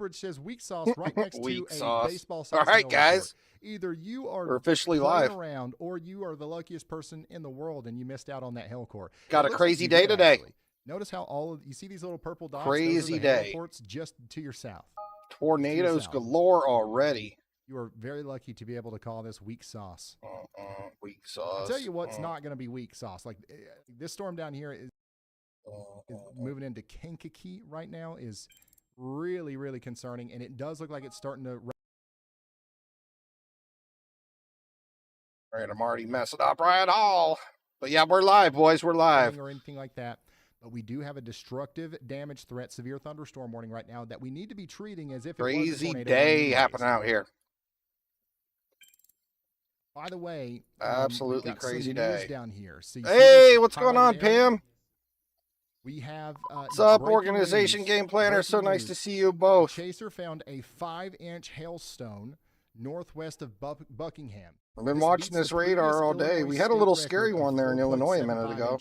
beverage says weak sauce right next to a baseball All right, guys. Either you are We're officially live around, or you are the luckiest person in the world and you missed out on that hell core. Got a crazy day today. Actually. Notice how you see these little purple dots? Crazy day. Reports just to your south. Tornadoes galore already. You are very lucky to be able to call this weak sauce. Weak sauce. I'll tell you what's not going to be weak sauce. Like this storm down here is moving into Kankakee right now is really, really concerning, and it does look like it's starting to. All right, I'm already messing up right all. But yeah, we're live, boys. We're live. Or anything like that. But we do have a destructive damage threat, severe thunderstorm warning right now that we need to be treating as if it was a crazy tornado day happening out here. By the way, absolutely crazy day down here. So hey, what's going on, Pam? We have what's up, organization game planner? So nice to see you both. Chaser found a 5-inch hailstone northwest of Buckingham. I've been watching this radar all day. We had a little scary one there in Illinois a minute ago.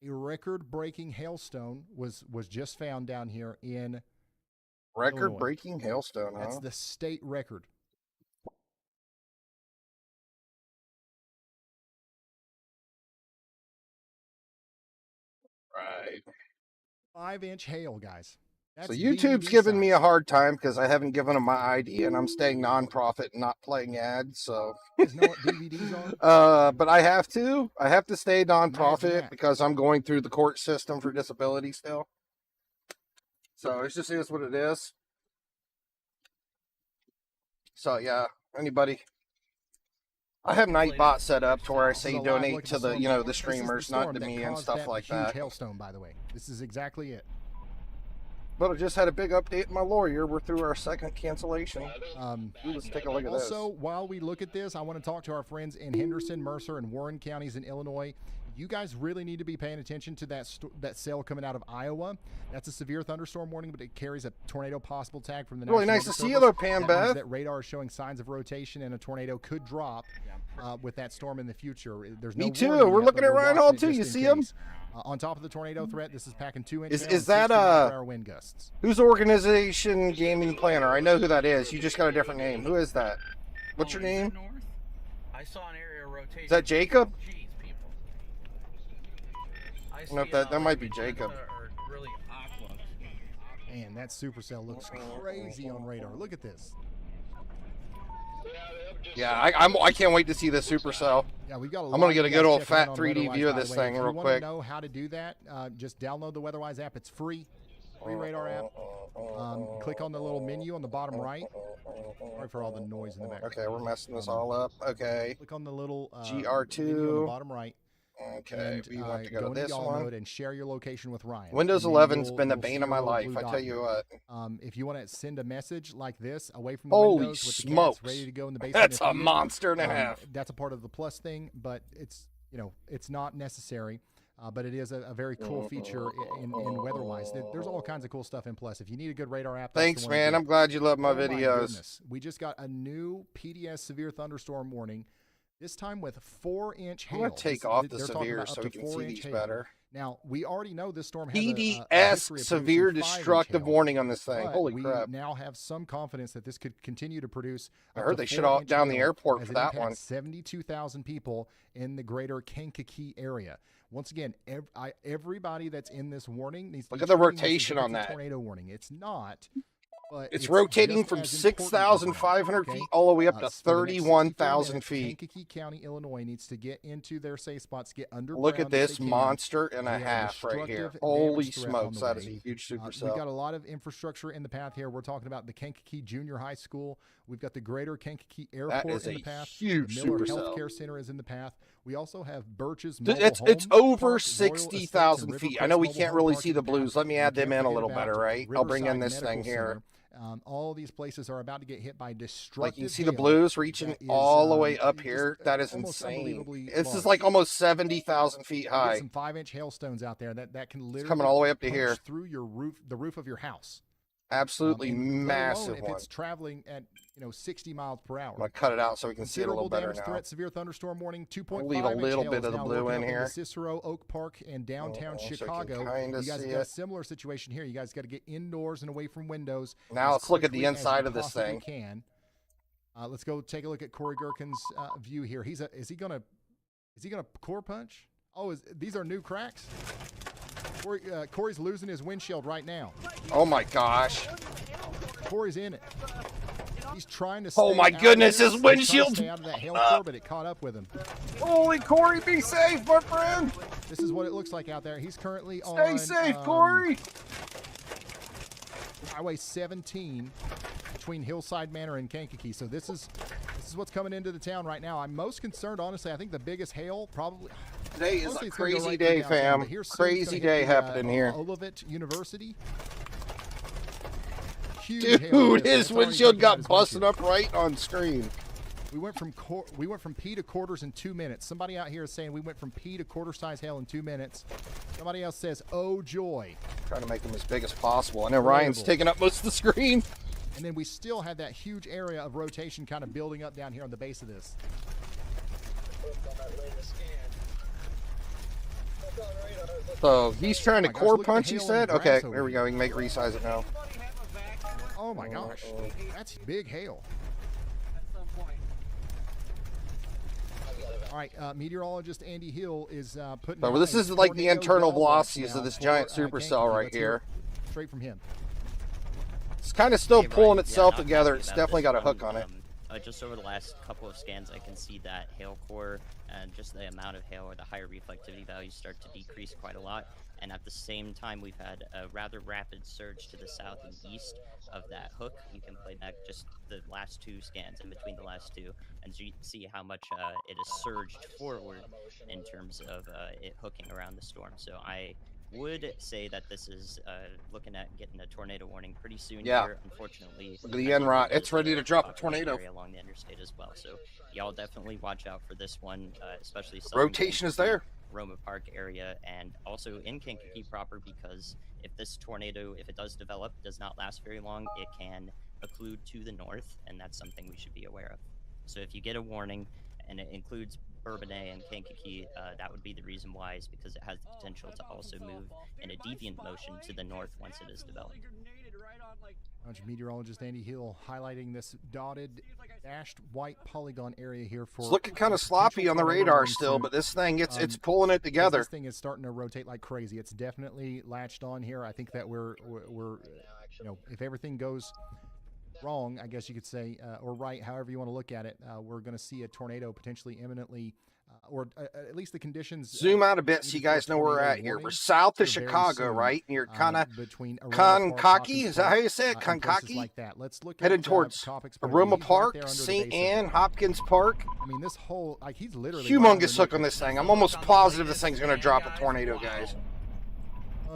A record-breaking hailstone was just found down here in record-breaking hailstone, huh? That's the state record. Right. 5-inch hail, guys. That's so YouTube's giving me a hard time because I haven't given them my ID and I'm staying non-profit and not playing ads. So, know what DVDs are? But I have to stay non-profit because I'm going through the court system for disability still. So it just is what it is. So yeah, anybody. I have Nightbot set up to where I say donate to the, the streamers, not to me and stuff like that. Hailstone, by the way. This is exactly it. But I just had a big update in my lawyer. We're through our second cancellation. Let's take a look at this. Also, while we look at this, I want to talk to our friends in Henderson, Mercer, and Warren counties in Illinois. You guys really need to be paying attention to that cell coming out of Iowa. That's a severe thunderstorm warning, but it carries a tornado possible tag from the Really nice to see you, though, Pam Beth. That radar is showing signs of rotation, and a tornado could drop with that storm in the future. There's no Me too. We're looking at Ryan Hall too. You see him? On top of the tornado threat, this is packing 2 inches. Is that wind gusts. Who's Organization Gaming Planner? I know who that is. You just got a different name. Who is that? What's your name? I saw an area rotation. Is that Jacob? Jeez, people. I don't know if that might be Jacob. Really man, that supercell looks crazy on radar. Look at this. Yeah, I can't wait to see this supercell. Yeah, we've got I'm gonna get a good old fat 3D view of this thing real quick. If you want to know how to do that, just download the WeatherWise app. It's free radar app. Click on the little menu on the bottom right. Sorry for all the noise in the back. Okay, we're messing this all up. Okay. Click on the little GR2 menu on the bottom right. Okay, we want to go to this one. And share your location with Ryan. Windows 11's been the bane of my life. I tell you what. If you want to send a message like this away from the Windows with the smokes, ready to go in the basement, that's a monster and a half. That's a part of the plus thing, but it's it's not necessary. But it is a very cool feature in WeatherWise. There's all kinds of cool stuff in Plus. If you need a good radar app, thanks, man. I'm glad you love my videos. We just got a new PDS severe thunderstorm warning. This time with 4-inch hail. I'm going to take off the severe so we can see these better. Now, we already know this storm has PDS severe destructive warning on this thing. Holy crap. We now have some confidence that this could continue to produce. I heard they shut off down the airport for that one. 72,000 people in the greater Kankakee area. Once again, everybody that's in this warning needs to look at the rotation on that. Tornado warning. It's not. But it's rotating from 6,500 feet all the way up to 31,000 feet. Kankakee County, Illinois needs to get into their safe spots, get underground. Look at this monster and a half right here. Holy smokes, that is a huge supercell. We've got a lot of infrastructure in the path here. We're talking about the Kankakee Junior High School. We've got the greater Kankakee Airport in the path. Huge the Miller supercell. Healthcare Center is in the path. We also have Birch's It's over 60,000 feet. I know we can't really see the blues. Let me add them in a little better, right? I'll bring in this thing here. All these places are about to get hit by destructive like you see the blues reaching all the way up here. That is insane. This is like almost 70,000 feet high. Some 5-inch hailstones out there that can literally coming all the way up to here through your roof, the roof of your house. Absolutely And let massive alone if one. it's traveling at 60 miles per hour. I'm gonna cut it out so we can see it a little better damage now. threat, severe thunderstorm warning, 2.5 I'll leave a little inch bit hail of the is now blue working in up here. into Cicero, Oak Park, and downtown So you can Chicago. kinda You guys see have got a it. similar situation here. You guys got to get indoors and away from windows. Now as let's look at the quickly as inside you of this possibly thing. Can. Let's go take a look at Corey Gherkin's view here. Is he gonna core punch? Oh, these are new cracks? Corey's losing his windshield right now. Oh my gosh. Corey's in it. He's trying to Oh stay my out of goodness, this. his He's trying to windshield's stay out of that hail core, but it caught up with him. Holy Corey, be safe, my friend. This is what it looks like out there. He's currently Stay on safe, Corey. Highway 17 between Hillside Manor and Kankakee. So this is what's coming into the town right now. I'm most concerned, honestly. I think the biggest hail probably. Today is Honestly, a it's gonna go crazy right day, through downtown, fam. but here soon it's Crazy gonna hit day the, happening here. Olivet University. Huge hail Dude, here, so his it's already windshield taking out got his busted windshield. up right on screen. We went from P to quarters in 2 minutes. Somebody out here is saying we went from P to quarter size hail in 2 minutes. Somebody else says, "Oh joy!" Trying to make them as big as possible. I know Ryan's taking up most of the screen. And then we still had that huge area of rotation kind of building up down here on the base of this. So he's trying to Oh my gosh, core look at the punch, he hail and said? the Okay, grass over there we here. go. We can make resize it now. Oh my gosh, that's big hail. All right, meteorologist Andy Hill is putting. So out this a is like the tornado internal bell watch velocities now of this for, giant supercell Kankakee. right Let's hear here. it straight from him. It's kind of still Hey, pulling Ryan, itself not together. happy It's about definitely this got a hook one. on it. Just over the last couple of scans, I can see that hail core and just the amount of hail or the higher reflectivity values start to decrease quite a lot. And at the same time, we've had a rather rapid surge to the south and east of that hook. You can play back just the last two scans in between the last two and see how much it has surged forward in terms of it hooking around the storm. So I would say that this is looking at getting a tornado warning pretty soon here. Unfortunately, Look at the end rot. It's ready to drop a tornado. Along the interstate as well. So y'all definitely watch out for this one, especially Rotation is there. Roma Park area, and also in Kankakee proper, because if this tornado, if it does develop, does not last very long, it can occlude to the north, and that's something we should be aware of. So if you get a warning and it includes Bourbonnais and Kankakee, that would be the reason why, is because it has the potential to also move in a deviant motion to the north once it is developed. Meteorologist Andy Hill highlighting this dotted, dashed white polygon area here for. It's looking kind of sloppy on the radar still, but this thing, it's pulling it together. This thing is starting to rotate like crazy. It's definitely latched on here. I think that we're if everything goes wrong, I guess you could say, or right, however you want to look at it, we're going to see a tornado potentially imminently. Or at least the conditions. Zoom out a bit so you guys know where we're at here. We're south of Chicago, right? And you're kind of between Kankakee. Is that how you say it? Kankakee? Like that. Let's look headed at, towards Copic's Aroma He's right Park, there under the St. base of Anne, it. Hopkins Park. I mean, this whole he's literally Humongous hook on this thing. I'm almost positive this thing's going to drop a tornado, guys.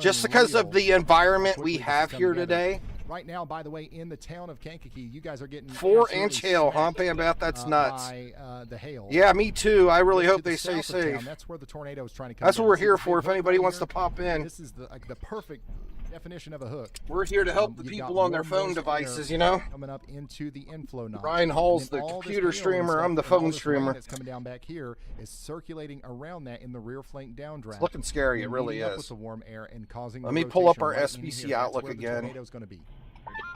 Just because of the environment we have here today. Right now, by the way, in the town of Kankakee, you guys are getting 4-inch hail, huh? I bet that's nuts. By the hail. Yeah, me too. I really To hope the they stay south of town, safe. that's where the tornado is trying to come. That's what down. we're See here the for. big If hook anybody right wants here? to pop in, This is the perfect definition of a hook. we're here to help the You've got people on their more phone moist devices, air you know? coming up into the inflow notch. Ryan Hall's And then the all this computer hail and streamer, stuff I'm the and all phone this rain streamer. that's coming down back here is circulating around that in the rear flank downdraft. It's looking scary. It and really meeting up with is. the warm air and causing. Let the me pull up rotation our right in SBC here. That's outlook where the again. tornado's going to be.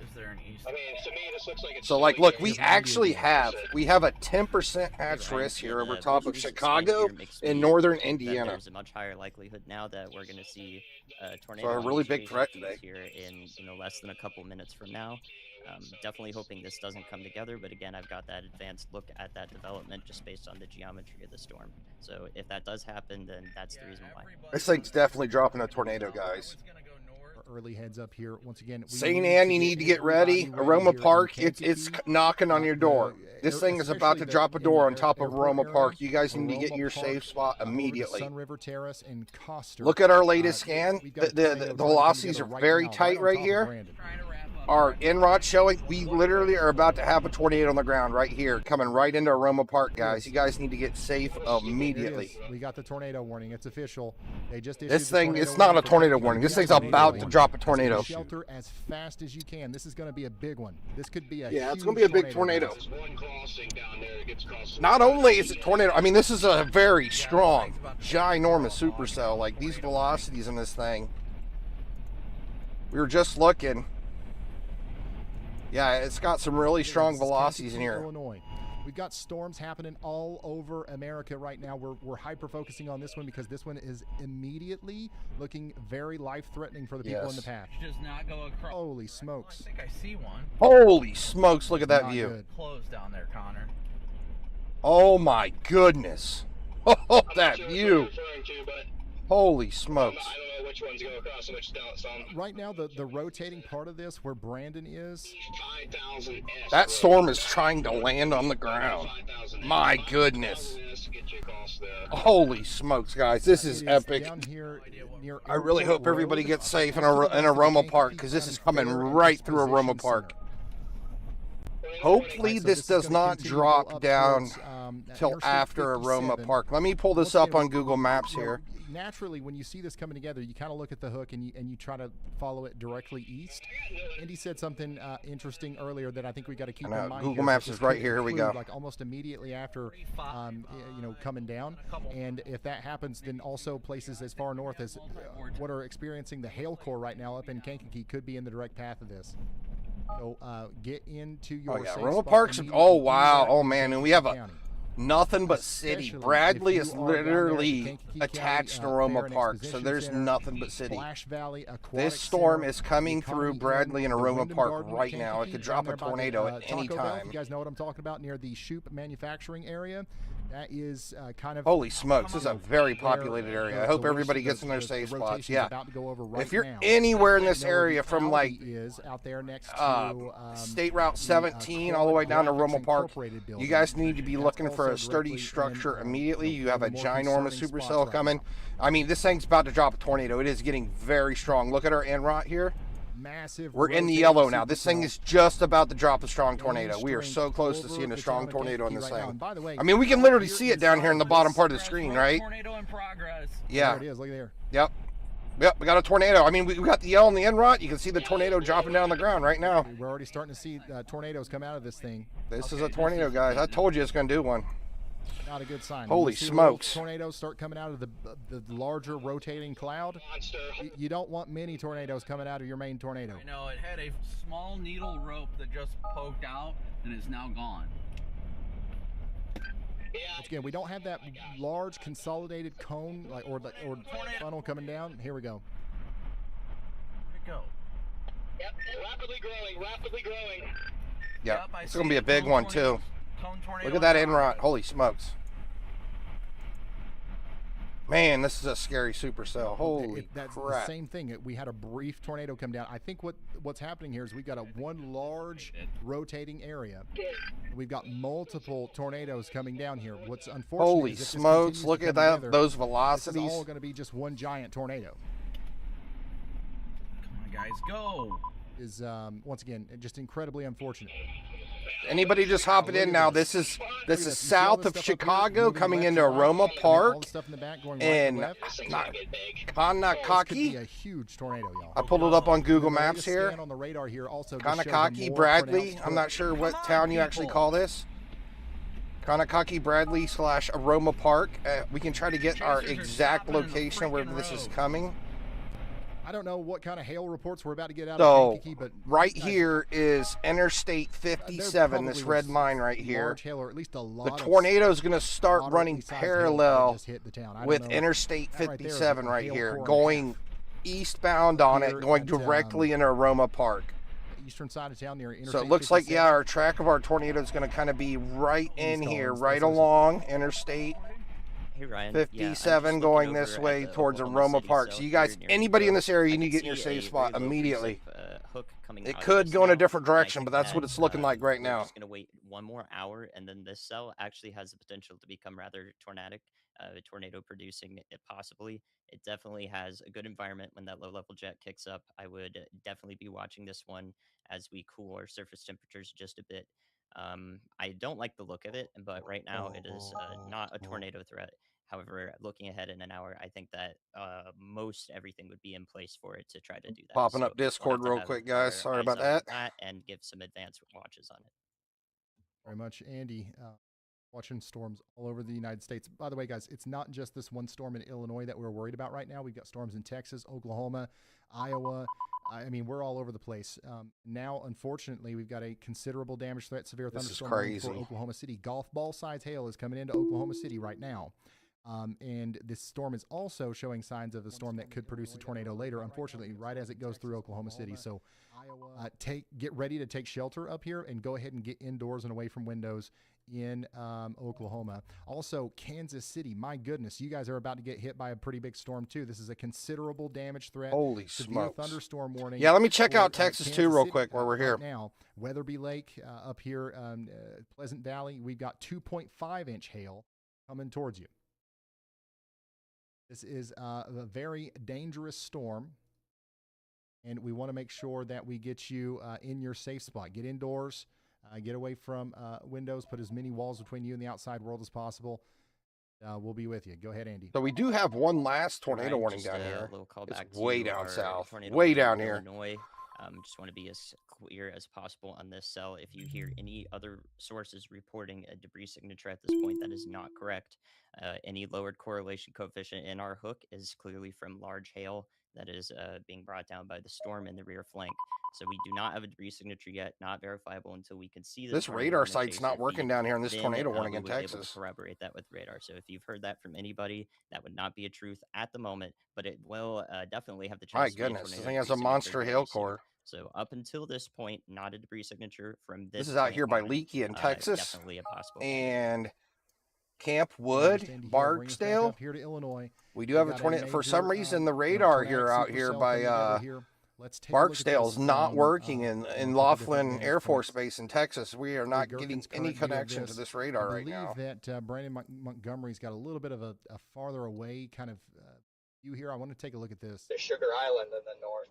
Is there an east? I mean, to me, this looks like it's So, like, look, we actually have a 10% hatch risk here over top of Chicago and northern Indiana. There's a much higher likelihood now that we're going to see a tornado. So a really big threat today. Here in less than a couple minutes from now. Definitely hoping this doesn't come together, but again, I've got that advanced look at that development just based on the geometry of the storm. So if that does happen, then that's the reason why. This thing's definitely dropping a tornado, guys. Early heads up here once again. St. Anne, you need to get ready. Aroma Park, it's knocking on your door. This thing is about to drop a door on top of Aroma Park. You guys need to get in your safe spot immediately. Sun River Terrace and Coster. Look at our latest scan. The velocities are very tight right here. our en-rot showing, we literally are about to have a tornado on the ground right here, coming right into Aroma Park, guys. You guys need to get safe immediately. We got the tornado warning. It's official. They just issued This the thing, tornado it's not a warning for tornado Kankakee. warning. This thing's Tornado about to warning. drop a tornado. Shelter as fast as you can. This is going to be a big one. This could be a Yeah, it's huge going to be a big tornado. guys. Not only is it tornado, I mean, this is a very strong, ginormous supercell. Like, these velocities in this thing. We were just looking. Yeah, it's got some really strong velocities in here. Illinois. We've got storms happening all over America right now. We're hyper focusing on this one because this one is immediately looking very life-threatening for the people in the path. Does not go across. Holy smokes. I think I see one. Holy smokes, look at that Not view. good. Closed down there, Connor. Oh my goodness. Oh, that view. Holy smokes. I don't know which ones go across and which don't. So Right now, the rotating part of this, where Brandon is, 5,000 S. That storm is trying to land on the ground. My goodness. Holy smokes, guys. This is it epic. down here near I really Airport hope everybody Road. gets safe in That's to the west of Aroma the Park, Kankakee because this is County coming Fair and right through Aroma Exposition Park. Center. Hopefully Right, so this is does gonna not continue to go drop up down towards, till Interstate after Aroma 57. Park. Let me pull this Once up again, on Google Maps you know, here. Naturally, when you see this coming together, you kind of look at the hook and you try to follow it directly east. Andy said something interesting earlier that I think we got to keep I know, in mind. Google here, Maps which is right could here. Here we include, go. Like almost immediately after, coming down. And if that happens, then also places as far north as what are experiencing the hail core right now up in Kankakee could be in the direct path of this. So get into your. Oh yeah, safe Aroma spot Park's. immediately Oh in wow. that Oh man, and we have a county. nothing but city. Especially Bradley if is you are down there at the literally Kankakee attached to County, Aroma Fair and Park, so Exposition there's Center, nothing but city. Splash Valley Aquatic This storm Center, is coming the through Economy Bradley Inn, and the Aroma Wyndham Park Garden, right now. It Kankakee, could down drop there a by the, tornado at Taco any Bell. time. You guys know what I'm talking about near the Shoup manufacturing area. That is kind of. Holy smokes, this is a very populated where area. the- I hope the everybody worst- gets in their the safe spots. rotation's Yeah. about to go over right If you're now. anywhere in You this know where area the from like Audi is out there next to State Route 17 all the way down to Roma Park, you guys need to be looking for a sturdy structure immediately. You have a ginormous supercell coming. I mean, this thing's about to drop a tornado. It is getting very strong. Look at our en-rot here. Massive. We're in the rotating yellow now. This thing supercell. is just about to drop a strong tornado. Gaining We are so strength close to over seeing a the strong town of tornado in Kankakee this right now. thing. And by the way, I mean, we can literally here see it down here in the inside bottom this part of the screen, right? Tornado in progress. Yeah. There it is. Look there. Yep. Yep, we got a tornado. I mean, we got the yellow and the en-rot. You can see the tornado dropping down on the ground right now. We're already starting to see tornadoes come out of this thing. This is a tornado, guys. I told you it's going to do one. Not a good sign. Holy When you see little smokes. Tornadoes start coming out of the larger rotating cloud. You don't want many tornadoes coming out of your main tornado. I know, it had a small needle rope that just poked out and is now gone. Once again, we don't have that large consolidated cone or funnel coming down. Here we go. Where'd it go? Yep, rapidly growing, rapidly growing. Yep, I it's see going to be a it. big Cone one, tornado- too. cone tornado Look at that in en-rot. progress. Holy smokes. Man, this is a scary supercell. Holy That's the crap. same thing. We had a brief tornado come down. I think what's happening here is we've got one large rotating area. We've got multiple tornadoes coming down here. What's unfortunate Holy is if this smokes. continues to Look at come that. together, Those this is velocities. all going to be just one giant tornado. Come on, guys, go. Is once again just incredibly unfortunate. Anybody just hopping in now. This is You see all south this of stuff up here Chicago moving coming left into to right, Aroma and then Park all the stuff in the back going right and to left. This thing's gonna get big. This could be Kanakaki. a huge tornado, y'all. I pulled it up on Google The Maps latest here. scan on the radar here also just shows a Kanakaki, more Bradley. pronounced I'm not hook. sure what Come on, town you actually people. call this. Kanakaki, Bradley / Aroma Park. We can try to get our Chasers are exact stopping in the location of where freaking this is road. coming. I don't know what kind of hail reports we're about to get out So, of Kankakee, but right guys, here is Interstate there 57, this probably red was line right here. large hail, or at least a The lot of tornado is going to start moderately running sized hail that parallel just hit the town. I don't with know. Interstate That right there is 57 a right hail here, core and a going half. eastbound on Here it, going at, directly into Aroma Park. Eastern side of town near Interstate So it looks like, 57. yeah, our track of our tornado is going to kind of be right in East here, Collins, right this is- along Interstate Hey Ryan. 57 going this way towards Aroma Park. So you guys, anybody in this area, you need to get in your safe spot immediately. It could go in a different direction, but that's what it's looking like right now. Just gonna wait one more hour, and then this cell actually has the potential to become rather tornadic. tornado producing it possibly. It definitely has a good environment when that low level jet kicks up. I would definitely be watching this one as we cool our surface temperatures just a bit. I don't like the look of it, but right now it is not a tornado threat. However, looking ahead in an hour, I think that most everything would be in place for it to try to do that. Popping So up Discord we'll real have to quick, have our guys. Sorry eyes about out that. on that and give some advanced watches on it. Very much, Andy. Watching storms all over the United States. By the way, guys, it's not just this one storm in Illinois that we're worried about right now. We've got storms in Texas, Oklahoma, Iowa. I mean, we're all over the place. Now, unfortunately, we've got a considerable damage threat, severe thunderstorm warning for Oklahoma City. Golf ball size hail is coming into Oklahoma City right now. And this storm is also showing signs of a storm that could produce a tornado later, unfortunately, right as it goes through Oklahoma City. So get ready to take shelter up here and go ahead and get indoors and away from windows in Oklahoma. Also, Kansas City. My goodness, you guys are about to get hit by a pretty big storm, too. This is a considerable damage threat. Holy severe smokes. Thunderstorm warning. Yeah, let me check out Texas, Kansas too, real City, quick while we're here. Right now, Weatherby Lake up here, Pleasant Valley, we've got 2.5-inch hail coming towards you. This is a very dangerous storm, and we want to make sure that we get you in your safe spot. Get indoors, get away from windows, put as many walls between you and the outside world as possible. We'll be with you. Go ahead, Andy. So we do have one last tornado warning down here. It's way down south, way down here. Illinois. Just want to be as clear as possible on this cell. If you hear any other sources reporting a debris signature at this point, that is not correct. Any lowered correlation coefficient in our hook is clearly from large hail that is being brought down by the storm in the rear flank. So we do not have a debris signature yet, not verifiable until we can see this radar site's not working down here in this tornado warning in Texas. Able to corroborate that with radar. So if you've heard that from anybody, that would not be a truth at the moment, but it will definitely have the chance. My goodness, this thing has a monster hail core. So up until this point, not a debris signature from this. This is out here by Leakey in Texas. Definitely a possible. And Camp Wood, Barksdale. Here to Illinois. We do have a tornado. For some reason, the radar out here by Barksdale is not working in Laughlin Air Force Base in Texas. We are not getting any connection to this radar right now. I believe that Brandon Montgomery's got a little bit of a farther away kind of view here. I want to take a look at this. There's Sugar Island in the north.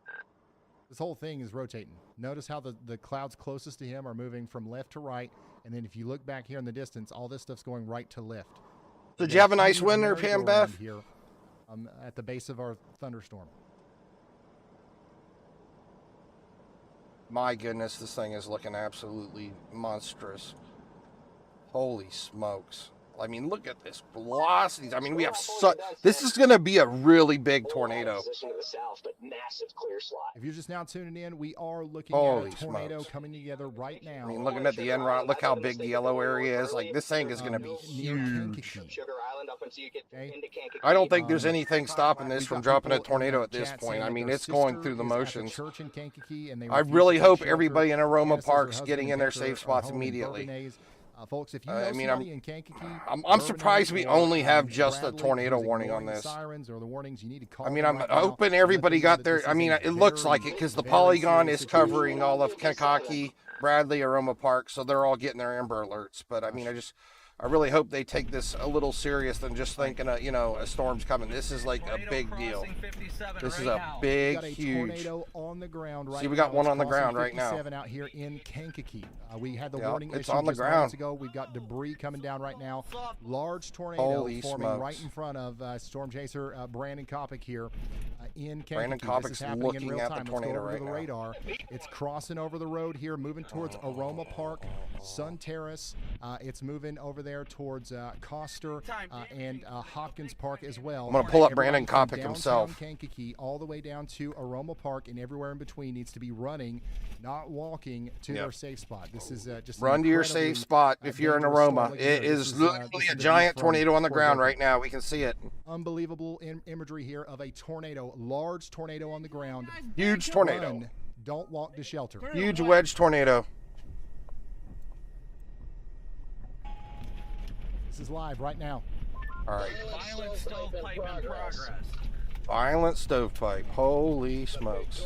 This whole thing is rotating. Notice how the clouds closest to him are moving from left to right. And then if you look back here in the distance, all this stuff's going right to left. So did you have a nice win there, Pam Beth? Here, at the base of our thunderstorm. My goodness, this thing is looking absolutely monstrous. Holy smokes. I mean, look at this velocities. I mean, we have such. This is going to be a really big tornado. If you're just now tuning in, we are looking at a tornado coming together right now. I mean, looking at the end route, look how big the yellow area is. Like, this thing is going to be huge. I don't think there's anything stopping this from dropping a tornado at this point. I mean, it's going through the motions. I really hope everybody in Aroma Park's getting in their safe spots immediately. Folks, if you know in Kankakee, I'm surprised we only have just a tornado warning on this. Sirens or the warnings, you need to call. I mean, I'm hoping everybody got their. I mean, it looks like it because the polygon is covering all of Kankakee, Bradley, Aroma Park, so they're all getting their Amber Alerts. But I mean, I really hope they take this a little serious than just thinking, a storm's coming. This is like a big deal. This is a big, huge. Tornado on the ground right See, we got one on the ground right now. Out here in Kankakee. We had the warning. It's on the ground. Ago. We've got debris coming down right now. Large tornado forming right in front of Storm Chaser Brandon Copic here in Kankakee. Brandon Copic's looking at the tornado right now. Radar. It's crossing over the road here, moving towards Aroma Park, Sun Terrace. It's moving over there towards Coster and Hopkins Park as well. I'm going to pull up Brandon Copic himself. Kankakee all the way down to Aroma Park, and everywhere in between needs to be running, not walking to their safe spot. This is just run to your safe spot if you're in Aroma. It is literally a giant tornado on the ground right now. We can see it. Unbelievable imagery here of a tornado, large tornado on the ground. Huge tornado. Run, don't walk to shelter. Huge wedge tornado. This is live right now. All right. Violent stovepipe in progress. Violent stovepipe. Holy smokes.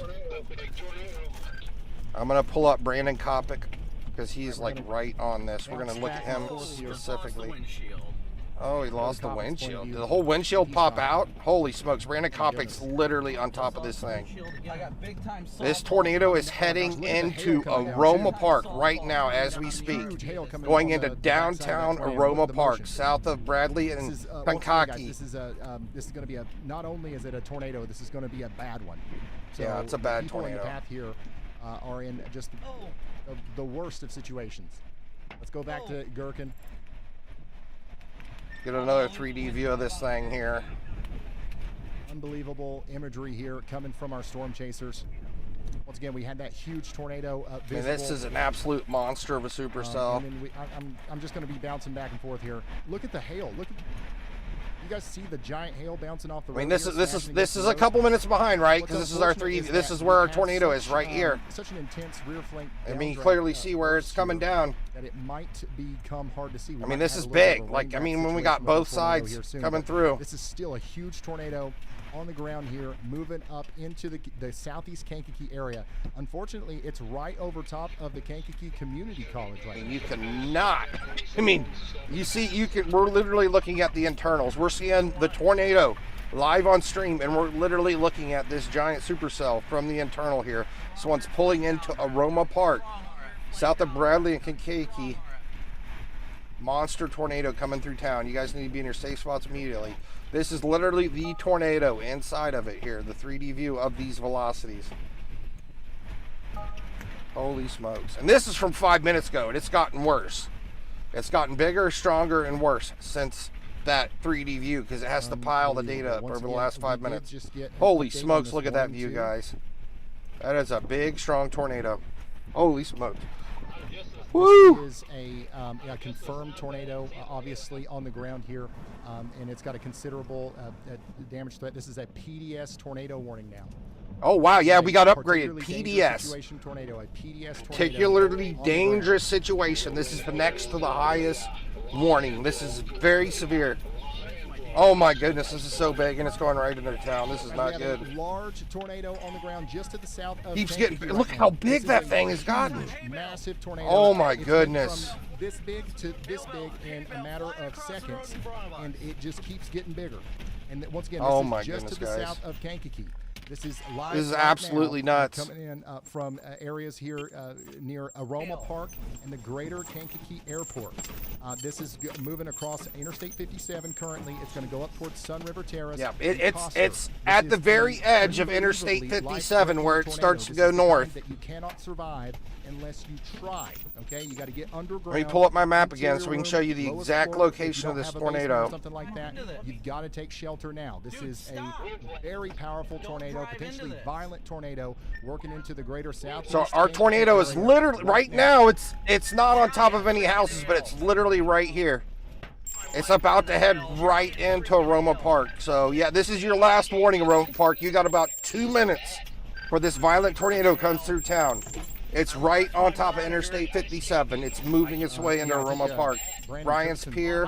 I'm going to pull up Brandon Copic because he's like right on this. We're going to look at him specifically. Oh, he lost the windshield. Did the whole windshield pop out? Holy smokes. Brandon Copic's literally on top of this thing. This tornado is heading into Aroma Park right now as we speak. Going into downtown Aroma Park, south of Bradley and Kankakee. This is going to be not only is it a tornado, this is going to be a bad one. So yeah, it's a bad people tornado. In the path here are in just the worst of situations. Let's go back to Gherkin. Get another 3D view of this thing here. Unbelievable imagery here coming from our storm chasers. Once again, we had that huge tornado visible. And this is an absolute monster of a supercell. And then I'm just going to be bouncing back and forth here. Look at the hail. Look at. You guys see the giant hail bouncing off the road? I mean, this is a couple minutes behind, right? Because this is our this is where our tornado is right here. Such an intense rear flank. I mean, you clearly see where it's coming down. That it might become hard to see. I mean, this is big. Like, I mean, when we got both sides coming through. This is still a huge tornado on the ground here, moving up into the southeast Kankakee area. Unfortunately, it's right over top of the Kankakee Community College right now. You cannot. I mean, we're literally looking at the internals. We're seeing the tornado live on stream, and we're literally looking at this giant supercell from the internal here. This one's pulling into Aroma Park, south of Bradley and Kankakee. Monster tornado coming through town. You guys need to be in your safe spots immediately. This is literally the tornado inside of it here, the 3D view of these velocities. Holy smokes. And this is from 5 minutes ago, and it's gotten worse. It's gotten bigger, stronger, and worse since that 3D view, because it has to pile the data up over the last 5 minutes. Holy smokes, look at that view, guys. That is a big, strong tornado. Holy smokes. Woo! This is a confirmed tornado, obviously, on the ground here, and it's got a considerable damage threat. This is a PDS tornado warning now. Oh, wow. Yeah, we got upgraded. PDS. Tornado, a PDS tornado. Particularly dangerous situation. This is the next to the highest warning. This is very severe. Oh my goodness, this is so big, and it's going right into town. This is not good. A large tornado on the ground just to the south of Keeps getting. Look how big that thing has gotten. Massive tornado. Oh my goodness. From this big to this big in a matter of seconds, and it just keeps getting bigger. And once again, this is just to the south of Kankakee. This is live. This is absolutely nuts. Coming in from areas here near Aroma Park and the greater Kankakee Airport. This is moving across Interstate 57 currently. It's going to go up towards Sun River Terrace. Yeah, it's at the very edge of Interstate 57 where it starts to go north. That you cannot survive unless you try. Okay, you got to get underground. Let me pull up my map again so we can show you the exact location of this tornado. Something like that. You've got to take shelter now. This is a very powerful tornado, potentially violent tornado, working into the greater south. So our tornado is literally right now. It's not on top of any houses, but it's literally right here. It's about to head right into Aroma Park. So yeah, this is your last warning, Aroma Park. You got about 2 minutes before this violent tornado comes through town. It's right on top of Interstate 57. It's moving its way into Aroma Park. Bryant's Pier.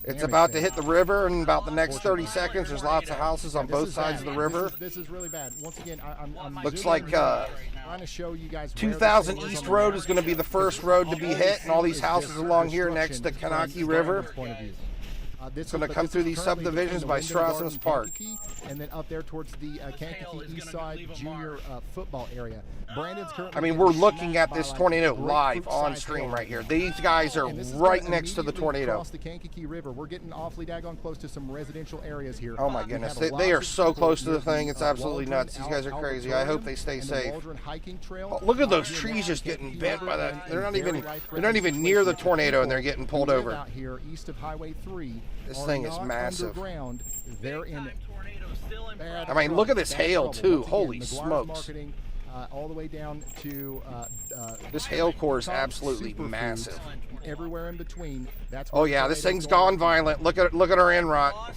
It's about to hit the river in about the next 30 seconds. There's lots of houses on both sides of the river. This is really bad. Once again, I'm looks like trying to show you guys 2000 East Road is going to be the first road to be hit, and all these houses along here next to Kankakee River. It's going to come through these subdivisions by Strassens Park. And then up there towards the Kankakee East Side Junior football area. Brandon's currently. I mean, we're looking at this tornado live on stream right here. These guys are right next to the tornado. Across the Kankakee River. We're getting awfully daggone close to some residential areas here. Oh my goodness, they are so close to the thing. It's absolutely nuts. These guys are crazy. I hope they stay safe. Oh, look at those trees just getting bent by that. They're not even near the tornado, and they're getting pulled over. Out here east of Highway 3. This thing is massive. They're in bad I mean, look at this hail trouble. too. Once Holy again, smokes! All the way down to this hail core is absolutely massive. Everywhere in between. That's oh yeah, this thing's gone violent. Look at our end rot.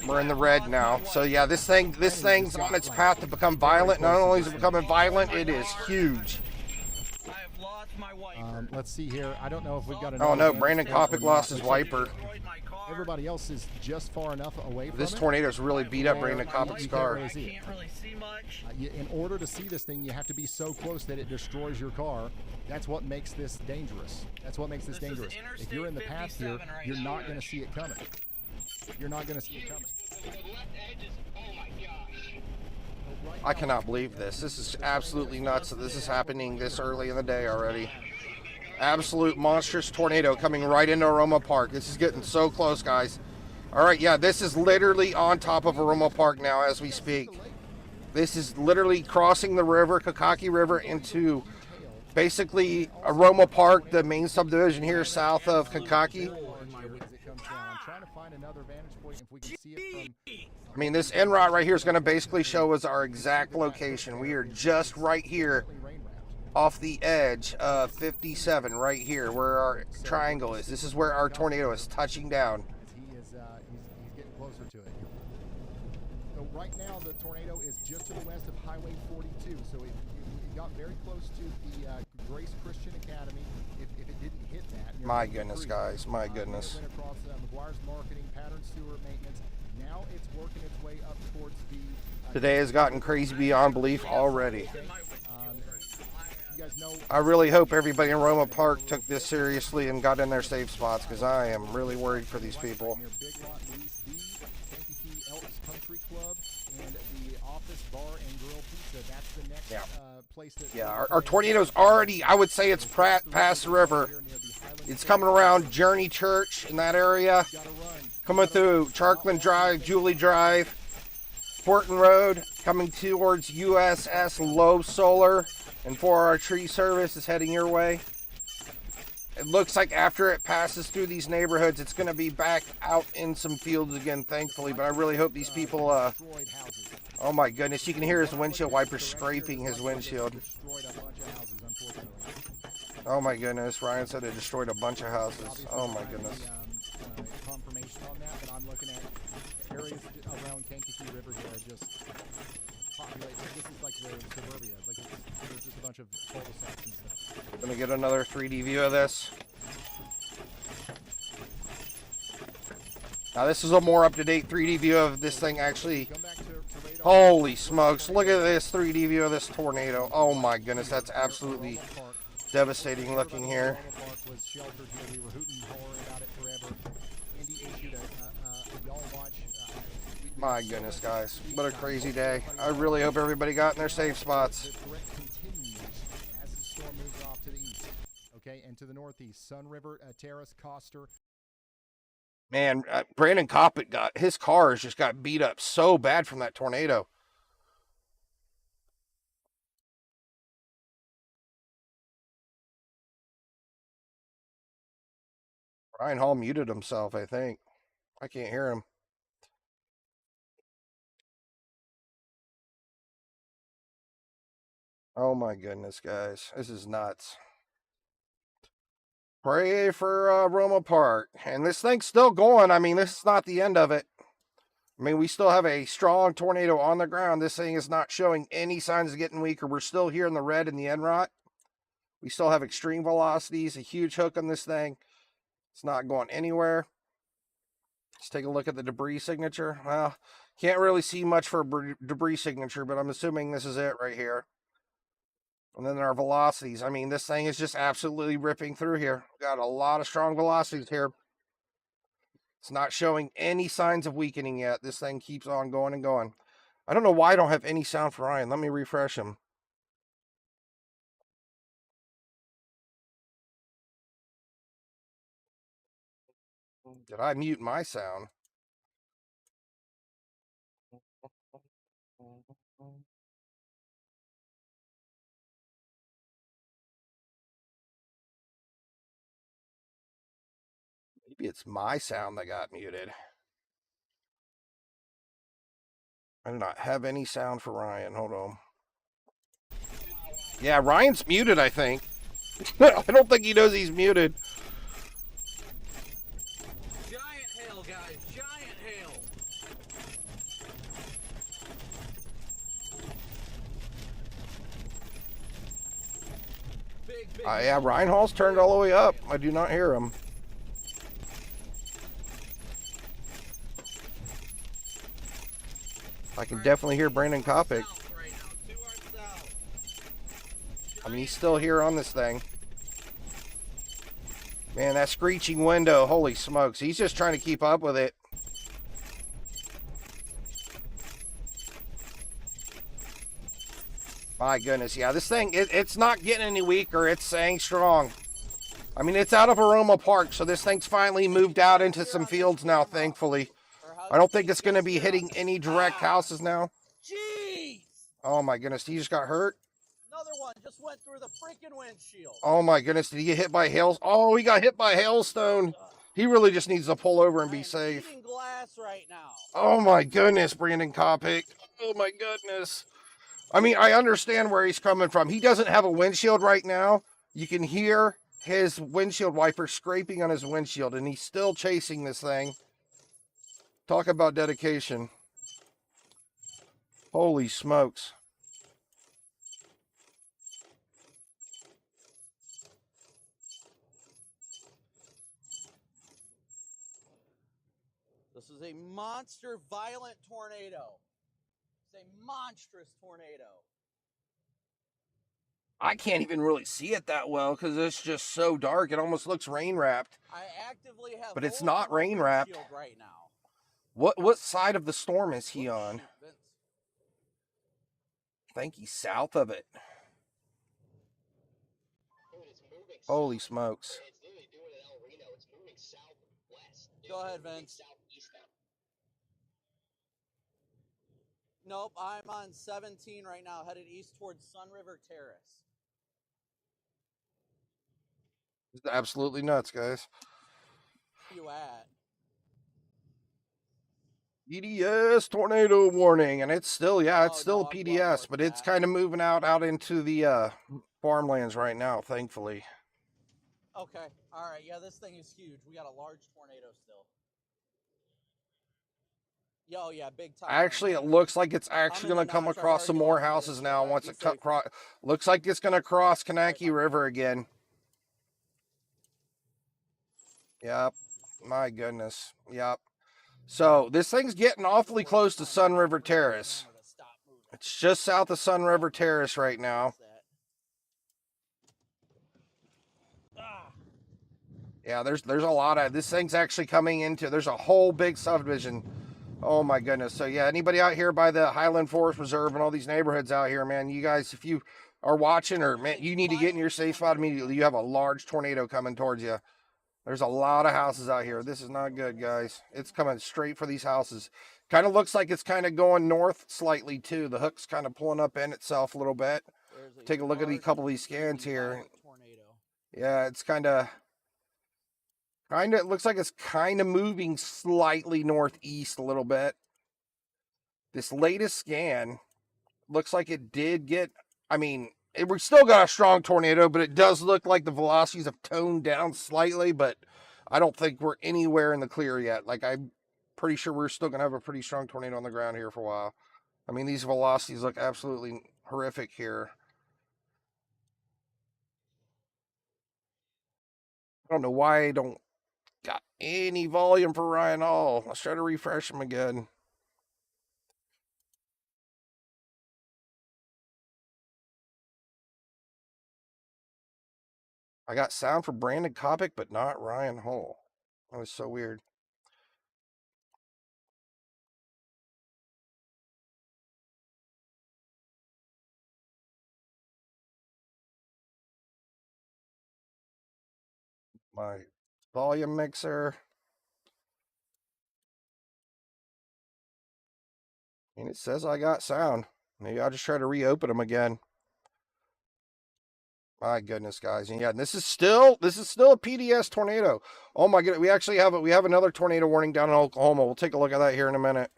We're in the red now. So yeah, this thing's on its path to become violent. Not only is it becoming violent, it is huge. lost my wiper. Let's see here. I don't know if we've got Oh another no, vantage Brandon point or Copic not. lost his wiper. Destroyed my car. Everybody else is just far enough away from This it. tornado's really beat up Brandon My Copic's wiper, car. I can't really see much. In order to see this thing, you have to be so close that it destroys your car. That's what makes this dangerous. That's what makes this This is dangerous. If Interstate you're in the path here, 57 right you're now, not going to see it coming. You're not going to see it coming. The left edge is, oh my gosh. I cannot believe this. This is absolutely nuts that this is happening this early in the day already. Absolute monstrous tornado coming right into Aroma Park. This is getting so close, guys. All right, yeah, this is literally on top of Aroma Park now as we speak. This is literally crossing the river, Copic River, into basically Aroma Park, the main subdivision here south of Copic. I mean, this NROT right here is going to basically show us our exact location. We are just right here off the edge of 57, right here, where our triangle is. This is where our tornado is touching down. He's getting closer to it. So right now, the tornado is just to the west of Highway 42. So it got very close to the Grace Christian Academy. If it didn't hit that, My goodness, guys, my goodness. It went across McGuire's Marketing, Pattern Stewart Maintenance. Now it's working its way up towards the. Today has gotten crazy beyond belief already. You guys know. I really hope everybody in Aroma Park took this seriously and got in their safe spots, because I am really worried for these people. Near Big Lot Lease B, Kankakee Elks Country Club, and the Office Bar and Grill Pizza. That's the next place that. Yeah, our tornado's already, I would say it's past the river. It's coming around Journey Church in that area. Coming through Charkland Drive, Julie Drive, Fortin Road, coming towards USS Low Solar, and 4R Tree Service is heading your way. It looks like after it passes through these neighborhoods, it's going to be back out in some fields again, thankfully, but I really hope these people, oh my goodness, you can hear his windshield wiper scraping his windshield. Oh my goodness, Ryan said it destroyed a bunch of houses. Oh my goodness. Confirmation on that, but I'm looking at areas around Kankakee River here are just populated. This is like the suburbia, like there's just a bunch of cul-de-sacs and stuff. Gonna get another 3D view of this. Now this is a more up-to-date 3D view of this thing actually. Holy smokes, look at this 3D view of this tornado. Oh my goodness, that's absolutely devastating looking here. My goodness, guys, what a crazy day. I really hope everybody got in their safe spots. The threat continues as the storm moves off to the east. Okay, and to the northeast, Sun River, Terrace, Coster. Man, Brandon Copic his car just got beat up so bad from that tornado. Ryan Hall muted himself, I think. I can't hear him. Oh my goodness, guys. This is nuts. Pray for Aroma Park. And this thing's still going. I mean, this is not the end of it. I mean, we still have a strong tornado on the ground. This thing is not showing any signs of getting weaker. We're still here in the red in the NROT. We still have extreme velocities, a huge hook on this thing. It's not going anywhere. Let's take a look at the debris signature. Well, can't really see much for a debris signature, but I'm assuming this is it right here. And then our velocities. I mean, this thing is just absolutely ripping through here. Got a lot of strong velocities here. It's not showing any signs of weakening yet. This thing keeps on going and going. I don't know why I don't have any sound for Ryan. Let me refresh him. Did I mute my sound? Maybe it's my sound that got muted. I do not have any sound for Ryan. Hold on. Yeah, Ryan's muted, I think. I don't think he knows he's muted. Giant hail, guys. Giant hail. Yeah, Ryan Hall's turned all the way up. I do not hear him. I can definitely hear Brandon Copic. I mean, he's still here on this thing. Man, that screeching window, holy smokes. He's just trying to keep up with it. My goodness, yeah, this thing, it's not getting any weaker. It's staying strong. I mean, it's out of Aroma Park, so this thing's finally moved out into some fields now, thankfully. I don't think it's going to be hitting any direct houses now. Jeez! Oh, my goodness, he just got hurt? Another one just went through the freaking windshield. Oh, my goodness, did he get hit by hail? Oh, he got hit by hailstone. He really just needs to pull over and be safe. Eating glass right now. Oh, my goodness, Brandon Copic. Oh, my goodness. I mean, I understand where he's coming from. He doesn't have a windshield right now. You can hear his windshield wiper scraping on his windshield, and he's still chasing this thing. Talk about dedication. Holy smokes. This is a monster violent tornado. It's a monstrous tornado. I can't even really see it that well because it's just so dark. It almost looks rain wrapped. I actively have, but it's not rain wrapped right now. What side of the storm is he on? I think he's south of it. Holy smokes. Go ahead, Vince. Nope, I'm on 17 right now, headed east towards Sun River Terrace. It's absolutely nuts, guys. Where you at? PDS tornado warning, and it's still, yeah, it's still a PDS, but it's kind of moving out into the farmlands right now, thankfully. Okay, all right, yeah, this thing is huge. We got a large tornado still. Yo, yeah, big time. Actually, it looks like it's actually going to come across some more houses now once it looks like it's going to cross Kanaki River again. Yep. My goodness. Yep. So this thing's getting awfully close to Sun River Terrace. It's just south of Sun River Terrace right now. Yeah, there's a lot of, this thing's actually coming into, there's a whole big subdivision. Oh my goodness. So yeah, anybody out here by the Highland Forest Reserve and all these neighborhoods out here, man, you guys, if you are watching, or man, you need to get in your safe spot immediately. You have a large tornado coming towards you. There's a lot of houses out here. This is not good, guys. It's coming straight for these houses. Kind of looks like it's kind of going north slightly too. The hook's kind of pulling up in itself a little bit. Take a look at a couple of these scans here. Yeah, it's kind of, it looks like it's kind of moving slightly northeast a little bit. This latest scan looks like it did get, I mean, we still got a strong tornado, but it does look like the velocities have toned down slightly, but I don't think we're anywhere in the clear yet. Like, I'm pretty sure we're still going to have a pretty strong tornado on the ground here for a while. I mean, these velocities look absolutely horrific here. I don't know why I don't got any volume for Ryan Hall. Let's try to refresh him again. I got sound for Brandon Copic, but not Ryan Hall. That was so weird. My volume mixer. And it says I got sound. Maybe I'll just try to reopen them again. My goodness, guys. And yeah, this is still a PDS tornado. Oh my goodness. We actually have we have another tornado warning down in Oklahoma. We'll take a look at that here in a minute.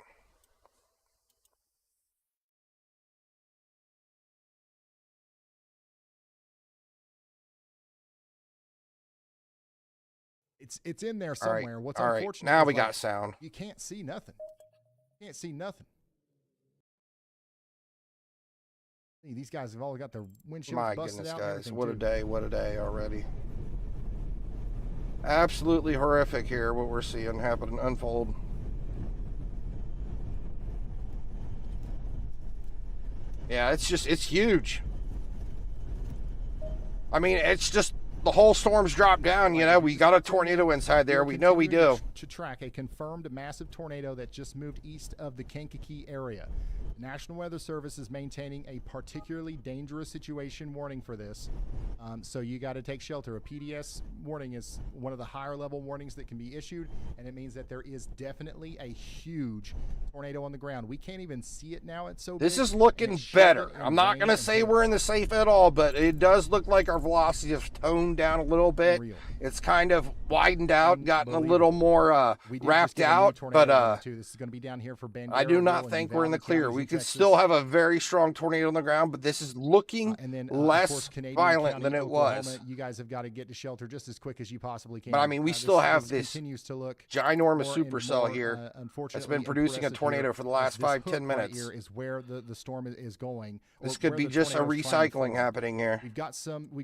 It's in there somewhere. What's all unfortunate? Now we got sound. You can't see nothing. You can't see nothing. These guys have all got their windshields My busted goodness, out. and guys. everything, What a too. day. What a day already. Absolutely horrific here, what we're seeing happen unfold. Yeah, it's huge. I mean, it's just the whole storm's dropped down. You know, we got a tornado inside there. We know we do. To track a confirmed massive tornado that just moved east of the Kankakee area. The National Weather Service is maintaining a particularly dangerous situation warning for this. So you got to take shelter. A PDS warning is one of the higher level warnings that can be issued, and it means that there is definitely a huge tornado on the ground. We can't even see it now. It's so This big, is looking and it's better. shelter and I'm not rain going to and say hail. we're in the safe at all, but it does look like our velocity has toned down a little bit. Unreal. It's kind of widened out, gotten a Unbelievable. little more We did wrapped just get a new out, tornado but too. This is going to be down here for Bandera. I do not and think we're in the Uvalde clear. counties We in could Texas. still have a very strong tornado on the ground, but this is looking And then, less of course, Canadian violent County, than it Oklahoma, was. You guys have got to get to shelter just as quick as you possibly can. But I mean, we still have this this continues to look ginormous more and supercell more, here that's unfortunately been producing a impressive tornado here, for the last as this 5-10 hook minutes. Right here is where the storm is going. or This could where be the just a tornado is trying to recycling form. happening here. We've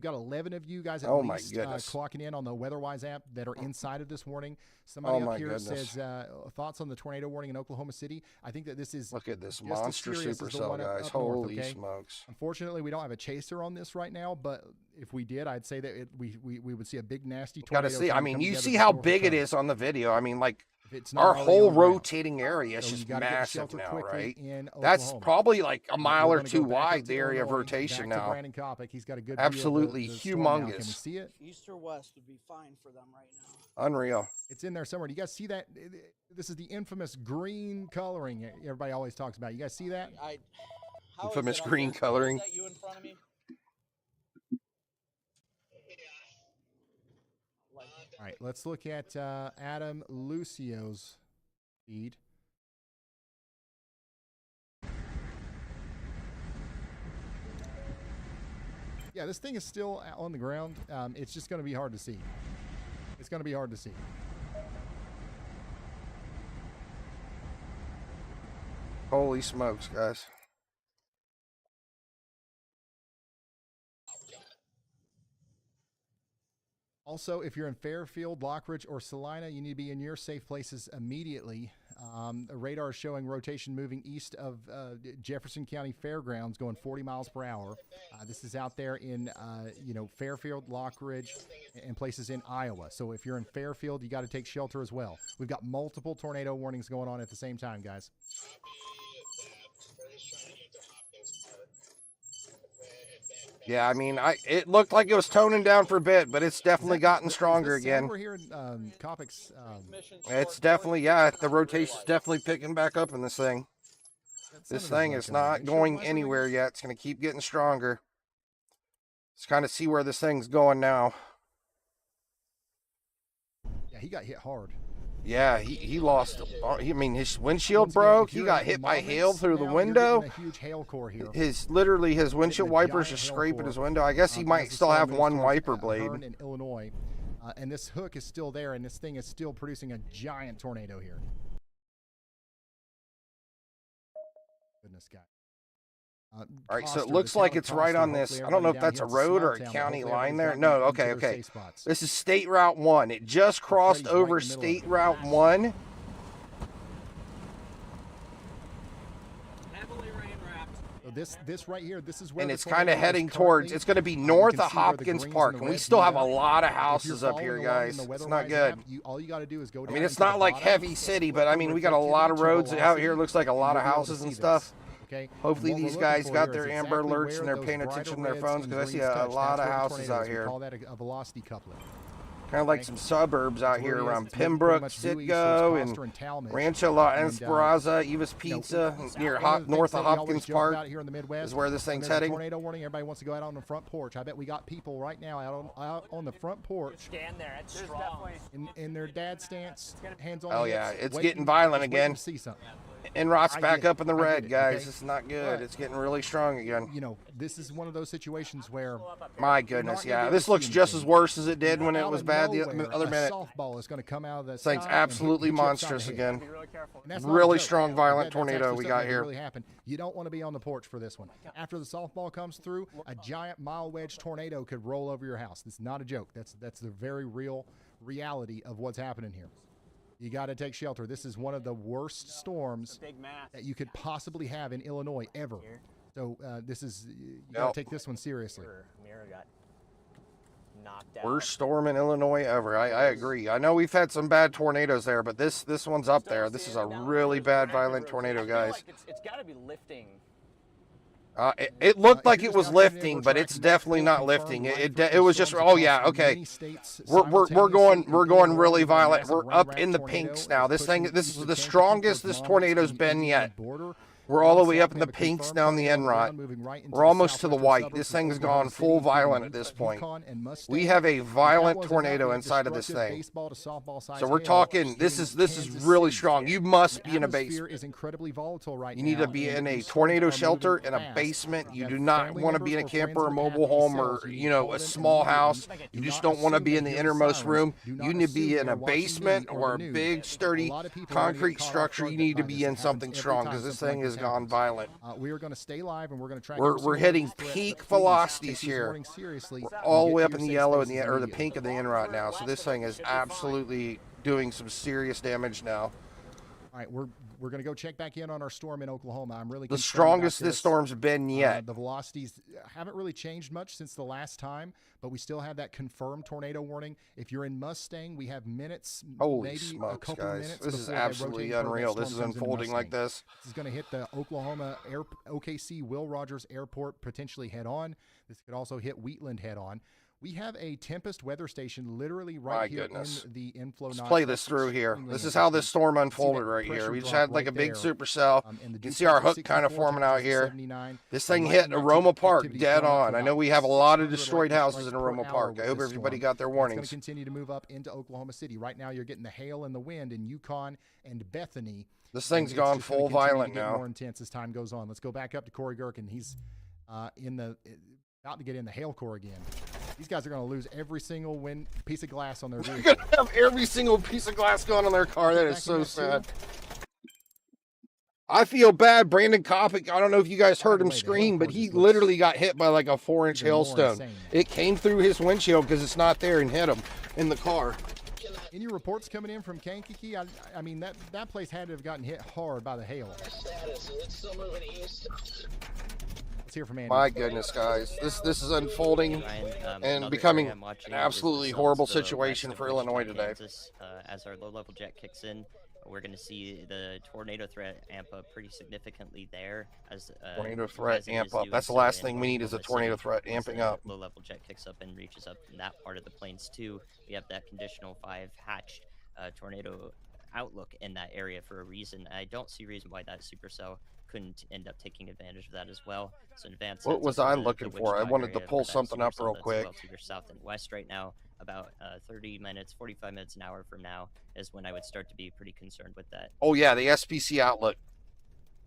got 11 of you guys at Oh my least goodness. clocking in on the WeatherWise app that are inside of this warning. Somebody Oh my up here goodness. says thoughts on the tornado warning in Oklahoma City. I think that this is Look at this just as monster serious as the supercell, one up guys. north, Holy okay? smokes. Unfortunately, we don't have a chaser on this right now, but if we did, I'd say that we would see a big nasty Got tornado. to see. I come mean, you together see to how throw off a big it turn. is on the video. I mean, like, If it's not our already whole on the ground. rotating area is So you just gotta get massive shelter now, quickly right? in That's Oklahoma. probably like a mile We're or gonna two go back up wide, to the area of Illinois, rotation back to now. Brandon Copic. He's got a good Absolutely view of the storm now. humongous. Can we see it? East or west would be fine for them right now. Unreal. It's in there somewhere. Do you guys see that? This is the infamous green coloring everybody always talks about. You guys see that? How is Infamous it up green there? coloring. Is that you in front of me? All right, let's look at Adam Lucio's feed. Yeah, this thing is still on the ground. It's just going to be hard to see. It's going to be hard to see. Holy smokes, guys. Also, if you're in Fairfield, Lockridge, or Salina, you need to be in your safe places immediately. The radar is showing rotation moving east of Jefferson County Fairgrounds, going 40 miles per hour. This is out there in Fairfield, Lockridge, and places in Iowa. So if you're in Fairfield, you got to take shelter as well. We've got multiple tornado warnings going on at the same time, guys. Yeah, I mean, it looked like it was toning down for a bit, but it's definitely gotten stronger Is this again. We're hearing Copic's. It's definitely, yeah, the rotation's definitely picking back up in this thing. This thing is not going anywhere yet. It's going to keep getting stronger. Let's kind of see where this thing's going now. Yeah, he got hit hard. Yeah, he lost. I mean, his windshield broke. He got hit by hail through the window. A huge hail core here. His windshield wipers are scraping his window. I guess he might still have one wiper blade. In Illinois, and this hook is still there, and this thing is still producing a giant tornado here. Goodness, guy. All right, so it looks like it's right on this. I don't know if that's a road or a county line there. No, okay. This is State Route 1. It just crossed over State Route 1. This right here, this is where. And it's kind of heading towards. It's going to be north of Hopkins Park, and we still have a lot of houses up here, guys. It's not good. All you got to do is go down. I mean, it's not like heavy city, but I mean, we got a lot of roads out here. It looks like a lot of houses and stuff. Okay. Hopefully these guys got their Amber Alerts and they're paying attention to their phones, because I see a lot of houses out here. Call that a velocity couplet. Kind of like some suburbs out here around Pembroke, Citgo, and Rancho La Esperanza, Eva's Pizza, near north of Hopkins Park is where this thing's heading. Tornado warning. Everybody wants to go out on the front porch. I bet we got people right now out on the front porch. Stand there. It's strong. In their dad stance, hands on. Oh yeah, it's getting violent again. See something. Enrot's back up in the red, guys. Okay? It's not good. It's getting really strong again. You know, this is one of those situations where. My goodness, yeah. This looks just as worse as it did when it was bad. bad the nowhere, other a minute. softball is going to come out of the This thing's sky and absolutely hit you upside monstrous the head. again. Be really careful. And that's not a Really joke. strong, violent That's tornado actually we something got that here. Really happened. You don't want to be on the porch for this one. After the softball comes through, a giant mile wedge tornado could roll over your house. This is not a joke. That's the very real reality of what's happening here. You got to take shelter. This is one of the worst storms Big mass. that you could possibly have in Illinois ever. So this is you got to take this one seriously. Mirror got knocked out. Worst storm in Illinois ever. I agree. I know we've had some bad tornadoes there, but this one's up there. This is a really bad, violent tornado, I feel guys. like it's got to be lifting. It looked like If you it just was got something lifting, we're but tracking it's definitely not multiple lifting. confirmed It was just, storms oh yeah, across okay. many states We're going simultaneously. really violent. Massive We're up run-around in the tornado pinks now. is This thing, pushing this is east of the Kansas strongest towards this Monmouth tornado's and been Indiana yet. border. We're all the way South, up in we the have a pinks confirmed down the tornado end rod. ground moving right into We're almost to the southwestern white. suburbs This of thing's Oklahoma gone City, full including violent at this point. Yukon and Mustang. We have a That violent wasn't tornado enough. inside of this Destructive thing. baseball to softball size So we're hail talking, this hitting is Kansas really City. strong. You must The be in a atmosphere basement. is incredibly volatile right You now. need to be and in a these storms tornado are shelter moving in a fast. basement. You have do not family want to be in a members or camper or friends that have mobile home themselves. or, You you need to know, call a them small immediately. house. Do You just not don't want to assume be they in the hear innermost sirens. room. Do not You need to be assume in they're a watching basement TV or the a news. big, sturdy A lot of people are gonna get concrete caught off structure. guard You need to by be this. in It something happens strong every because time this something thing like has this gone happens. violent. We are going to stay live and we're going to track. We're hitting peak velocities here. We're all the way up in the yellow and the pink of the end rod now. So this thing is absolutely doing some serious damage now. All right, we're going to go check back in on our storm in Oklahoma. I'm really The concerned strongest about this storm's been yet. The velocities haven't really changed much since the last time, but we still have that confirmed tornado warning. If you're in Mustang, we have minutes, Holy maybe a smokes, couple guys. minutes. This is before they absolutely rotate curve, that unreal. storm This is comes into unfolding like Mustang. this. This is going to hit the Oklahoma OKC Will Rogers Airport potentially head on. This could also hit Wheatland head on. We have a Tempest weather station literally right My here goodness. in the inflow. Let's notch. play That's this through here. extremely This is how this interesting. storm See that unfolded right here. pressure We just drop had like a right big there. supercell. And the You can dew see our point hook kind of 64, forming out temperatures here. 79. This thing Light hit and Aroma Park activity dead going up on. for I know about we have a lot of 600 destroyed electric houses in strikes per Aroma hour Park. with I hope this everybody storm. got their It's warnings. going to continue to move up into Oklahoma City. Right now, you're getting the hail and the wind in Yukon and Bethany. This And thing's it's gone just gonna full continue to violent get now. More intense as time goes on. Let's go back up to Corey Gherkin. He's about to get in the hail core again. These guys are going to lose every single piece of glass on their They're vehicle. going to have every single piece of glass gone on their car. That is so sad. I feel bad. Brandon Copic, I don't know if you guys heard him scream, but he literally got hit by like a 4-inch hailstone. It came through his windshield because it's not there and hit him in the car. Any reports coming in from Kankakee? I mean, that place had to have gotten hit hard by the hail. Let's hear from Andy. My goodness, guys. This is unfolding and becoming an absolutely horrible situation for Illinois today. As our low-level jet kicks in, we're going to see the tornado threat amp up pretty significantly there. As Tornado threat as it amp is up. doing That's the so last in thing we need is a Oklahoma tornado City. threat As amping the up. low-level jet kicks up and reaches up in that part of the plains too. We have that conditional 5 hatch tornado outlook in that area for a reason. I don't see a reason why that supercell couldn't end up taking advantage of that as well. So advance. What was I looking for? I wanted to pull something up real quick. Well to your south and west right now, about 30 minutes, 45 minutes an hour from now is when I would start to be pretty concerned with that. Oh yeah, the SPC outlook.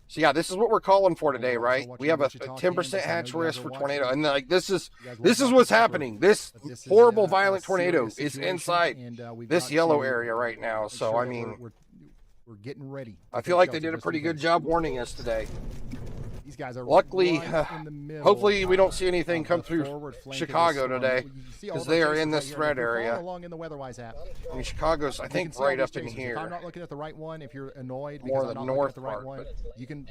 So yeah, this is what we're calling for today, right? We have a 10% hatch risk for tornado, and like this is what's happening. This horrible, violent tornado is inside this yellow area right now. So I mean, we're getting ready. I feel like they did a pretty good job warning us today. These guys are luckily, right in the middle hopefully we don't see anything come through Chicago storm. today, because they are in this threat area. Along in the WeatherWise app. I mean, Chicago's, I think, right up in here. If I'm not looking at the right one, if you're annoyed More because the I'm not north looking at the right part, one, you can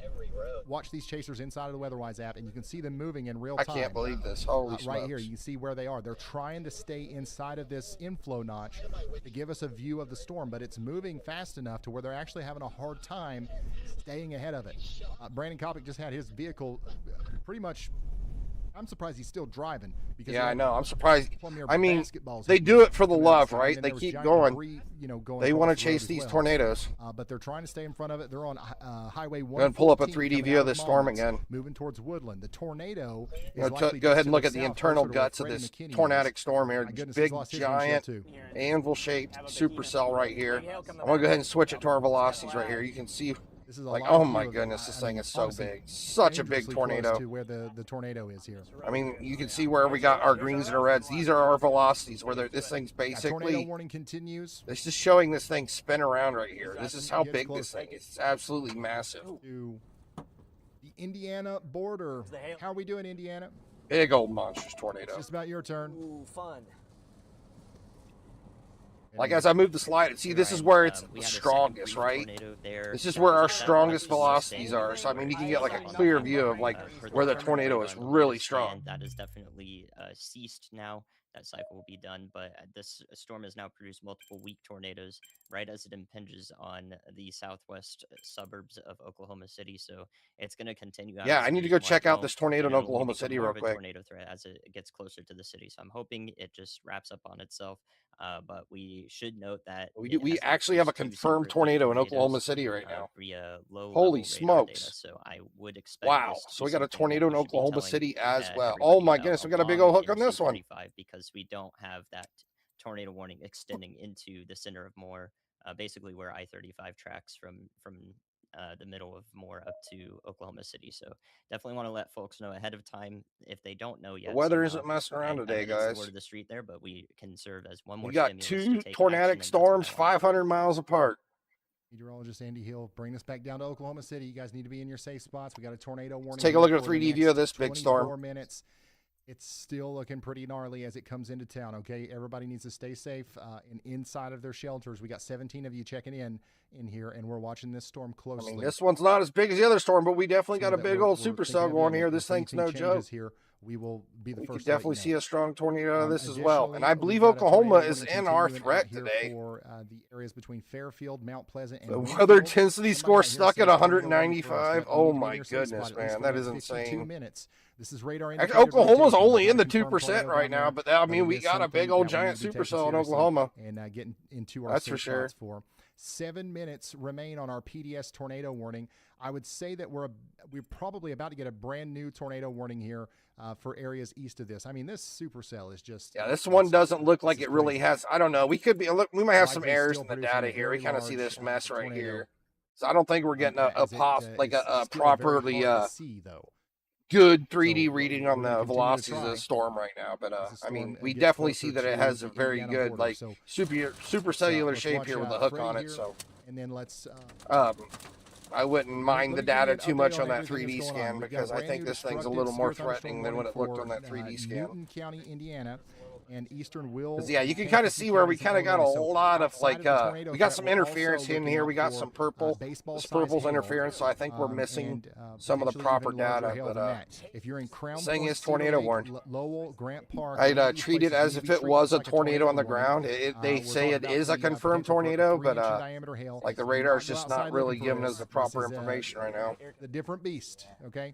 watch these chasers inside of the WeatherWise app, and you can see them moving in real I time. can't believe this. Holy smokes. Right here, you can see where they are. They're trying to stay inside of this inflow notch to give us a view of the storm, but it's moving fast enough to where they're actually having a hard time staying ahead of it. Brandon Copic just had his vehicle pretty much. I'm surprised he's still driving. Because yeah, I know. I'm surprised. Plumber I mean, basketballs they do it for the love, right? and They there was keep giant going. debris, going They want across to the road chase as these well. tornadoes. But they're trying to stay in front of it. They're on Highway 1. Going to pull up a 3D view of the storm again. Moving towards Woodland. The tornado is Go ahead and look at the internal guts of this tornadic storm here. My goodness, Big, he's lost his giant, windshield, too. anvil-shaped supercell right here. I'm going to go ahead and switch it to our velocities right here. You can see This is a Like, live oh view my of it. goodness, this thing is so honestly, big. Such a big dangerously close tornado. to where the tornado is here. I mean, you can see where we got our greens and our reds. These are our velocities, where this thing's Tornado basically... warning continues. It's just showing this thing spin around right here. This is how big this thing is. It's absolutely massive. To the Indiana border. How are we doing, Indiana? Big old monstrous tornado. It's just about your turn. Ooh, fun. Like, as I move the slide, see, this is where it's the strongest, right? This is where our strongest velocities are. So, I mean, you can get, like, a clear view of, like, where the tornado is really strong. That is definitely ceased now. That cycle will be done, but this storm has now produced multiple weak tornadoes right as it impinges on the southwest suburbs of Oklahoma City. So it's going to continue. Yeah, I need to go check out this tornado in Oklahoma City real quick. Tornado threat as it gets closer to the city. So I'm hoping it just wraps up on itself. But we should note that we actually have a confirmed tornado in Oklahoma City right now. Holy smokes! So I would expect. Wow! So we got a tornado in Oklahoma City as well. Oh my goodness! We got a big old hook on this one. Because we don't have that tornado warning extending into the center of Moore, basically where I-35 tracks from the middle of Moore up to Oklahoma City. So definitely want to let folks know ahead of time if they don't know yet. The weather isn't messing around today, guys. Word of the street there, but we can serve as one more. We got two tornadic storms 500 miles apart. Meteorologist Andy Hill, bring us back down to Oklahoma City. You guys need to be in your safe spots. We got a tornado warning. Let's take a look at a 3D view of this big storm. 4 minutes. It's still looking pretty gnarly as it comes into town, okay? Everybody needs to stay safe and inside of their shelters. We got 17 of you checking in here, and we're watching this storm closely. I mean, this one's not as big as the other storm, but we definitely got a big old supercell going here. This thing's no joke. Here, we will be the first. We could definitely see a strong tornado out of this as well. And I believe Oklahoma is in our threat today. For the areas between Fairfield, Mount Pleasant, and the weather intensity score stuck at 195. Oh my goodness, man, that is insane. 2 minutes. This is radar. Actually, Oklahoma's only in the 2% right now, but I mean, we got a big old giant supercell in Oklahoma. And getting into our that's for sure. For 7 minutes remain on our PDS tornado warning. I would say that we're probably about to get a brand new tornado warning here for areas east of this. I mean, this supercell is just this one doesn't look like it really has. I don't know. We could be. We might have some errors in the data here. We kind of see this mess right here. So I don't think we're getting a properly good 3D reading on the velocities of the storm right now, but I mean, we definitely see that it has a very good, like, supercellular shape here with a hook on it. So, and then let's. I wouldn't mind the data too much on that 3D scan because I think this thing's a little more threatening than what it looked on that 3D scan. Newton County, Indiana. And Eastern will. Yeah, you can kind of see where we kind of got a lot of like we got some interference in here. We got some purple. This purple's interference, so I think we're missing some of the proper data. But if you're in Crown, saying is tornado warned. Lowell, Grant Park. I'd treat it as if it was a tornado on the ground. They say it is a confirmed tornado, but like the radar's just not really giving us the proper information right now. The different beast. Okay.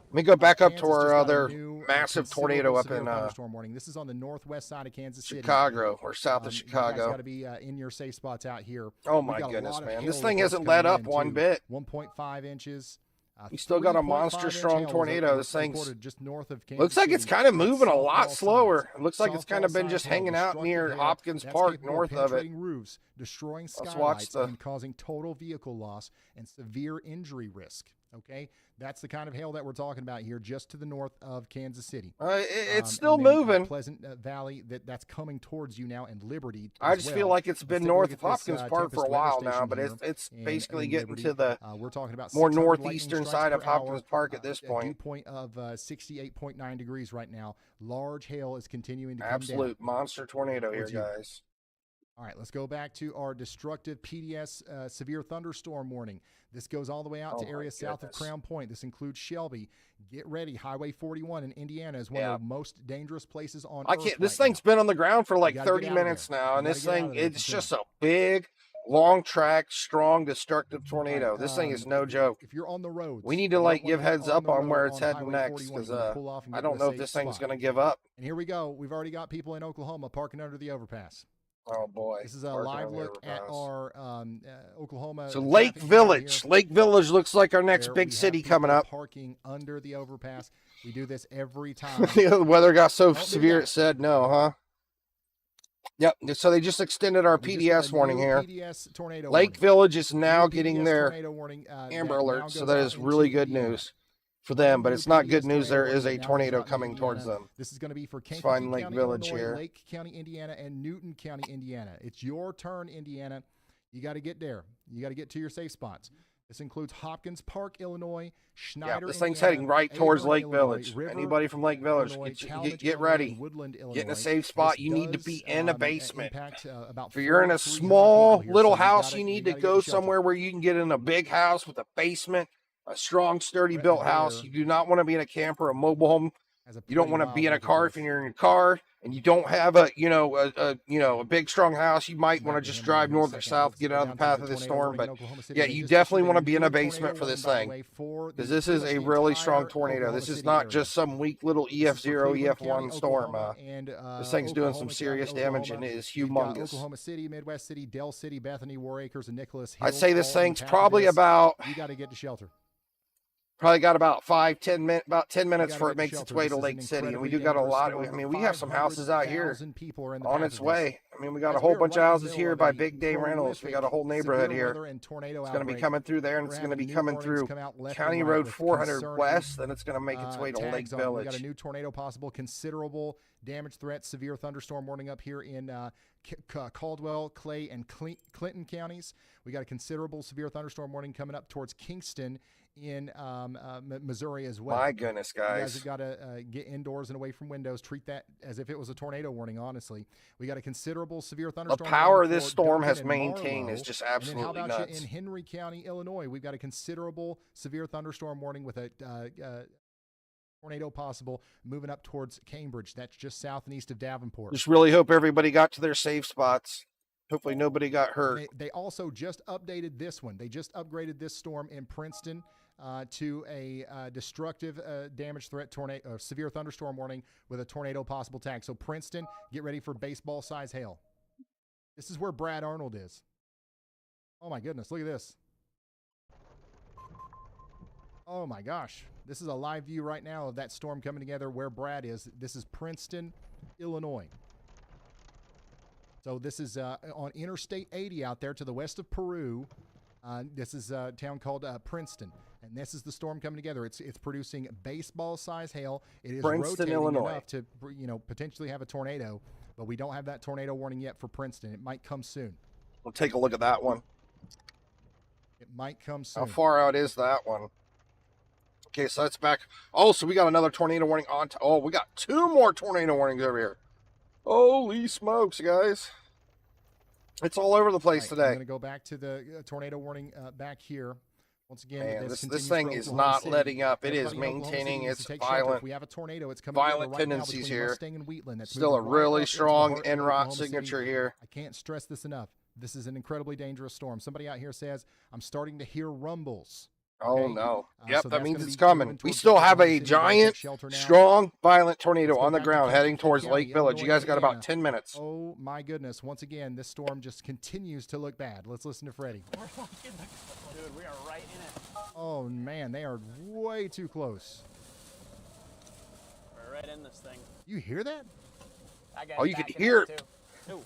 Let me go back up to our other massive tornado up in storm warning. This is on the northwest side of Kansas City, Chicago, or south of Chicago. Got to be in your safe spots out here. Oh my goodness, man! This thing hasn't let up one bit. 1.5 inches. We still got a monster strong tornado. This thing's just north of Kansas looks like it's City. kind of moving a lot slower. It looks like it's kind of been just hanging out near Hopkins Park, north of it. Roofs, destroying skylights and causing total vehicle loss and severe injury risk. Okay, that's the kind of hail that we're talking about here, just to the north of Kansas City. It's still moving. Pleasant Valley, that's coming towards you now, and Liberty. I just feel like it's been north of Hopkins Park for a while now, but it's basically getting to the we're talking about more northeastern side of Hopkins Park at this point. Dew point of 68.9 degrees right now. Large hail is continuing to come down. Absolute monster tornado here, guys. All right, let's go back to our destructive PDS severe thunderstorm warning. This goes all the way out to areas south of Crown Point. This includes Shelby. Get ready. Highway 41 in Indiana is one of the most dangerous places on Earth. This thing's been on the ground for like 30 minutes now, and this thing, it's just a big, long track, strong, destructive tornado. This thing is no joke. If you're on the road, we need to like give heads up on where it's heading next, because I don't know if this thing's going to give up. And here we go. We've already got people in Oklahoma parking under the overpass. Oh boy! This is a live look at our Oklahoma. So Lake Village. Lake Village looks like our next big city coming up. Parking under the overpass. We do this every time. The weather got so severe it said no, huh? Yep. So they just extended our PDS warning here. PDS tornado Lake warning. Village is now New getting PDS their tornado warning, Amber that Alert, now so goes that out is into really good Indiana. news for them, but New it's not good PDS news. There tornado is a warning that now tornado goes out coming into towards Indiana. them. This is going to be for Let's Kankakee find Lake County, Village Illinois, here. Lake County, Indiana, and Newton County, Indiana. It's your turn, Indiana. You got to get there. You got to get to your safe spots. This includes Hopkins Park, Illinois, Schneider, Yeah, this thing's Indiana, heading right towards Avon, Lake Illinois, Village. River, Anybody from Lake Village, Illinois, get Talmadge, get Illinois, ready. and Woodland, Illinois. Get in a safe spot. This You need to does, be in a basement. impact, about If you're in a 400 small people here, little so house, gotta- you need gotta to get go to shelter. somewhere where you can get in a big house with a basement, a strong, sturdy Brett built Hare house. You do not want to be in a camper, a mobile home. Has a You don't pretty want to wild be in a look at car this. if you're in your car and you don't have a a big strong house. You might want to just drive north or south, get out of the path of this storm. But yeah, you definitely want to be in a basement for this thing, because this is a really strong tornado. This is not just some weak little EF0, EF1 storm. This thing's doing some serious damage and it is humongous. Oklahoma City, Midwest City, Dell City, Bethany, War Acres, and Nicholas Hills. I'd say this all in thing's the path of probably this. about You got to get to shelter. Probably got about 10 minutes You before gotta it get makes to its shelter. way This to is Lake an City, and we incredibly do got a dangerous lot. storm. I mean, we have some houses out here 500,000 people are in the on path its of way. I mean, we got a Guys, whole we are bunch of right in the houses middle here of by a Big Day Rentals. We got a whole prolific neighborhood severe here. weather and tornado It's going to be outbreak. coming through there, and We're it's going to having be new coming warnings through come out left County and right Road with 400 concerning, West, then it's going to make its way to Lake tags on. We got a Village. new tornado possible, considerable damage threat, severe thunderstorm warning up here in Caldwell, Clay, and Clinton counties. We got a considerable severe thunderstorm warning coming up towards Kingston in Missouri as well. My goodness, You guys guys. have got to get indoors and away from windows. Treat that as if it was a tornado warning, honestly. We got a considerable severe The thunderstorm power warning this for storm Duncan has and maintained Marlow. is just And then how absolutely about nuts. you in Henry County, Illinois? We've got a considerable severe thunderstorm warning with a tornado possible moving up towards Cambridge. That's just south and east of Davenport. Just really hope everybody got to their safe spots. Hopefully nobody got hurt. They also just updated this one. They just upgraded this storm in Princeton to a destructive damage threat tornado, severe thunderstorm warning with a tornado possible tag. So Princeton, get ready for baseball size hail. This is where Brad Arnold is. Oh my goodness, look at this. Oh my gosh. This is a live view right now of that storm coming together where Brad is. This is Princeton, Illinois. So this is on Interstate 80 out there to the west of Peru. This is a town called Princeton, and this is the storm coming together. It's producing baseball-size hail. It is Princeton, rotating Illinois. enough to potentially have a tornado, but we don't have that tornado warning yet for Princeton. It might come soon. We'll take a look at that one. It might come soon. How far out is that one? Okay, so that's back. Oh, so we got another tornado warning on. Oh, we got 2 more tornado warnings over here. Holy smokes, guys. It's all over the place Right, I'm today. going to go back to the tornado warning back here. Once again, Man, this this continues thing for is Oklahoma not City. letting up. It is Everybody in Oklahoma City maintaining needs to its take shelter. If violent we have a tornado, it's coming violent right now tendencies between here. Mustang and Wheatland. That's Still a moving right really up into the strong heart of en route Oklahoma City. signature here. I can't stress this enough. This is an incredibly dangerous storm. Somebody out here says, I'm starting to hear rumbles. Oh, Okay? no. So Yep, that that's means gonna it's be moving coming. We towards still have Oklahoma a City. We gotta take giant, shelter now. strong, violent tornado Let's go on the back to ground heading Kankakee towards County, Lake Village. You Illinois, guys got about Indiana. 10 minutes. Oh, my goodness. Once again, this storm just continues to look bad. Let's listen to Freddie. Dude, we are right in it. Oh, man, they are way too close. We're right in this thing. You hear that? That guy's Oh, you can backing hear up, it. too. Ooh.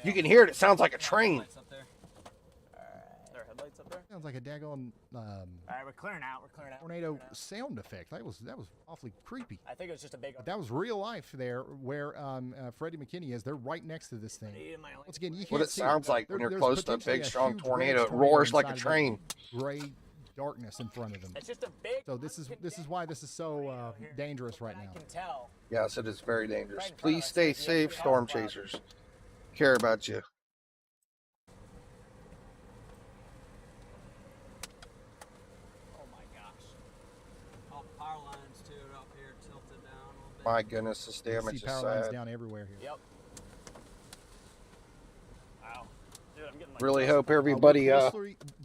You can hear it. It sounds like a train. Headlights up there. Alright. There are headlights up there? Sounds like a daggone Alright, we're clearing out. We're clearing out. tornado sound effect. That was awfully creepy. I think it was just a big But that was real life there where Freddie McKinney is. They're right next to this thing. Once again, you can't What it see sounds like There- when you're there's close to a potentially big, strong huge tornado. branch It roars like a inside of that train. Gray darkness in front of them. It's just a big. So this is why this is so dangerous right I now. can tell. Yes, it is very dangerous. Right in front of Please us, stay like the safe, F3 storm Alpha. chasers. Care about you. Oh my gosh. All the power lines too are up here, tilted down a little bit. My goodness, this You damage see is power lines sad. down everywhere here. Yep. Wow. Dude, I'm getting like Really chills. hope everybody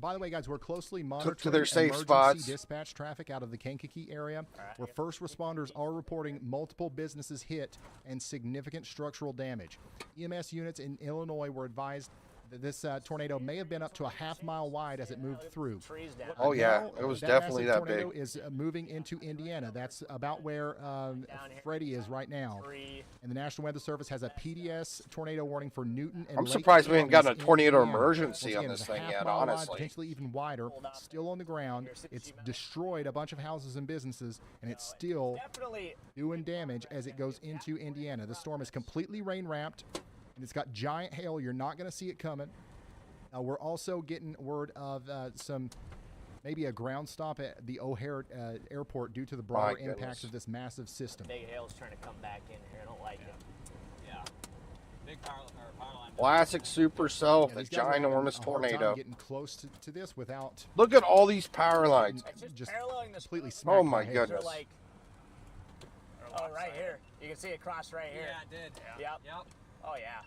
By the way, guys, we're closely monitoring to their safe emergency spots. dispatch traffic out of the Kankakee area, Alright. where first responders are reporting multiple businesses hit and significant structural damage. EMS units in Illinois were advised This tornado may have been up to a half-mile wide as it moved through. Oh yeah, Now, it was that definitely massive that big. tornado is moving into Indiana. That's about where Freddie is right now. And the National Weather Service has a PDS tornado warning for Newton and I'm Lake surprised we haven't counties gotten a in tornado Indiana. emergency Once on again, this it's a thing yet, half-mile wide, honestly. potentially even wider, still on the ground. It's destroyed a bunch of houses and businesses, and it's still doing damage as it goes into Indiana. The storm is completely rain-wrapped, and it's got giant hail. You're not going to see it coming. We're also getting word of maybe a ground stop at the O'Hare airport due to the broader impacts of this massive system. Big hail's trying to come back in here. I don't like it. Yeah. Big power line. Classic supercell, the These guys are having ginormous a hard time tornado. getting close to this without Look at all these power lines. just Paralleling this. completely smacked Oh by my hail. goodness. They're like, oh, right here. You can see it cross right here. Yeah, I did. Yep. Yep. Oh yeah.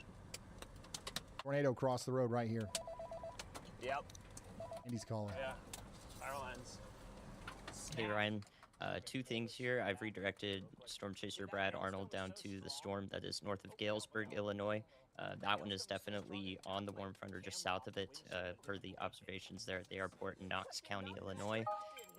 Tornado crossed the road right here. Yep. And he's calling. Yeah. Power lines. Hey Ryan, two things here. I've redirected Storm Chaser Brad Arnold down to the storm that is north of Galesburg, Illinois. That one is definitely on the warm front or just south of it, per the observations there at the airport in Knox County, Illinois.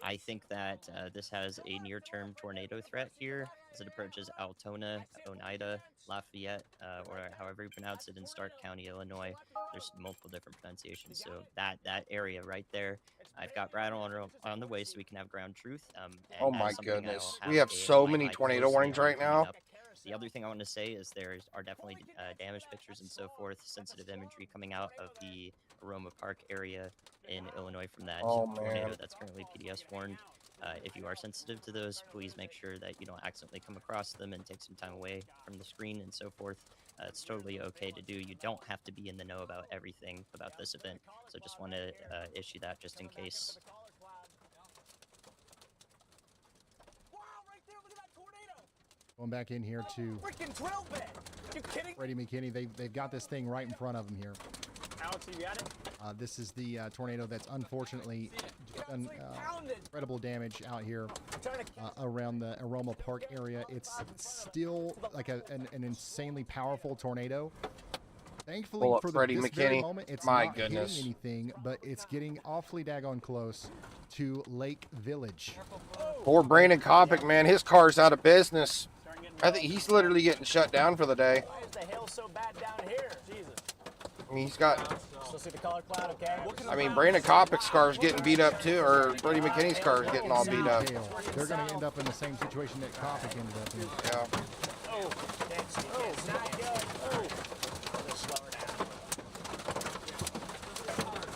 I think that this has a near-term tornado threat here as it approaches Altona, Oneida, Lafayette, or however you pronounce it, in Stark County, Illinois. There's multiple different pronunciations, so that area right there, I've got Brad on the way so we can have ground truth. And Oh that my is something I will goodness. We have a so light many eye tornado closely warnings on right coming now. up. The other thing I want to say is there are definitely damage pictures and so forth, sensitive imagery coming out of the Aroma Park area in Illinois from that tornado man. that's currently PDS warned. If you are sensitive to those, please make sure that you don't accidentally come across them and take some time away from the screen and so forth. It's totally okay to do. You don't have to be in the know about everything about this event, so just want to issue that just in case. Wow, right there, look at that tornado. Going back in here to Freaking drill bit. You kidding? Freddie McKinney. They've got this thing right in front of them here. Alex, you got it? This is the tornado that's unfortunately done incredible damage out here around the Aroma Park area. It's still like an insanely powerful tornado. Thankfully, Pull up for Freddie this very McKinney. moment, it's My not goodness. hitting anything, but it's getting awfully daggone close to Lake Village. Poor Brandon Copic, man, his car's out of business. I think he's literally getting shut down for the day. Why is the hail so bad down here? Jesus. I mean, he's got. Still see the color cloud, okay? I mean, Brandon Copic's car's getting beat up too, or Freddie McKinney's car's getting all beat up. Hail. They're going to end up in the same situation that Copic ended up in. Yeah. Oh, it's not good. Oh. Just slow her down.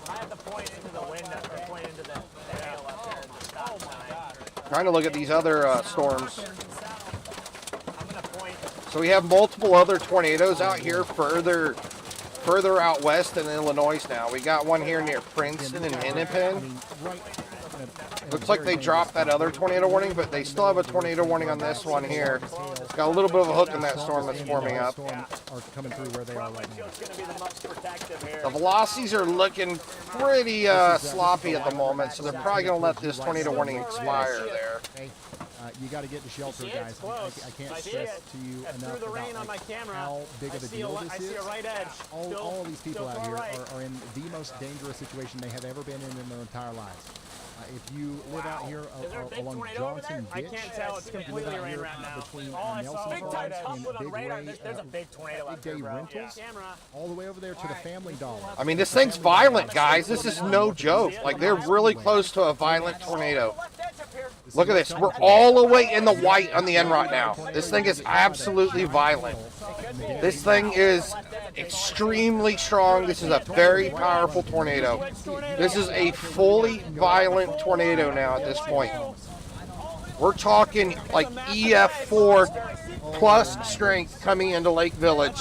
I have to point into the window, or point into the hail up there at the stop sign. Trying to look at these other storms. I'm going to point. So we have multiple other tornadoes out here further out west in Illinois now. We got one here near Princeton and Hennepin. Looks like they dropped that other tornado warning, but they still have a tornado warning on this one here. It's got a little bit of a hook in that storm that's forming up. Are coming through where they are right now. It's going to be the most protective here. The velocities are looking pretty sloppy at the moment, so they're probably going to let this tornado warning expire there. Okay? You got to get to shelter, guys. I can't stress to you enough about how big of a deal this is. All of these people out here are in the most dangerous situation they have ever been in their entire lives. If you live out here along Johnson Ditch, I can't tell. It's completely rain right now. Between I Nelson saw Farms and on Big radar. Ray, There's a big tornado Big up there, Day bro. Rentals, all the way over there to the Family Dollar. I mean, this thing's violent, guys. This is no joke. Like, they're really close to a violent tornado. Look at this. We're all the way in the white on the NROT now. This thing is absolutely violent. This thing is extremely strong. This is a very powerful tornado. This is a fully violent tornado now at this point. We're talking like EF4 plus strength coming into Lake Village.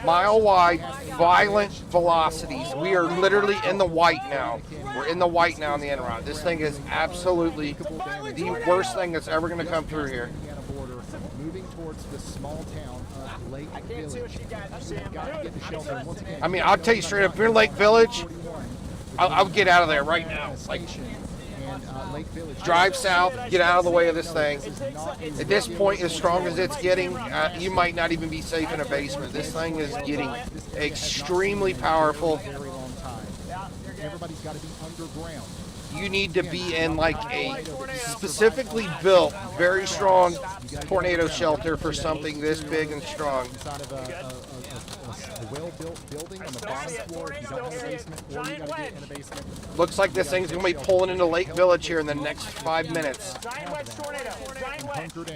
Mile wide, violent velocities. We are literally in the white now. We're in the white now on the NROT. This thing is absolutely the worst thing that's ever going to come through here. Moving towards the small town of Lake Village. Got to get to shelter once again. I mean, I'll tell you straight up, if you're in Lake Village, I would get out of there right now. Like, Lake Village. Drive south, get out of the way of this thing. At this point, as strong as it's getting, you might not even be safe in a basement. This thing is getting extremely powerful. Very long time. Everybody's got to be underground. You need to be in like a specifically built, very strong tornado shelter for something this big and strong. Inside of a well-built building on the bottom floor, if you don't have a basement, or you got to get in a basement. Looks like this thing's gonna be pulling into Lake Village here in the next 5 minutes.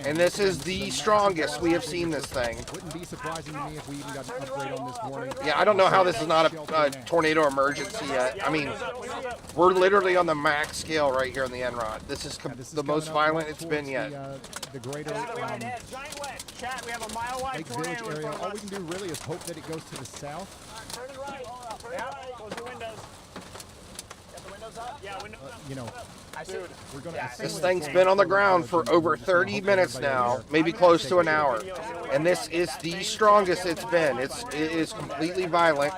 And this is the strongest we have seen this thing. Wouldn't be surprising to me if we even got an upgrade on this warning. Yeah, I don't know how this is not a tornado emergency yet. I mean, we're literally on the max scale right here on the NROD. This is the most violent it's been yet. The greater Chat, we have a mile wide Lake Village area. All we can do really is hope that it goes to the south. Turn it right. Yep. Close the windows. Got the windows up? Yeah, windows up. You know, Dude, we're gonna. This thing's been on the ground for over 30 minutes now, maybe close to an hour. And this is the strongest it's been. It is completely violent.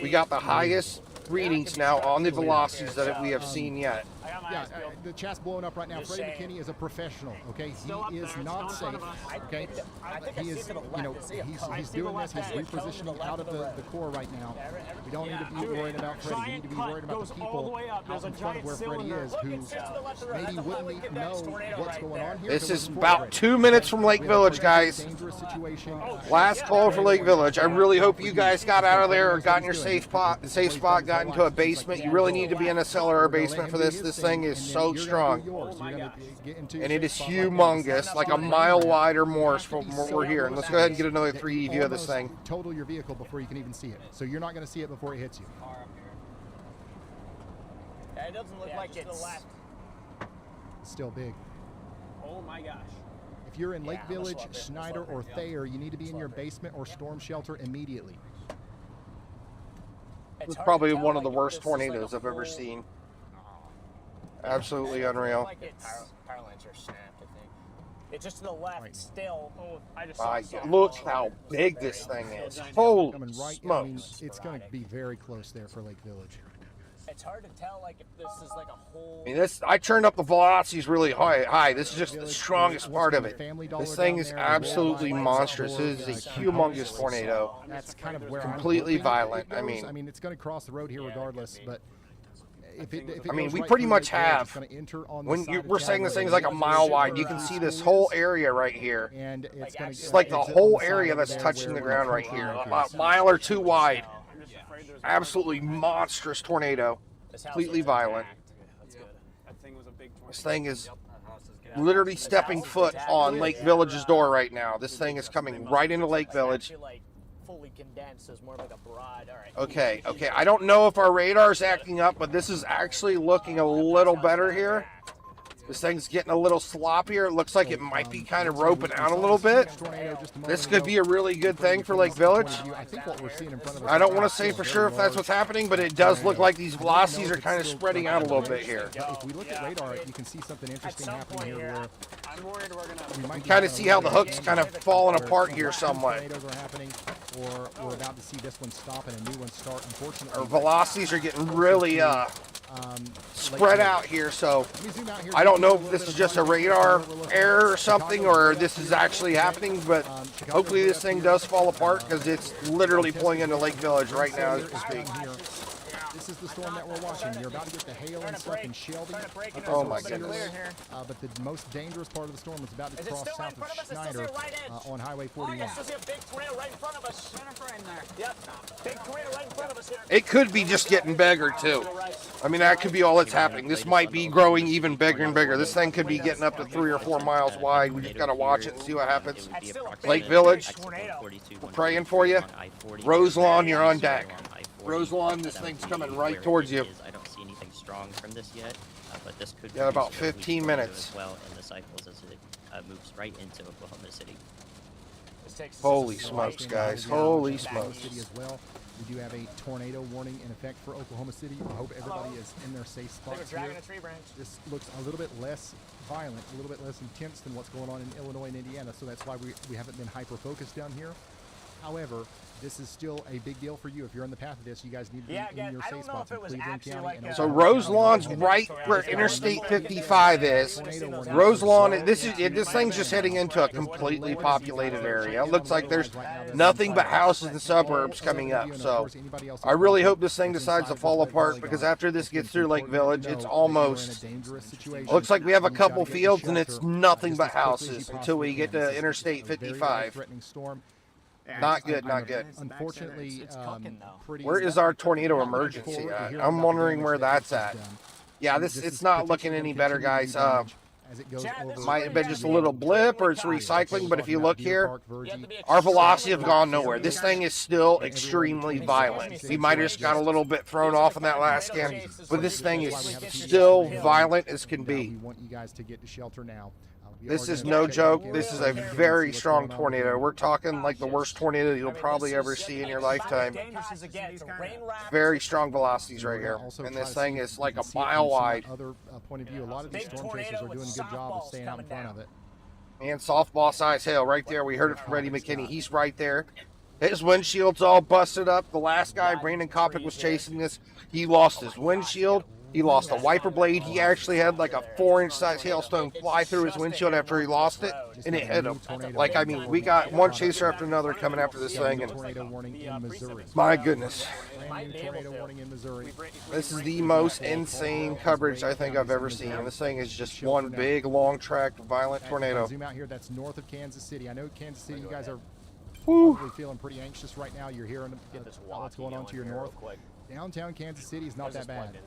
We got the highest readings now on the velocities that we have seen yet. Yeah, the chat's blowing up right now. Freddie McKinney is a professional. Okay, he is not safe. Okay, he is. You know, he's doing this. He's repositioning out of the core right now. We don't need to be worried about Freddie. We need to be worried about the people out in front of where Freddie is, who maybe wouldn't even know what's going on here. This is about 2 minutes from Lake Village, guys. Dangerous situation. Last call for Lake Village. I really hope you guys got out of there or got in your safe spot, got into a basement. You really need to be in a cellar or basement for this. This thing is so strong. And it is humongous, like a mile wide or more from where we're here. And let's go ahead and get another 3D view of this thing. Total your vehicle before you can even see it. So you're not going to see it before it hits you. It doesn't look like it's Still big. Oh my gosh. If you're in Lake Village, Schneider, or Thayer, you need to be in your basement or storm shelter immediately. It's probably one of the worst tornadoes I've ever seen. Absolutely unreal. Power lines are snapped, I think. It's just to the left still. Oh, I just Look how big this thing is. Holy Coming right, smokes. I mean, it's going to be very close there for Lake Village. It's hard to tell, like, if this is like a whole. I mean, I turned up the velocities really high. This is just the strongest part of it. This thing is absolutely monstrous. It is a humongous tornado. That's kind of where completely violent. I mean, it's going to cross the road here regardless, but. If it I mean, goes we right pretty through much Lake Village, have. it's gonna enter on the When side of we're saying town this where thing's like a the mile wide, school you can see this is, whole area right here. and it's going to. It's like the whole area that's touching the ground right here. A mile or two wide. Absolutely monstrous tornado. Completely violent. This thing is literally stepping foot on Lake Village's door right now. This thing is coming right into Lake Village. Fully condensed, is more like a broad. All right. Okay. I don't know if our radar's acting up, but this is actually looking a little better here. This thing's getting a little sloppier. It looks like it might be kind of roping out a little bit. This could be a really good thing for Lake Village. I don't want to say for sure if that's what's happening, but it does look like these velocities are kind of spreading out a little bit here. If we look at radar, you can see something interesting happening here. Where I'm worried we're gonna. You kind of see how the hook's kind of falling apart here somewhat. Tornadoes are happening, or we're about to see this one stop and a new one start. Unfortunately, Our velocities are getting really spread out here, so I don't know if this is just a radar error or something, or this is actually happening, but hopefully this thing does fall apart because it's literally pulling into Lake Village right now as we speak. This is the storm that we're watching. You're about to get the hail and stuff in Shelby. Oh my goodness. But the most dangerous part of the storm is about to cross south of Schneider on Highway 41. I still see a big tornado right in front of us. Right in there. Yep. Big tornado right in front of us here. It could be just getting bigger too. I mean, that could be all that's happening. This might be growing even bigger and bigger. This thing could be getting up to 3 or 4 miles wide. We just gotta watch it and see what happens. Lake Village, we're praying for you. Roselawn, you're on deck. Roselawn, this thing's coming right towards you. I don't see anything strong from this yet, but this could. Yeah, about 15 minutes. As well in the cycles as it moves right into Oklahoma City. Holy smokes, guys! Holy smokes! City as well. We do have a tornado warning in effect for Oklahoma City. I hope everybody is in their safe spots here. This looks a little bit less violent, a little bit less intense than what's going on in Illinois and Indiana, so that's why we haven't been hyper-focused down here. However, this is still a big deal for you. If you're in the path of this, you guys need to be in your I safe don't know spots if in it was Cleveland actually County. like And a- So Roselawn's right where Interstate 55 is. Roselawn, this thing's just heading into a completely populated area. It looks like there's nothing but houses and suburbs coming up. So I really hope this thing decides to fall apart, because after this gets through Lake Village, it's almost, looks like we have a couple fields and it's nothing but houses until we get to Interstate 55. Not good, not good. Unfortunately, Where is our tornado emergency at? I'm wondering where that's at. Yeah, it's not looking any better, guys. Might have been just a little blip, or it's recycling, but if you look here, our velocity have gone nowhere. This thing is still extremely violent. We might have just got a little bit thrown off in that last scan, but this thing is still violent as can be. We want you guys to get to shelter now. This is no joke. This is a very strong tornado. We're talking like the worst tornado you'll probably ever see in your lifetime. Very strong velocities right here. And this thing is like a mile wide. Other point of view, a lot of these storm chasers are doing a good job of staying out in front of it. And softball size hail right there. We heard it from Freddie McKinney. He's right there. His windshield's all busted up. The last guy, Brandon Copic, was chasing this. He lost his windshield. He lost a wiper blade. He actually had like a 4-inch size hailstone fly through his windshield after he lost it, and it hit him. Like, I mean, we got one chaser after another coming after this thing, and my goodness. This is the most insane coverage I think I've ever seen. This thing is just one big, long track, violent tornado. Zoom out here. That's north of Kansas City. I know Kansas City, you guys are probably feeling pretty anxious right now. You're hearing what's going on to your north. Downtown Kansas City is not that bad.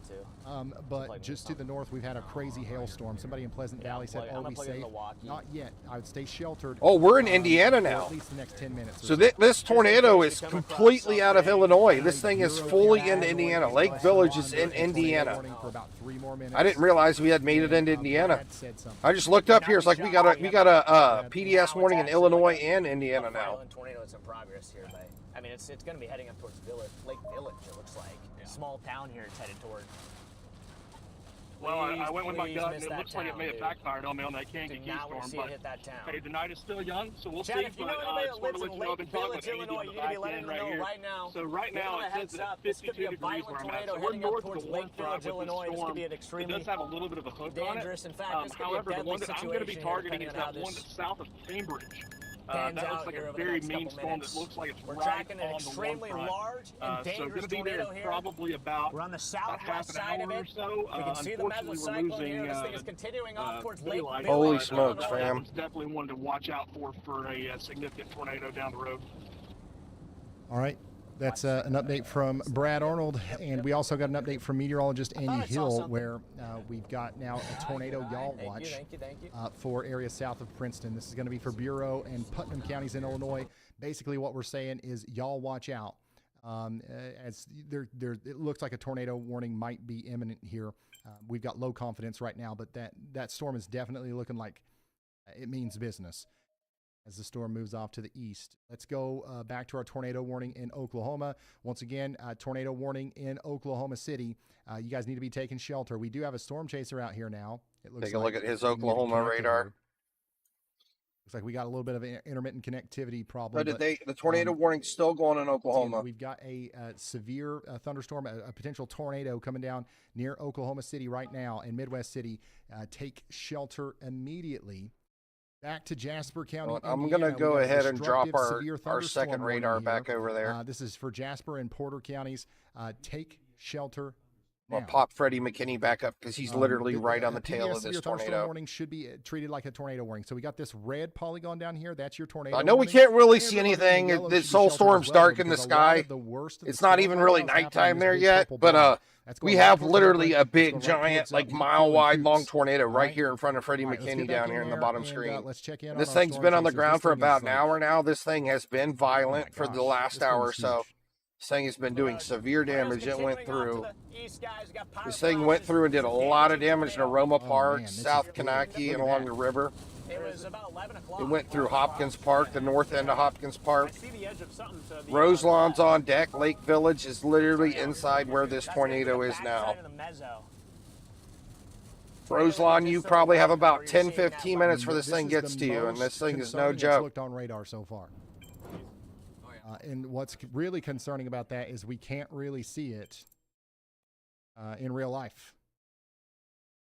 But just to the north, we've had a crazy hailstorm. Somebody in Pleasant Valley said, "Oh, we safe." Not yet. I would stay sheltered. Oh, we're in Indiana now. At least the next 10 minutes. So this tornado is completely out of Illinois. This thing is fully into Indiana. Lake Village is in Indiana. I didn't realize we had made it into Indiana. I just looked up here. It's like we got a PDS warning in Illinois and Indiana now. Tornadoes in progress here, but I mean, it's going to be heading up towards Lake Village. It looks like small town here. It's headed toward. Well, I went with my gut, and it looks like it may have backfired on me on that Kankakee storm. But hey, the night is still young, so we'll see. If you know anybody that lives in I've been Lake talking Village, with Illinois, you need to be letting them know right now. So right now it says that 52 degrees where I'm at. So we're north of the warm front with the storm. It does have a little bit of a hook on it. However, the one that I'm going to be targeting is that one that's south of Cambridge. That looks like a very mean storm that looks like it's right on the warm front. So going to be there probably about half an hour or so. Unfortunately, we're losing daylight. Holy smokes, fam. Definitely one to watch out for a significant tornado down the road. All right. That's an update from Brad Arnold, and we also got an update from meteorologist Andy Hill, where we've got now a tornado yaw watch for areas south of Princeton. This is going to be for Bureau and Putnam counties in Illinois. Basically, what we're saying is y'all watch out. As it looks like a tornado warning might be imminent here. We've got low confidence right now, but that storm is definitely looking like it means business as the storm moves off to the east. Let's go back to our tornado warning in Oklahoma. Once again, tornado warning in Oklahoma City. You guys need to be taking shelter. We do have a storm chaser out here now. It looks Take a look at his Oklahoma radar. Looks like we got a little bit of an intermittent connectivity problem. But the tornado warning's still going in Oklahoma. We've got a severe thunderstorm, a potential tornado coming down near Oklahoma City right now in Midwest City. Take shelter immediately. Back to Jasper County. Well, I'm going to go ahead and drop our second radar back over there. This is for Jasper and Porter counties. Take shelter now. I'll pop Freddie McKinney back up because he's literally right on the tail of this tornado. Warning should be treated like a tornado warning. So we got this red polygon down here. That's your tornado. I know we can't really see anything. This whole storm's dark in the sky. It's not even really nighttime there yet, but we have literally a big, giant, like mile-wide, long tornado right here in front of Freddie McKinney down here in the bottom screen. This thing's been on the ground for about an hour now. This thing has been violent for the last hour or so. This thing has been doing severe damage. It went through. This thing went through and did a lot of damage in Aroma Park, South Kanaki, and along the river. It went through Hopkins Park, the north end of Hopkins Park. Roselawn's on deck. Lake Village is literally inside where this tornado is now. Roselawn, you probably have about 10-15 minutes before this thing gets to you, and this thing is no joke. Looked on radar so far. Oh yeah, And what's really concerning about that is we can't really see it in real life.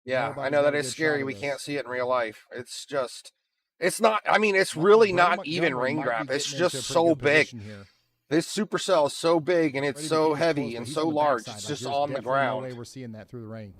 Yeah, Nobody's I know got that a is good scary. shot of We this. can't see it in real life. It's just, it's not, I mean, it's really Brady not even Montgomery rain might be grab. It's getting into just a pretty so good big. position here. This supercell is so big and it's Brady so McKinney's heavy close, but and he's so on the large. backside. It's Like, just there's on the definitely no way ground. we're seeing that through the rain.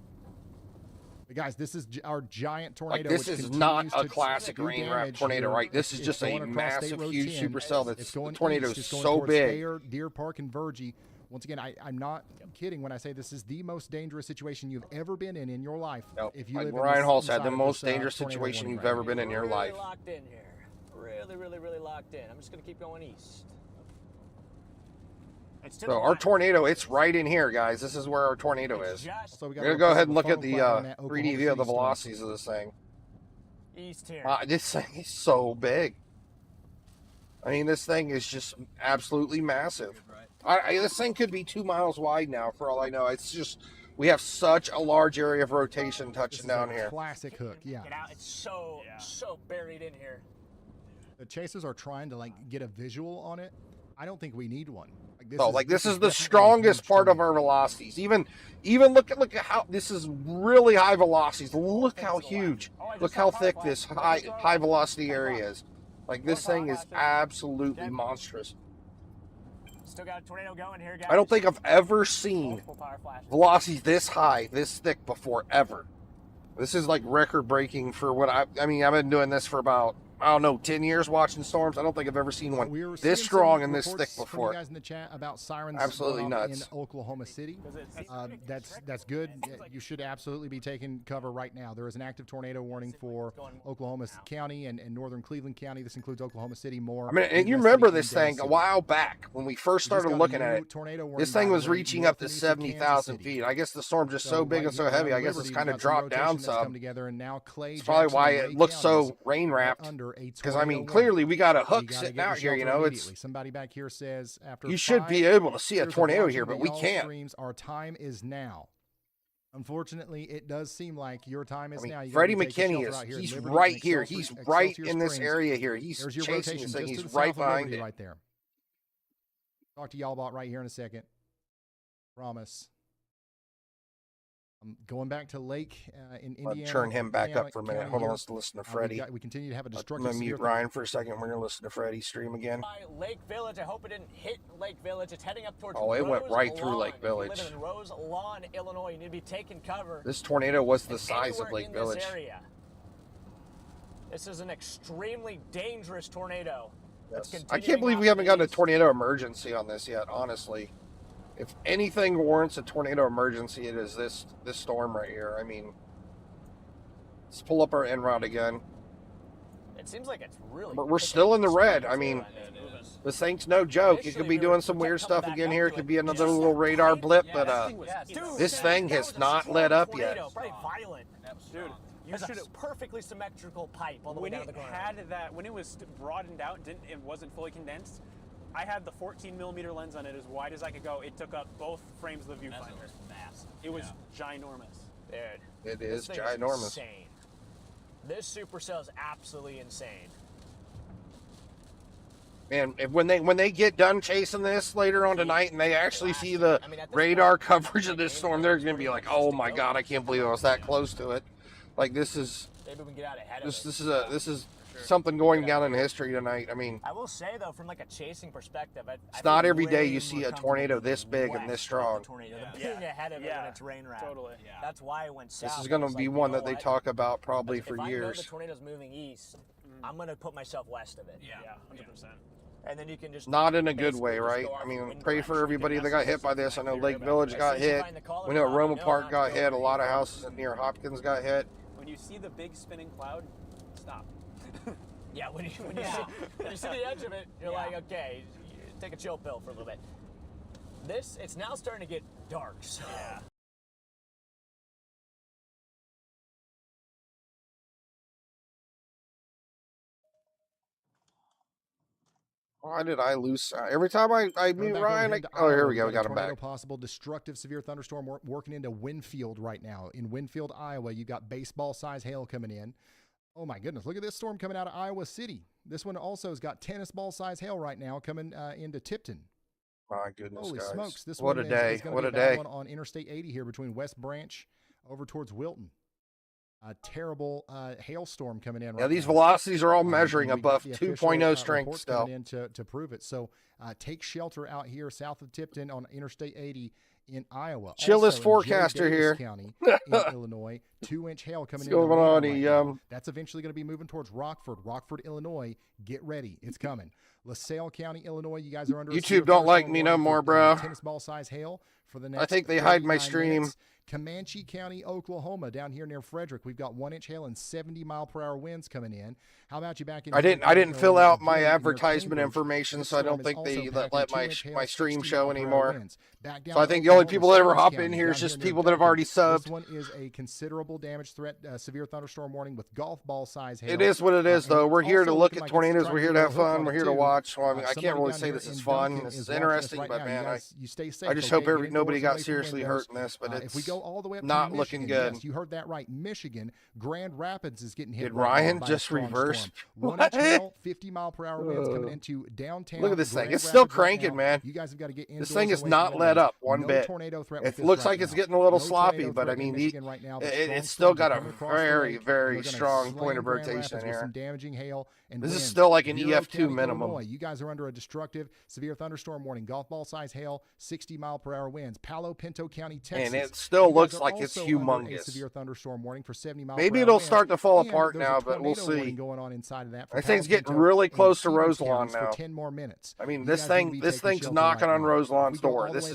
But guys, this is our giant Like, tornado. this which is not continues a to classic do rain wrap damage tornado, here. right? This is It's just a going across State massive, Road huge 10. supercell. It's That's, going the tornado east. is It's going so towards big. Thayer, Deer Park, and Virgie. Once again, I'm not kidding when I say this is the most dangerous situation you've ever been in your life. Nope. If you Like live Ryan in Hall this, said, inside the of most this, dangerous tornado situation warning you've right ever now. been in your really life. locked in here. Really locked in. I'm just gonna keep going east. It's to the So our west. tornado, it's right in here, guys. This is where our tornado It's is. just So we got We're a gonna go report ahead of and a look at phone the cloud on that Oklahoma 3D view of the City storm. velocities of this thing. east here. This thing is so big. I mean, this thing is just absolutely massive. This thing could be 2 miles wide now, for all I know. It's just, we have such a large area of rotation This touching is down a here. classic hook, yeah. Get out. It's so buried in here. The chasers are trying to like get a visual on it. I don't think we need one. This is the definitely strongest a huge part of tornado. our velocities. Even look at how this is really high velocities. Look how huge. Look how thick this high velocity area is. Like, this thing is absolutely monstrous. Still got a tornado going here, guys. I don't think I've ever seen Multiple power flashes. velocities this high, this thick before, ever. This is like record breaking for what I mean, I've been doing this for about, I don't know, 10 years watching storms. I don't think I've ever seen one We were this seeing strong some and this reports thick from before. you guys in the chat about sirens Absolutely going off nuts. in Oklahoma City. That's good. You should absolutely be taking cover right now. There is an active tornado warning for Oklahoma County and northern Cleveland County. This includes Oklahoma City, Moore. I mean, and you Midwest remember City, this and Dow thing a City. while back when we first We just started got a looking at new it. tornado warning, This thing by was the way, reaching north up to and east of 70,000 Kansas City. feet. I guess the storm just so big right and so here heavy. around I guess it's Liberty, kind we've of got some dropped down rotation that's come some. together, and now Clay, It's probably Jackson, why and it Ray looks so counties rain are wrapped. under a Because, I mean, tornado clearly warning. we got a You hook gotta sitting get out to here, you shelter know. immediately. Somebody back here says after You should 5 be able to see a years of tornado watching here, but the we y'all can't. streams, our time is now. Unfortunately, it does seem like your time is I mean, now. You gotta Freddie be taking McKinney shelter out here in he's Liberty right and here. He's Excelsior right in this Springs. area here. He's There's your chasing rotation this thing. just He's to the right south of behind Liberty it. right there. Talk to y'all about right here in a second. Promise. I'm going back to Lake in I'll Indiana. turn him back Indiana up for a minute. County Hold on, here. let's listen to Freddie. We continue to have a I'm destructive going to mute severe Ryan for a second. We're going to listen to Freddie stream again. By Lake Village. I hope it didn't hit Lake Village. It's heading up towards Oh, it went Rose right through Lawn. Lake If you Village. live in Rose Lawn, Illinois, you need to be taking cover. This tornado was the And size of anywhere Lake in Village. This area. This is an extremely dangerous tornado. Yes. That's I can't believe we continuing haven't off gotten the a east. tornado emergency on this yet, honestly. If anything warrants a tornado emergency, it is this storm right here. I mean, let's pull up our en route again. It seems like it's really. We're still in the red. I mean, Moving. this thing's no joke. It Initially, could be we doing were some kept weird coming stuff back again up here. It to could it. be another Just little that radar tight. blip, Yeah, but that thing was dude, this thing that has was a not strong let up yet. tornado, Pretty violent. Dude, you It's should a perfectly symmetrical pipe all the way when down it the ground. had that, when it was broadened out, it wasn't fully condensed. I had the 14mm lens on it as wide as I could go. It took up both frames of the viewfinder. It was ginormous. Dude, It is this thing ginormous. insane. This supercell is absolutely insane. Man, when they get done chasing this later on tonight and they actually see the radar coverage of this storm, they're going to be like, "Oh my God, I can't believe I was that close to it." Like, this is Maybe we can get out ahead of this it. this is something going down in history tonight. I mean, I will say though, from like a chasing perspective, it's not every day you see a tornado this big and this strong. Being ahead of it when it's rain wrapped. Totally. Yeah. That's why it went south. This is going I to was be like, one you that know they what? talk about probably for if I know the years. tornado's moving east, I'm gonna put myself west of it. Yeah, 100%. And then you can just Not in a good basically way, just right? go off I mean, wind pray for direction. everybody that got hit by this. I know Lake Village got As soon as you hit. find the color We know cloud, Roma you Park not got to hit. A go lot of east. houses near Hopkins got hit. When you see the big spinning cloud, stop. Yeah, when you see the edge of it, you're like, okay, take a chill pill for a little bit. It's now starting to get dark. So. Yeah. Why did I lose? Every time I Going mute back Ryan, over I, into oh, here Iowa, we go. We got a him tornado back. Possible destructive severe thunderstorm working into Winfield right now. In Winfield, Iowa, you got baseball size hail coming in. Oh my goodness, look at this storm coming out of Iowa City. This one also has got tennis ball size hail right now coming into Tipton. My goodness, holy guys. smokes! This what one a day! is What a be day! one on Interstate 80 here between West Branch over towards Wilton. A terrible hailstorm coming in. Yeah, these velocities are all measuring above 2.0 strength still. Coming in to prove it. So take shelter out here south of Tipton on Interstate 80 in Iowa. Chillest forecaster here. County in Illinois. 2-inch hail coming in. What's going on? That's eventually going to be moving towards Rockford, Illinois. Get ready. It's coming. LaSalle County, Illinois. You guys are under YouTube don't like me no more, bro. Tennis ball size hail for the next I think they hide my stream. Minutes. Comanche County, Oklahoma, down here near Frederick. We've got 1-inch hail and 70-mile-per-hour winds coming in. How about you back in? I didn't fill out my advertisement information, so I don't think they let my stream show anymore. So I think the only people that ever hop in here is just people that have already subbed. This one is a considerable damage threat, severe thunderstorm warning with golf ball size hail. It is what it is, though. We're here to look at tornadoes. We're here to have fun. We're here to watch. Well, I mean, I can't really say this is fun. This is interesting, but man, I just hope nobody got seriously hurt in this. But if we go all the way up not to looking Michigan, good. Yes, you heard that right. Michigan, Grand Rapids is getting hit. Did Ryan just reverse? 1-inch hail, 50-mile-per-hour winds coming into downtown. Look at this thing. Grand It's still Rapids cranking, right man. You guys have got to get this thing is not let up one bit. Tornado threat it looks like it's getting a little sloppy, but I mean, it's still got a very, very strong point of rotation here. Some damaging hail and this is still like an EF2 minimum. Illinois. You guys are under a destructive severe thunderstorm warning. Golf ball size hail, 60-mile-per-hour winds. Palo Pinto County, Texas. And it still looks like it's humongous. A severe thunderstorm warning for 70 miles. Maybe it'll start to fall apart now, but we'll see. Going on inside of that. This thing's getting really close to Roselawn now. For 10 more minutes. I mean, this thing's knocking on Roselawn's door. This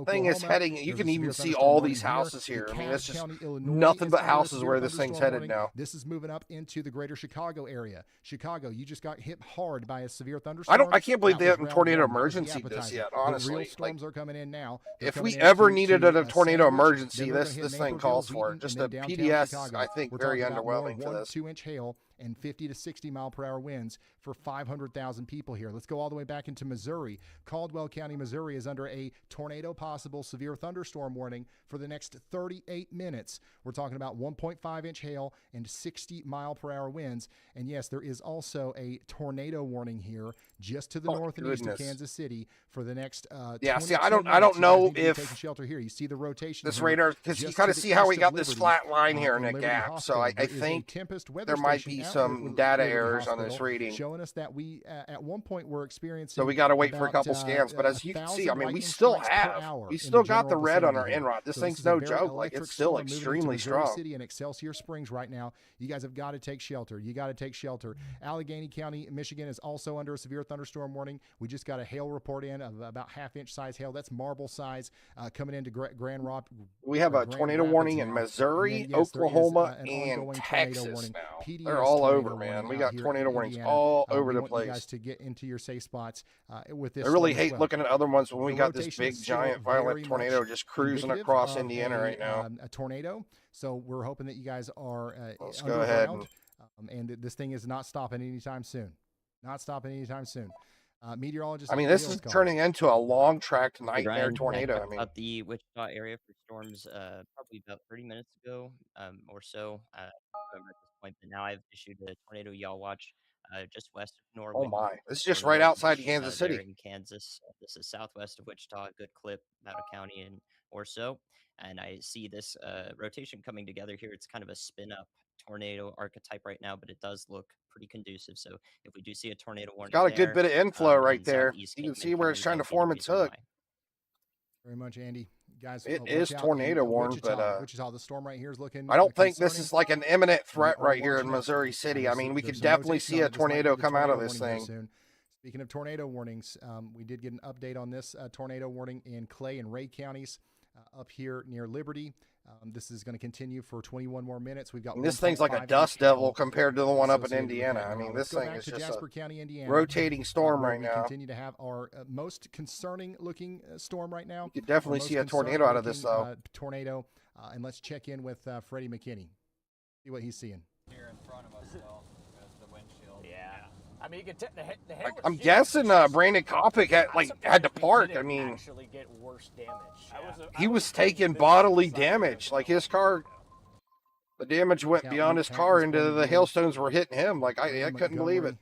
thing is heading. You can even see all these houses here. I mean, it's just nothing but houses where this thing's headed now. This is moving up into the greater Chicago area. Chicago, you just got hit hard by a severe thunderstorm. I can't believe they haven't tornado emergency this yet. Honestly, real storms are coming in now. If we ever needed a tornado emergency, this thing calls for it. Just a PDS, I think, very underwhelming for this. 2-inch hail and 50 to 60 mile per hour winds for 500,000 people here. Let's go all the way back into Missouri. Caldwell County, Missouri is under a tornado possible severe thunderstorm warning for the next 38 minutes. We're talking about 1.5-inch hail and 60 mile per hour winds. And yes, there is also a tornado warning here just to the north and east of Kansas City for the next see, I don't know if shelter here. You see the rotation. This radar, because you kind of see how we got this flat line here in a gap. So I think there might be some data errors on this reading, showing us that we at one point were experiencing. So we got to wait for a couple scans. But as you can see, I mean, we still got the red on our NROD. This thing's no joke. Like, it's still extremely strong. City and Excelsior Springs right now. You guys have got to take shelter. You got to take shelter. Allegheny County, Michigan is also under a severe thunderstorm warning. We just got a hail report in of about half-inch size hail. That's marble size coming into Grand Rapids. We have a tornado warning in Missouri, Oklahoma, and Texas now. They're all over, man. We got tornado warnings all over the place. You guys to get into your safe spots with this. I really hate looking at other ones when we got this big, giant, violent tornado just cruising across Indiana right now. A tornado. So we're hoping that you guys are let's go ahead and this thing is not stopping anytime soon. Not stopping anytime soon. Meteorologists. I mean, this is turning into a long-tracked nightmare tornado. I mean, about the Wichita area for storms, probably about 30 minutes ago, or so. I don't remember at this point, but now I've issued a tornado yaw watch just west of Norway. Oh my! This is just right outside Kansas City. In Kansas, this is southwest of Wichita, a good clip, about a county or so. And I see this rotation coming together here. It's kind of a spin-up tornado archetype right now, but it does look pretty conducive. So if we do see a tornado warning, got a good bit of inflow right there. You can see where it's trying to form its hook. Very much, Andy. Guys, it is tornado warned, but Wichita, the storm right here is looking. I don't think this is like an imminent threat right here in Missouri City. I mean, we could definitely see a tornado come out of this thing. Speaking of tornado warnings, we did get an update on this tornado warning in Clay and Ray counties up here near Liberty. This is going to continue for 21 more minutes. We've got this thing's like a dust devil compared to the one up in Indiana. I mean, this thing is just Jasper County, Indiana, rotating storm right now. We continue to have our most concerning looking storm right now. You could definitely see a tornado out of this, though. Tornado. And let's check in with Freddie McKinney. See what he's seeing. Here in front of us, though, is the windshield. Yeah. I mean, you can the hail I'm guessing Brandon Copic had to park. I mean, actually get worse damage. He was taking bodily damage. Like his car The damage went beyond his car into the hailstones were hitting him. Like, I couldn't believe it.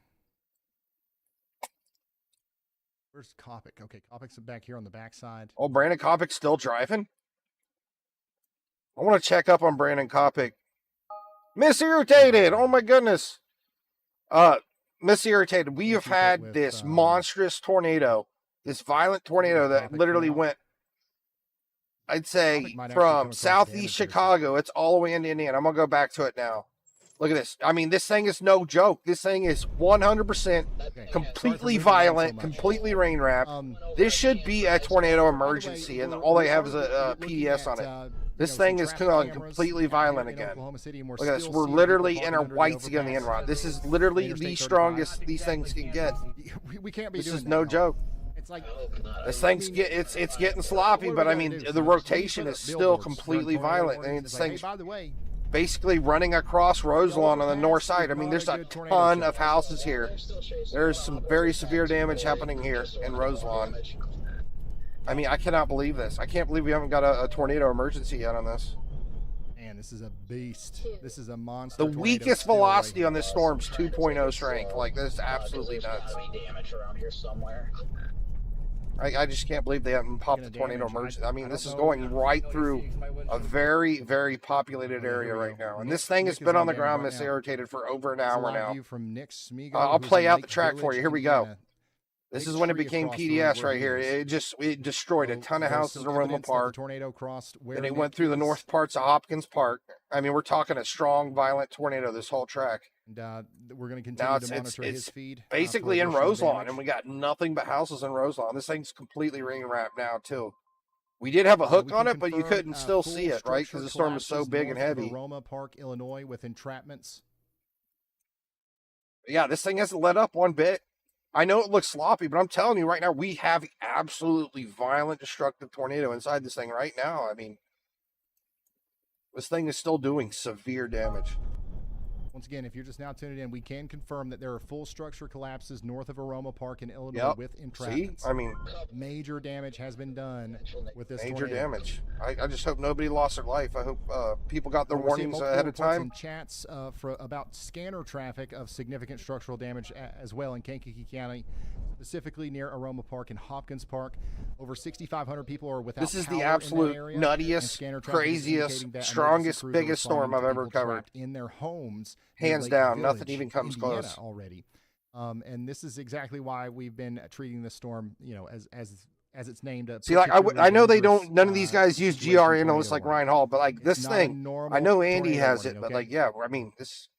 Where's Copic? Okay, Copic's back here on the backside. Oh, Brandon Copic's still driving? I want to check up on Brandon Copic. Miss Irritated! Oh my goodness. Miss Irritated, we have had this monstrous tornado, this violent tornado that literally went, I'd say, from southeast Chicago. It's all the way into Indiana. I'm going to go back to it now. Look at this. I mean, this thing is no joke. This thing is 100% completely violent, completely rain wrapped. This should be a tornado emergency, and all they have is a PDS on it. This thing is completely violent again. Look at this. We're literally in our whites again, the Enron. This is literally the strongest these things can get. We can't be This doing is no joke. It's like this thing's it's getting sloppy, but I mean the rotation is still completely violent. I mean this thing's basically running across Roselawn on the north side. I mean there's a ton of houses here. There's some very severe damage happening here in Roselawn. I mean, I cannot believe this. I can't believe we haven't got a tornado emergency yet on this. Man, this is a beast. This is a monster. The weakest velocity on this storm's 2.0 strength. Like, this is absolutely nuts. I just can't believe they haven't popped the tornado emergency. I mean, this is going right through a very, very populated area right now. And this thing has been on the ground, Miss Irritated, for over an hour now. I'll play out the track for you. Here we go. This is when it became PDS right here. It destroyed a ton of houses in Aroma Park. Then it went through the north parts of Hopkins Park. I mean, we're talking a strong, violent tornado this whole track. And we're going to continue to monitor his feed. Basically in Roselawn, and we got nothing but houses in Roselawn. This thing's completely rain wrapped now, too. We did have a hook on it, but you couldn't still see it, right? Because the storm was so big and heavy. Aroma Park, Illinois, with entrapments. Yeah, this thing hasn't let up one bit. I know it looks sloppy, but I'm telling you right now, we have absolutely violent, destructive tornado inside this thing right now. I mean, this thing is still doing severe damage. Once again, if you're just now tuning in, we can confirm that there are full structure collapses north of Aroma Park in Illinois with entrapments. See? I mean, major damage has been done with this major tornado. Damage. I just hope nobody lost their life. I hope people got their warnings ahead of time. And chats about scanner traffic of significant structural damage as well in Kankakee County, specifically near Aroma Park and Hopkins Park. Over 6,500 people are without This is the power absolute in that area, nuttiest, craziest, strongest, biggest storm I've ever covered. In their homes. Hands down, nothing even comes Indiana close. Already. And this is exactly why we've been treating this storm, you know, as it's named. See, like I know they don't. None of these guys use GR analysts like Ryan Hall, but like this thing, I know Andy has it, but like yeah, I mean this.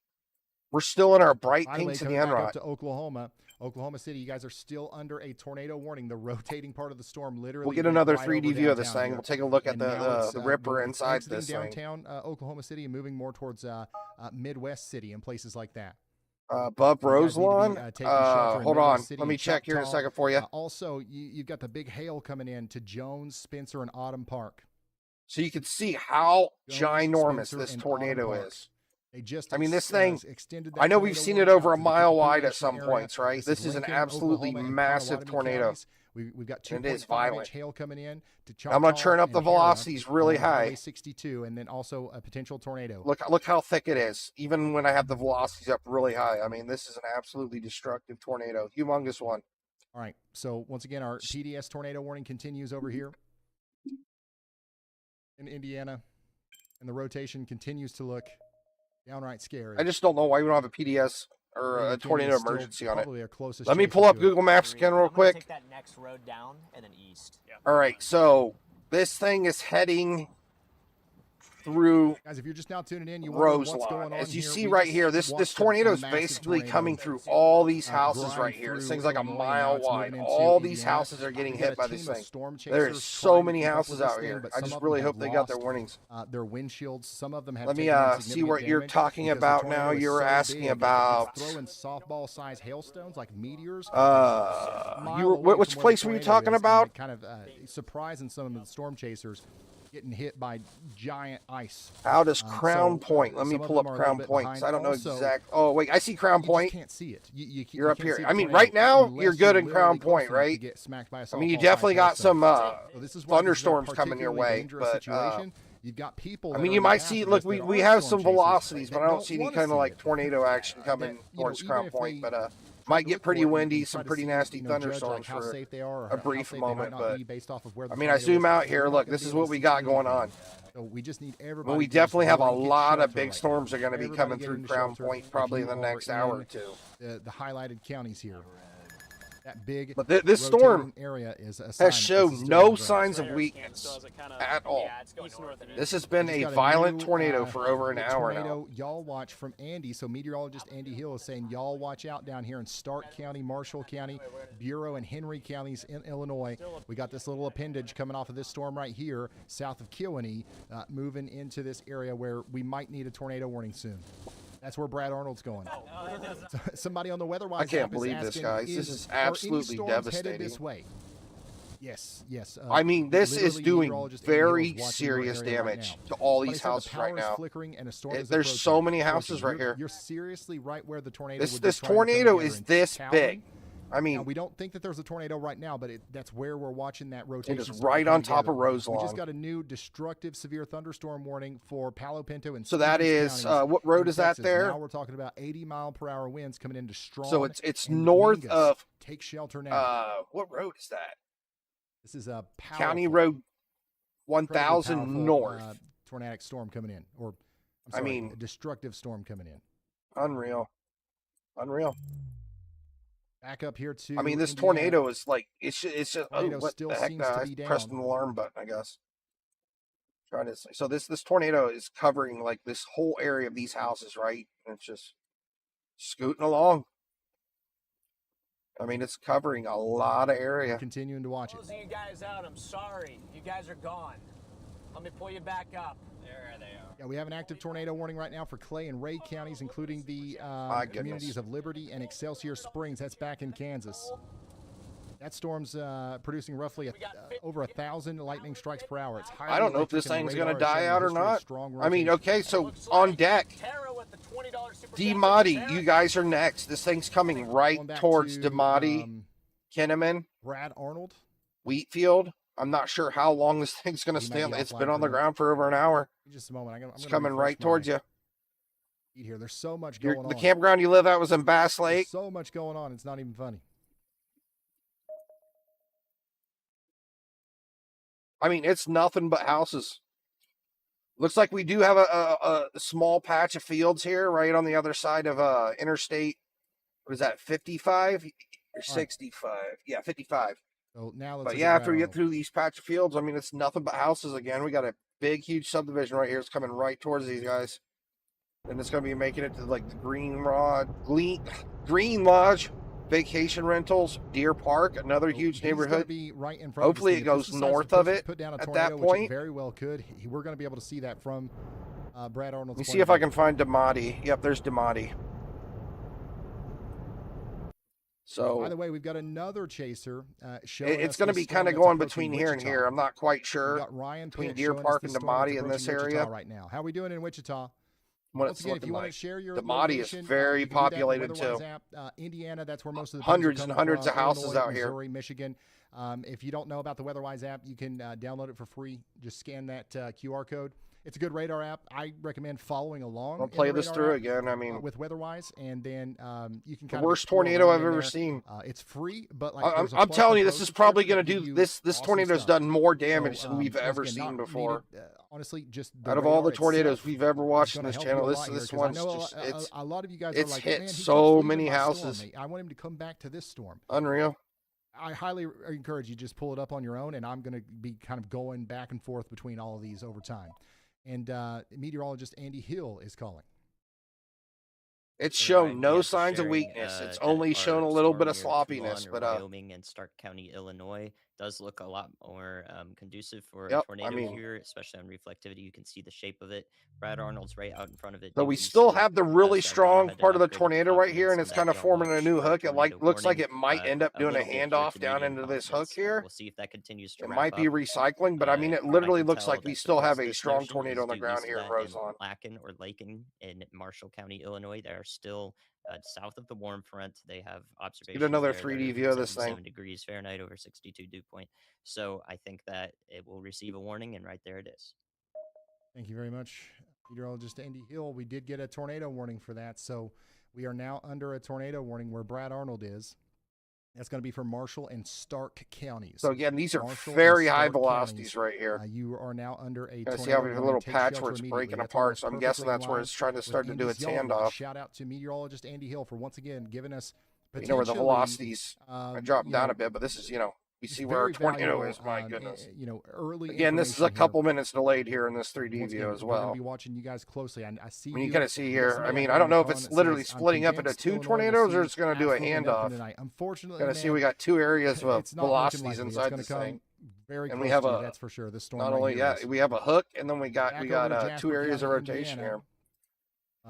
We're still in our bright pinks in the Enron. To Oklahoma City, you guys are still under a tornado warning. The rotating part of the storm literally. We'll get another 3D view of this thing. We'll take a look at the ripper inside this thing. Downtown Oklahoma City and moving more towards Midwest City and places like that. Above Roselawn. Hold on. Let me check here in a second for you. Also, you've got the big hail coming in to Jones, Spencer, and Autumn Park. So you can see how ginormous this tornado is. I mean, this thing, I know we've seen it over a mile wide at some points, right? This is an absolutely massive tornado. We've got 2.5-inch hail coming in to Choctaw. I'm going to turn up the velocities really high. 62, and then also a potential tornado. Look how thick it is, even when I have the velocities up really high. I mean, this is an absolutely destructive tornado. Humongous one. All right, so once again, our PDS tornado warning continues over here in Indiana, and the rotation continues to look downright scary. I just don't know why we don't have a PDS or a tornado emergency on it. Let me pull up Google Maps again real quick. Take that next road down and then east. All right, so this thing is heading through guys, if you're just now tuning in, Roselawn. As you see right here, this tornado is basically coming through all these houses right here. This thing's like a mile wide. All these houses are getting hit by this thing. There's so many houses out here. I just really hope they got their warnings. Their windshields, some of them have. Let me see what you're talking about now. You're asking about throwing softball-sized hailstones like meteors. Which place were you talking about? Kind of surprising some of the storm chasers. Getting hit by giant ice. How does Crown Point? Let me pull up Crown Point. I don't know exact. Oh wait, I see Crown Point. You can't see it. You're up here. I mean, right now you're good in Crown Point, right? I mean, you definitely got some thunderstorms coming your way, but You've got people. I mean, you might see. Look, we have some velocities, but I don't see any kind of like tornado action coming towards Crown Point. But might get pretty windy, some pretty nasty thunderstorms for a brief moment. But I mean, I zoom out here. Look, this is what we got going on. So we just need everybody. We definitely have a lot of big storms are going to be coming through Crown Point probably in the next hour or two. The highlighted counties here. That big but this storm area is has shown no signs of weakness at all. This has been a violent tornado for over an hour now. Y'all watch from Andy. So meteorologist Andy Hill is saying y'all watch out down here in Stark County, Marshall County, Bureau and Henry counties in Illinois. We got this little appendage coming off of this storm right here south of Kewanee, moving into this area where we might need a tornado warning soon. That's where Brad Arnold's going. Somebody on the WeatherWise I can't believe this, guys. This is absolutely devastating. This way? Yes. I mean, this is doing very serious damage to all these houses right now. There's so many houses right here. You're seriously right where the tornado. This tornado is this big. I mean, now, we don't think that there's a tornado right now, but that's where we're watching that rotation. It is right on top of Roselawn. We just got a new destructive severe thunderstorm warning for Palo Pinto and so that is what road is that there? Now we're talking about 80-mile-per-hour winds coming into strong. So it's north of. Take shelter now. What road is that? This is a County Road 1000 north. Tornadic storm coming in, or I mean, a destructive storm coming in. Unreal. Back up here too. I mean, this tornado is like it's just what the heck? I pressed an alarm button, I guess. Trying to say. So this tornado is covering like this whole area of these houses, right? And it's just scooting along. I mean, it's covering a lot of area. Continuing to watch it. Closing you guys out. I'm sorry. You guys are gone. Let me pull you back up. There they are. Yeah, we have an active tornado warning right now for Clay and Ray counties, including the communities of Liberty and Excelsior Springs. That's back in Kansas. That storm's producing roughly over 1,000 lightning strikes per hour. It's I don't know if this thing's going to die out or not. I mean, okay, so on deck, DeMotti, you guys are next. This thing's coming right towards DeMotti, Kinnaman, Brad Arnold, Wheatfield. I'm not sure how long this thing's going to stay on. It's been on the ground for over an hour. Just a moment. It's coming right towards you. Here, there's so much going on. The campground you live at was in Bass Lake. There's so much going on. It's not even funny. I mean, it's nothing but houses. Looks like we do have a small patch of fields here, right on the other side of Interstate. What is that, 55 or 65? Right. Yeah, 55. So now but yeah, after we get through these patch of fields, I mean, it's nothing but houses again. We got a big, huge subdivision right here. It's coming right towards these guys. And it's going to be making it to like the Green Lodge, Vacation Rentals, Deer Park, another huge neighborhood. Be right in front Hopefully it goes north of it at that point. Very well could. We're going to be able to see that from Brad Arnold's. Let me see if I can find DeMotti. Yep, there's DeMotti. So, by the way, we've got another chaser. It's going to be kind of going between here and here. I'm not quite sure. We've got Ryan between Deer Park and DeMotti in this area right now. How are we doing in Wichita? Once again, if you want to share your DeMotti is very populated too. Indiana, that's where most of the hundreds and hundreds of houses Illinois, out here. Missouri, Michigan. If you don't know about the WeatherWise app, you can download it for free. Just scan that QR code. It's a good radar app. I recommend following along. I'll play this through again. I mean, with WeatherWise, and then you can. The worst tornado I've ever seen. It's free, but like I'm telling you, this is probably going to do this. This tornado's done more damage than we've ever seen before. Honestly, just out of all the tornadoes we've ever watched on this channel, this one's just a lot of you guys it's are like, hit man, so many houses. I want him to come back to this storm. Unreal. I highly encourage you just pull it up on your own, and I'm going to be kind of going back and forth between all of these over time. And meteorologist Andy Hill is calling. It's shown no signs of weakness. It's only shown a little bit of sloppiness. But Wyoming and Stark County, Illinois, does look a lot more conducive for a tornado here, especially on reflectivity. You can see the shape of it. Brad Arnold's right out in front of it. So we still have the really strong part of the tornado right here, and it's kind of forming a new hook. It looks like it might end up doing a handoff down into this hook here. We'll see if that continues to. It might be recycling, but I mean, it literally looks like we still have a strong tornado on the ground here in Roselawn. Lakin or Lakin in Marshall County, Illinois, they are still south of the warm front. They have observations. Get another 3D view of this thing. 7 degrees Fahrenheit over 62 dew point. So I think that it will receive a warning, and right there it is. Thank you very much, meteorologist Andy Hill. We did get a tornado warning for that, so we are now under a tornado warning where Brad Arnold is. That's going to be for Marshall and Stark counties. So again, these are Marshall very high velocities right here. You are now under a tornado. See how there's a little patch where it's breaking apart. So I'm guessing that's where it's trying to start to do its handoff. Shout out to meteorologist Andy Hill for once again giving us where the velocities are dropping down a bit, but this is we see where our tornado is. My goodness. Early. Again, this is a couple minutes delayed here in this 3D view as well. We're going to be watching you guys closely. I see. You kind of see here. I mean, I don't know if it's literally splitting up into two tornadoes or it's going to do a handoff. Unfortunately, going to see we got two areas of velocities inside this thing. And we have that's for sure. This storm. Not only we have a hook, and then we got two areas of rotation here.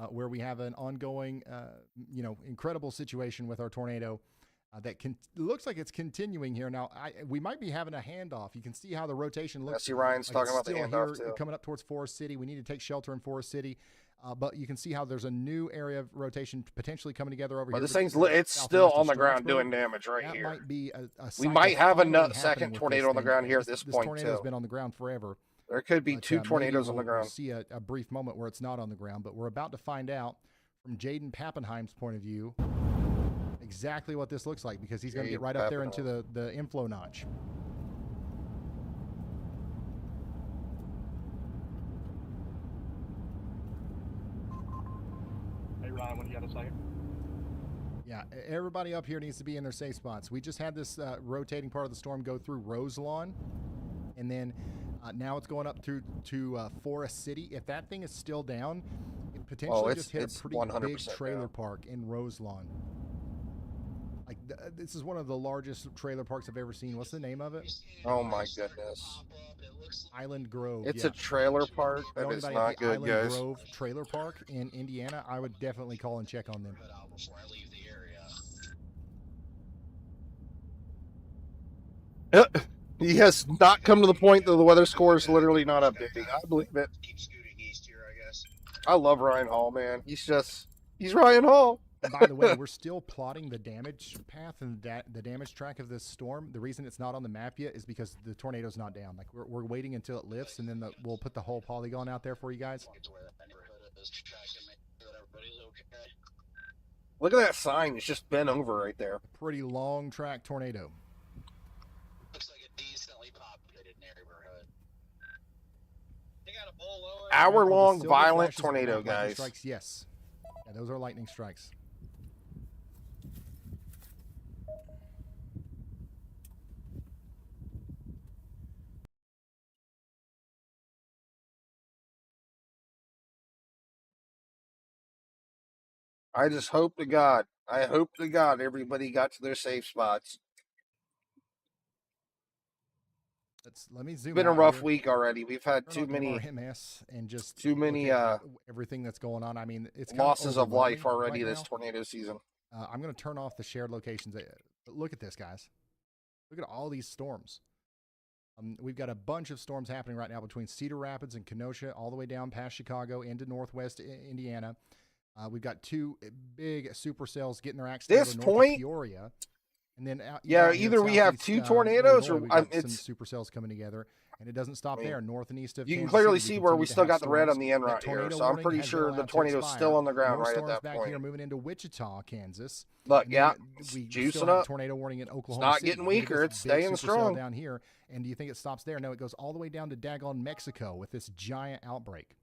Where we have an ongoing, incredible situation with our tornado. That looks like it's continuing here. Now, we might be having a handoff. You can see how the rotation looks. I see Ryan's talking about the handoff, too. Coming up towards Forest City. We need to take shelter in Forest City. But you can see how there's a new area of rotation potentially coming together over here. This thing's it's still on the ground doing damage right here. Might be we might have a second tornado on the ground here at this point, too. This tornado's been on the ground forever. There could be two tornadoes on the ground. We'll see a brief moment where it's not on the ground, but we're about to find out from Jaden Pappenheim's point of view exactly what this looks like, because he's going to get right up there into the inflow notch. Hey Ryan, when you got a second? Yeah, everybody up here needs to be in their safe spots. We just had this rotating part of the storm go through Roselawn, and then now it's going up to Forest City. If that thing is still down, it potentially just hit a pretty big trailer park in Roselawn. Like this is one of the largest trailer parks I've ever seen. What's the name of it? Oh my goodness! Island Grove. It's a trailer park. That is not good, Island guys. Grove Trailer Park in Indiana. I would definitely call and check on them. Before I leave the area. He has not come to the point that the weather score is literally not updating. I believe it. Keep scooting east here, I guess. I love Ryan Hall, man. He's Ryan Hall. And by the way, we're still plotting the damage path and the damage track of this storm. The reason it's not on the map yet is because the tornado's not down. Like we're waiting until it lifts, and then we'll put the whole polygon out there for you guys. Look at that sign. It's just bent over right there. A pretty long track tornado. Looks like a decently populated neighborhood. They got a bull lower. Hour-long violent tornado, guys. Strikes, yes. Yeah, those are lightning strikes. I just hope to God everybody got to their safe spots. Let me zoom. It's been a rough week already. We've had too many MS and just too many everything that's going on. I mean, it's losses of life already this tornado season. I'm going to turn off the shared locations. But look at this, guys. Look at all these storms. We've got a bunch of storms happening right now between Cedar Rapids and Kenosha, all the way down past Chicago into northwest Indiana. We've got two big supercells getting their axe together north of Peoria. And then either we have two tornadoes or it's some supercells coming together, and it doesn't stop there. North and east of you Kansas can clearly City, see where we still got the red on the end right here. So I'm pretty sure the tornado's still on the ground right at that back point. Here, moving into Wichita, Kansas. Look, we juicing still have up. A tornado warning in Oklahoma. It's not City. getting weaker. It's staying strong down here. And do you think it stops there? No, it goes all the way down to daggone Mexico with this giant outbreak.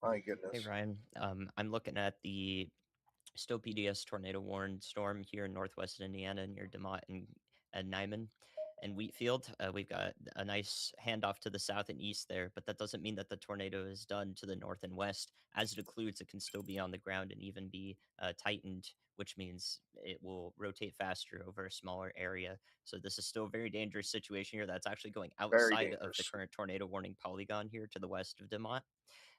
My goodness. Hey Ryan, I'm looking at the still PDS tornado warned storm here in northwest Indiana near DeMott and Nyman and Wheatfield. We've got a nice handoff to the south and east there, but that doesn't mean that the tornado is done to the north and west. As it occludes, it can still be on the ground and even be tightened, which means it will rotate faster over a smaller area. So this is still a very dangerous situation here. That's actually going outside of the current tornado warning polygon here to the west of DeMott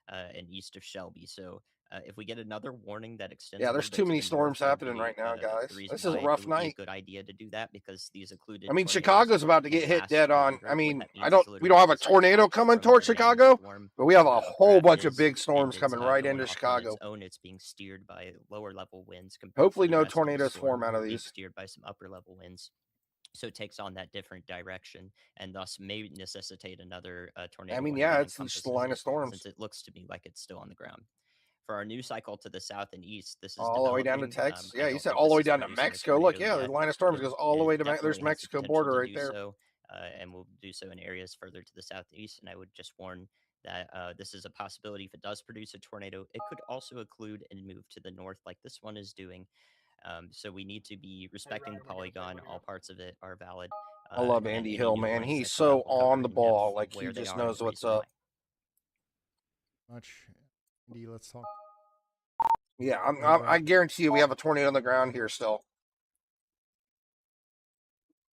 and east of Shelby. So if we get another warning that extends, there's too many storms happening right now, guys. This is a rough night. Good idea to do that because these occluded. I mean, Chicago's about to get hit dead on. I mean, we don't have a tornado coming towards Chicago, but we have a whole bunch of big storms coming right into Chicago. It's being steered by lower level winds. Hopefully, no tornadoes form out of these. Steered by some upper level winds. so it takes on that different direction, and thus may necessitate another tornado. I mean, warning yeah, that it's just the encompasses line of it, storms. since it looks to me like it's still on the ground. For our new cycle to the south and east, this is all the way down to developing. Texas. I Yeah, you don't said think all the this way is down to producing a Mexico. Look, tornado yeah, the yet. line of storms It- goes all the it way to definitely there's has the Mexico potential border to right do there. so, and will do so in areas further to the southeast. And I would just warn that this is a possibility. If it does produce a tornado, it could also occlude and move to the north, like this one is doing. So we need to be respecting the polygon. All parts of it are valid. I love And Andy any Hill, new man. warnings He's that come out so will cover on the in ball. depth Like, he where they just are and knows the what's reason up. why. Much. Andy, let's talk. Yeah, I guarantee you we have a tornado on the ground here still.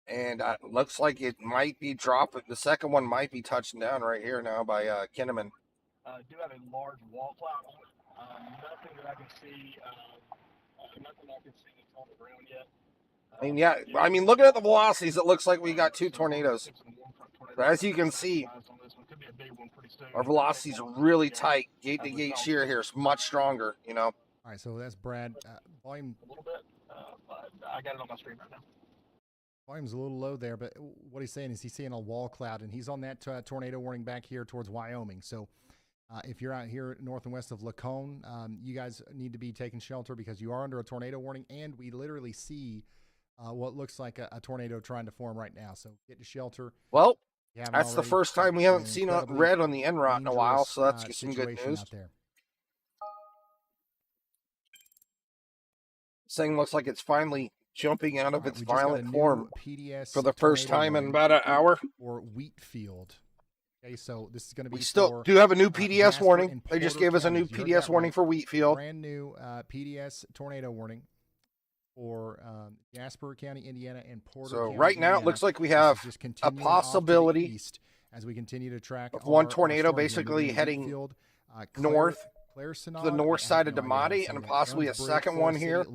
And looks like it might be dropping. The second one might be touching down right here now by Kinnaman. Do have a large wall cloud on it. Nothing that I can see. Nothing I can see that's on the ground yet. I mean, yeah. I mean, looking at the velocities, it looks like we got two tornadoes. But as you can see, our velocity's really tight. Gate to gate shear here is much stronger, you know. All right, so that's Brad. Volume. A little bit, but I got it on my screen right now. Volume's a little low there, but what he's saying is he's seeing a wall cloud, and he's on that tornado warning back here towards Wyoming. So if you're out here north and west of Lacone, you guys need to be taking shelter because you are under a tornado warning, and we literally see what looks like a tornado trying to form right now. So get to shelter. Well, that's the first time we haven't seen red on the NROT in a while, so that's some good news. Out there. This thing looks like it's finally jumping out of its violent form PDS for the first time in about an hour. Or Wheatfield. Okay, so this is going to be. We still do have a new PDS warning. They just gave us a new PDS warning for Wheatfield. Brand new PDS tornado warning for Jasper County, Indiana, and Porter. So County, right now, Indiana. it looks like we have a possibility as we continue to track of one tornado basically heading north to the north side of Damati, and possibly a second one here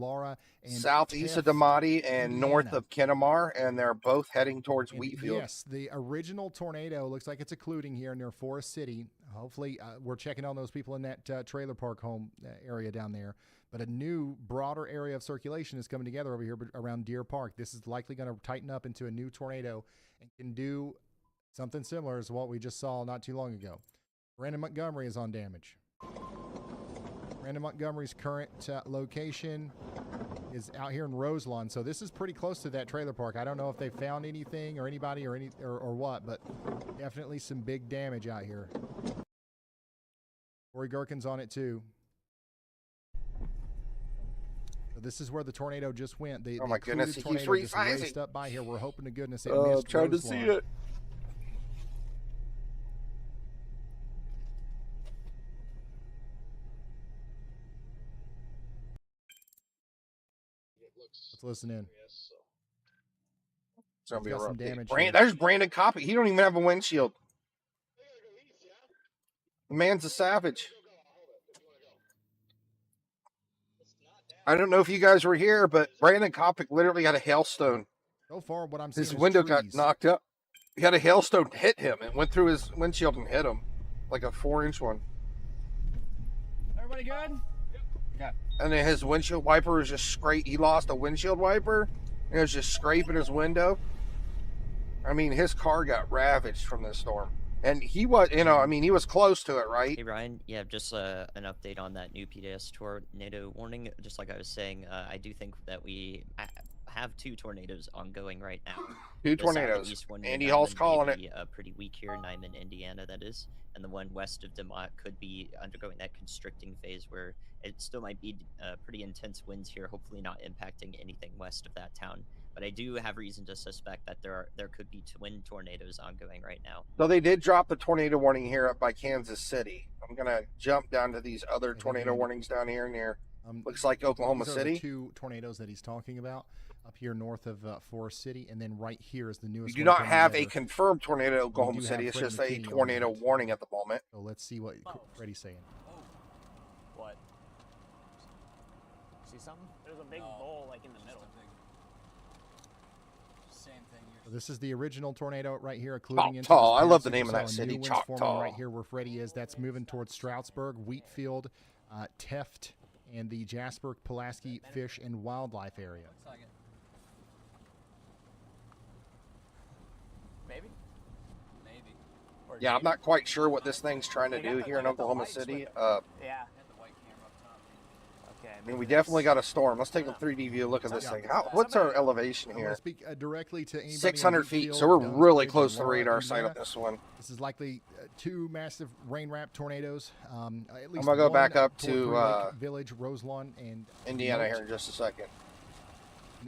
southeast of Damati and north of Kennemar, and they're both heading towards Wheatfield. Yes, the original tornado looks like it's occluding here near Forest City. Hopefully, we're checking on those people in that trailer park home area down there. But a new, broader area of circulation is coming together over here around Deer Park. This is likely going to tighten up into a new tornado and can do something similar as what we just saw not too long ago. Brandon Montgomery is on damage. Brandon Montgomery's current location is out here in Roselawn, so this is pretty close to that trailer park. I don't know if they found anything or anybody or what, but definitely some big damage out here. Corey Gherkin's on it too. So this is where the tornado just went. Oh my goodness, he keeps raced up by here. We're hoping to goodness it missed trying Roselawn. to see it. Let's listen in. It's gonna be got rough some damage. There's Brandon Copic. He don't even have a windshield. The man's a savage. I don't know if you guys were here, but Brandon Copic literally had a hailstone. So far, what I'm seeing His is window trees. got knocked up. He had a hailstone hit him and went through his windshield and hit him, like a 4-inch one. Everybody good? Yeah. And then his windshield wiper was just he lost a windshield wiper, and it was just scraping his window. I mean, his car got ravaged from this storm. And he was, he was close to it, right? Hey, Ryan. Yeah, just an update on that new PDS tornado warning. Just like I was saying, I do think that we have 2 tornadoes ongoing right now. 2 tornadoes. Andy Hall's calling it. Pretty weak here, Nyman, Indiana, that is. And the one west of DeMott could be undergoing that constricting phase where it still might be pretty intense winds here, hopefully not impacting anything west of that town. But I do have reason to suspect that there could be twin tornadoes ongoing right now. So they did drop the tornado warning here up by Kansas City. I'm going to jump down to these other tornado warnings down here near, looks like Oklahoma City. These are the 2 tornadoes that he's talking about up here north of Forest City, and then right here is the newest. We do not have a confirmed tornado in Oklahoma City. It's just a tornado warning at the moment. So let's see what Freddie's saying. What? See something? There's a big bowl like in the middle. Same thing. So this is the original tornado right here, occluding into Choctaw. I love the Paris. name of that So a city, new wind's forming Choctaw. right here where Freddie is. That's moving towards Stroudsburg, Wheatfield, Teft, and the Jasper, Pulaski Fish and Wildlife area. Looks like it. Yeah, I'm not quite sure what this thing's trying to do here in Oklahoma City. Yeah. I mean, we definitely got a storm. Let's take a 3D view look at this thing. What's our elevation I'm going here? to speak directly to anybody 600 feet, so we're really close to the radar site on this one. This is likely 2 massive rain-wrapped tornadoes. At least I'm going to go back up toward to Lake Village, Roselawn, and Indiana here in just a second.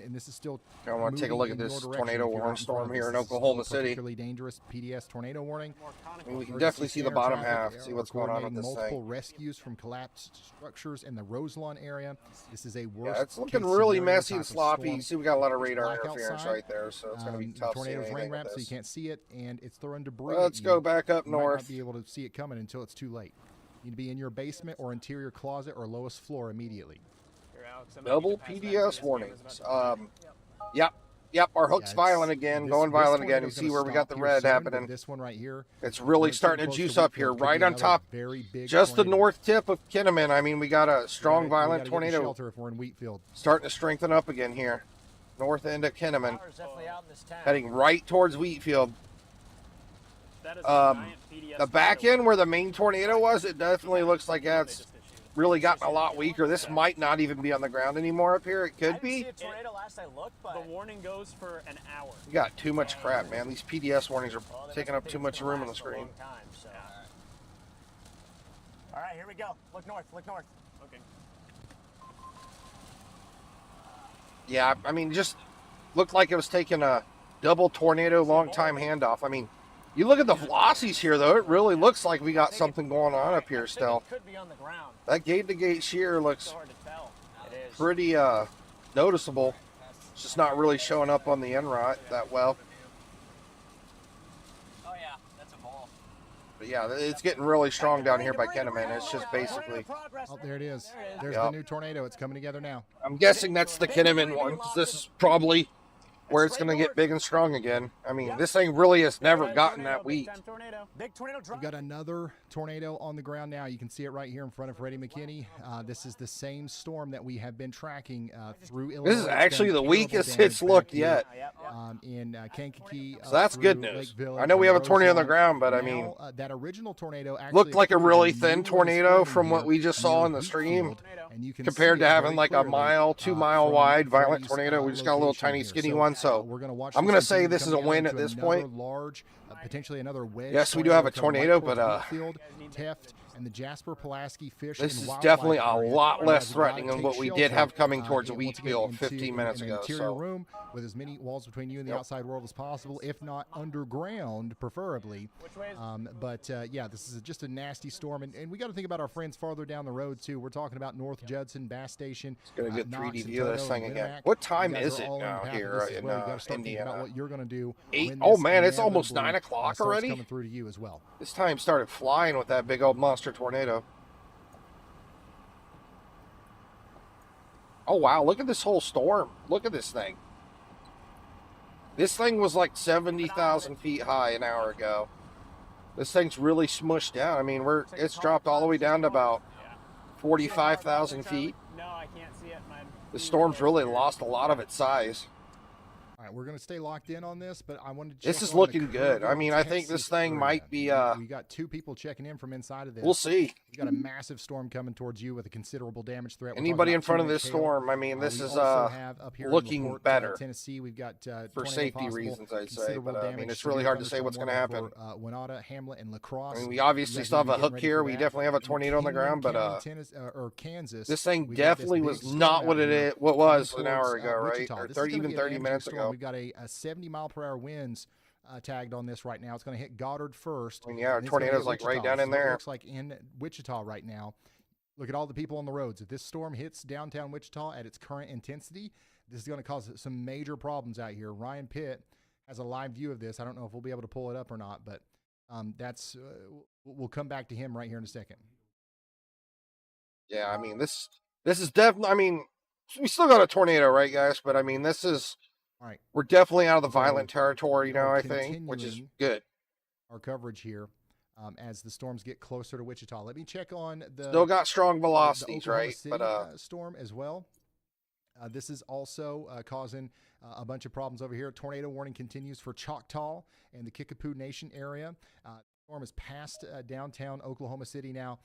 And this is still. I want to take a look at this tornado warning storm here in Oklahoma City. Particularly dangerous PDS tornado warning. I mean, we can definitely see the bottom half, see what's going on with this multiple thing. rescues from collapsed structures in the Roselawn area. This is a Yeah, it's looking really messy and sloppy. You see, we got a lot of radar interference right there, so it's going to be tough. Tornadoes rain wrapped, so you can't see it, and it's throwing debris. Let's go back up you might north. not be able to see it coming until it's too late. You need to be in your basement or interior closet or lowest floor immediately. Double PDS warnings. Yep, our hook's violent again, going violent again. You see where we got the red happening. This one right here. It's really starting to juice up here, right on top, just the north tip of Kinnaman. I mean, we got a strong, violent tornado shelter if we're in Wheatfield. starting to strengthen up again here. North end of Kinnaman, heading right towards Wheatfield. The back end where the main tornado was, it definitely looks like that's really gotten a lot weaker. This might not even be on the ground anymore up here. It could be. The warning goes for an hour. You got too much crap, man. These PDS warnings are taking up too much room on the screen. All right, here we go. Look north, look north. Okay. Yeah, I mean, just looked like it was taking a double tornado long time handoff. I mean, you look at the velocities here, though. It really looks like we got something going on up here still. That gate-to-gate shear looks pretty noticeable. It's just not really showing up on the NROT that well. Oh yeah, that's a ball. But yeah, it's getting really strong down here by Kinnaman. It's just basically... Oh, there it is. There's the new tornado. It's coming together now. I'm guessing that's the Kinnaman one, because this is probably where it's going to get big and strong again. I mean, this thing really has never gotten that weak. We've got another tornado on the ground now. You can see it right here in front of Freddie McKinney. This is the same storm that we have been tracking through Illinois. This is actually the weakest it's looked yet. In Kankakee. So that's good news. I know we have a tornado on the ground, but I mean, that original tornado looked like a really thin tornado from what we just saw in the stream, compared to having like a mile, 2 mile wide violent tornado. We just got a little tiny skinny one. So I'm going to say this is a win at this point. Potentially another wedge. Yes, we do have a tornado, but Teft and the Jasper Pulaski fish. This is definitely a lot less threatening than what we did have coming towards Wheatfield 15 minutes ago. Interior room with as many walls between you and the outside world as possible, if not underground, preferably. Yeah, this is just a nasty storm, and we got to think about our friends farther down the road too. We're talking about North Judson, Bass Station. It's gonna get 3D view of this thing again. What time is it now here in Indiana? About what you're going to do. 8. Oh man, it's almost 9 o'clock already. Coming through to you as well. This time started flying with that big old monster tornado. Oh wow, look at this whole storm. Look at this thing. This thing was like 70,000 feet high an hour ago. This thing's really smushed down. I mean, it's dropped all the way down to about 45,000 feet. No, I can't see it. The storm's really lost a lot of its size. All right, we're going to stay locked in on this, but I wanted to This is looking good. I mean, I think this thing might be... we got 2 people checking in from inside of this. We'll see. We got a massive storm coming towards you with a considerable damage threat. Anybody in front of this storm, I mean, this is looking better. Tennessee, we've got for safety reasons, I'd say. But I mean, it's really hard to say what's going to happen. Winata, Hamlet, and La Crosse. I mean, we obviously still have a hook here. We definitely have a tornado on the ground, but Kansas. This thing definitely was not what it was an hour ago, right? Or 30 minutes ago. We've got a 70-mile-per-hour winds tagged on this right now. It's going to hit Goddard first. I mean, yeah, our tornado's like right down in there. It looks like in Wichita right now. Look at all the people on the roads. If this storm hits downtown Wichita at its current intensity, this is going to cause some major problems out here. Ryan Pitt has a live view of this. I don't know if we'll be able to pull it up or not, but we'll come back to him right here in a second. Yeah, I mean, this is definitely, I mean, we still got a tornado, right, guys? But I mean, this is... All right. We're definitely out of the violent territory, I think, which is good. Our coverage here as the storms get closer to Wichita. Let me check on the... Still got strong velocities, right? City, storm as well. This is also causing a bunch of problems over here. Tornado warning continues for Choctaw and the Kickapoo Nation area. Storm is past downtown Oklahoma City now,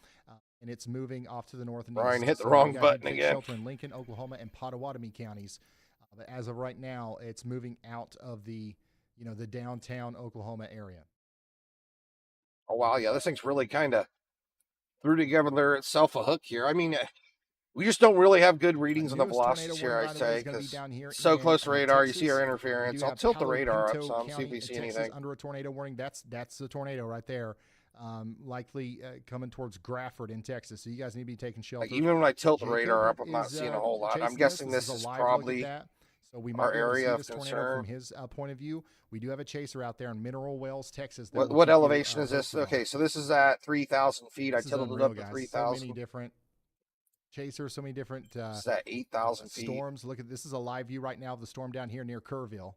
and it's moving off to the north and Brian east. hit the So wrong you guys button need to take again. shelter in Lincoln, Oklahoma, and Pottawatomie counties. But as of right now, it's moving out of the the downtown Oklahoma area. Oh wow, yeah, this thing's really kind of threw together itself a hook here. I mean, we just don't really have good readings on the velocities here, I'd say, because so close to radar, you see our interference. I'll tilt the radar up some, see if we see anything. Under a tornado warning, that's the tornado right there, likely coming towards Grafford in Texas. So you guys need to be taking shelter. Like, even when I tilt the radar up, I'm not seeing a whole lot. I'm guessing this is probably so we might our be able to area see of this tornado concern. from his point of view. We do have a chaser out there in Mineral Wells, Texas. What elevation is this? Okay, so this is at 3,000 feet. I tilted it up to 3,000. So many different chasers, so many different it's at 8,000 feet. Storms. Look at this is a live view right now of the storm down here near Kerrville.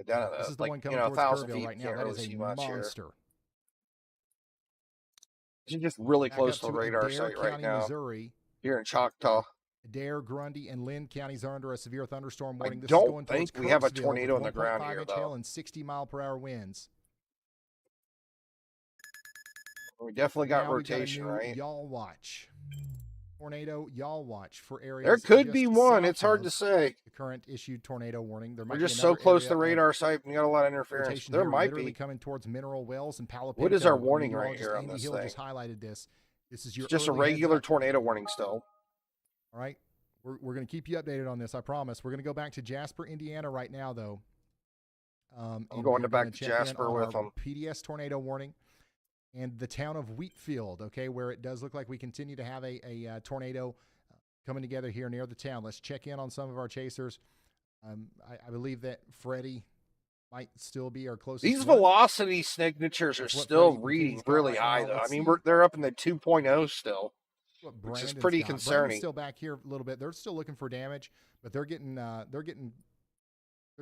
Down at this is the like, one coming towards 1,000 Kerrville feet right now. That is a monster. It's just really Back close up to the radar Adair site right County, now. Missouri. Here in Choctaw. Adair, Grundy, and Lynn counties are under a severe thunderstorm warning. I don't think we have a tornado on the ground here, though. And 60-mile-per-hour winds. We definitely got now rotation, right? Y'all watch. Tornado, y'all watch for areas. There could be one. It's hard to say. The current issued tornado warning. There might We're be just so close to the area radar site, and we got a lot of interference. There might be. Coming towards Mineral Wells and Palo Pinto. What is our warning right here on Andy this Hill thing? just highlighted this. This is your It's just a early regular heads up. tornado warning still. All right. We're going to keep you updated on this, I promise. We're going to go back to Jasper, Indiana right now, though. I'm going back to Jasper with them. PDS tornado warning and the town of Wheatfield, okay, where it does look like we continue to have a tornado coming together here near the town. Let's check in on some of our chasers. I believe that Freddie might still be our closest. These one. velocity signatures are still reading really high, though. I mean, they're up in the 2.0 still. Which is pretty concerning. Still back here a little bit. They're still looking for damage, but they're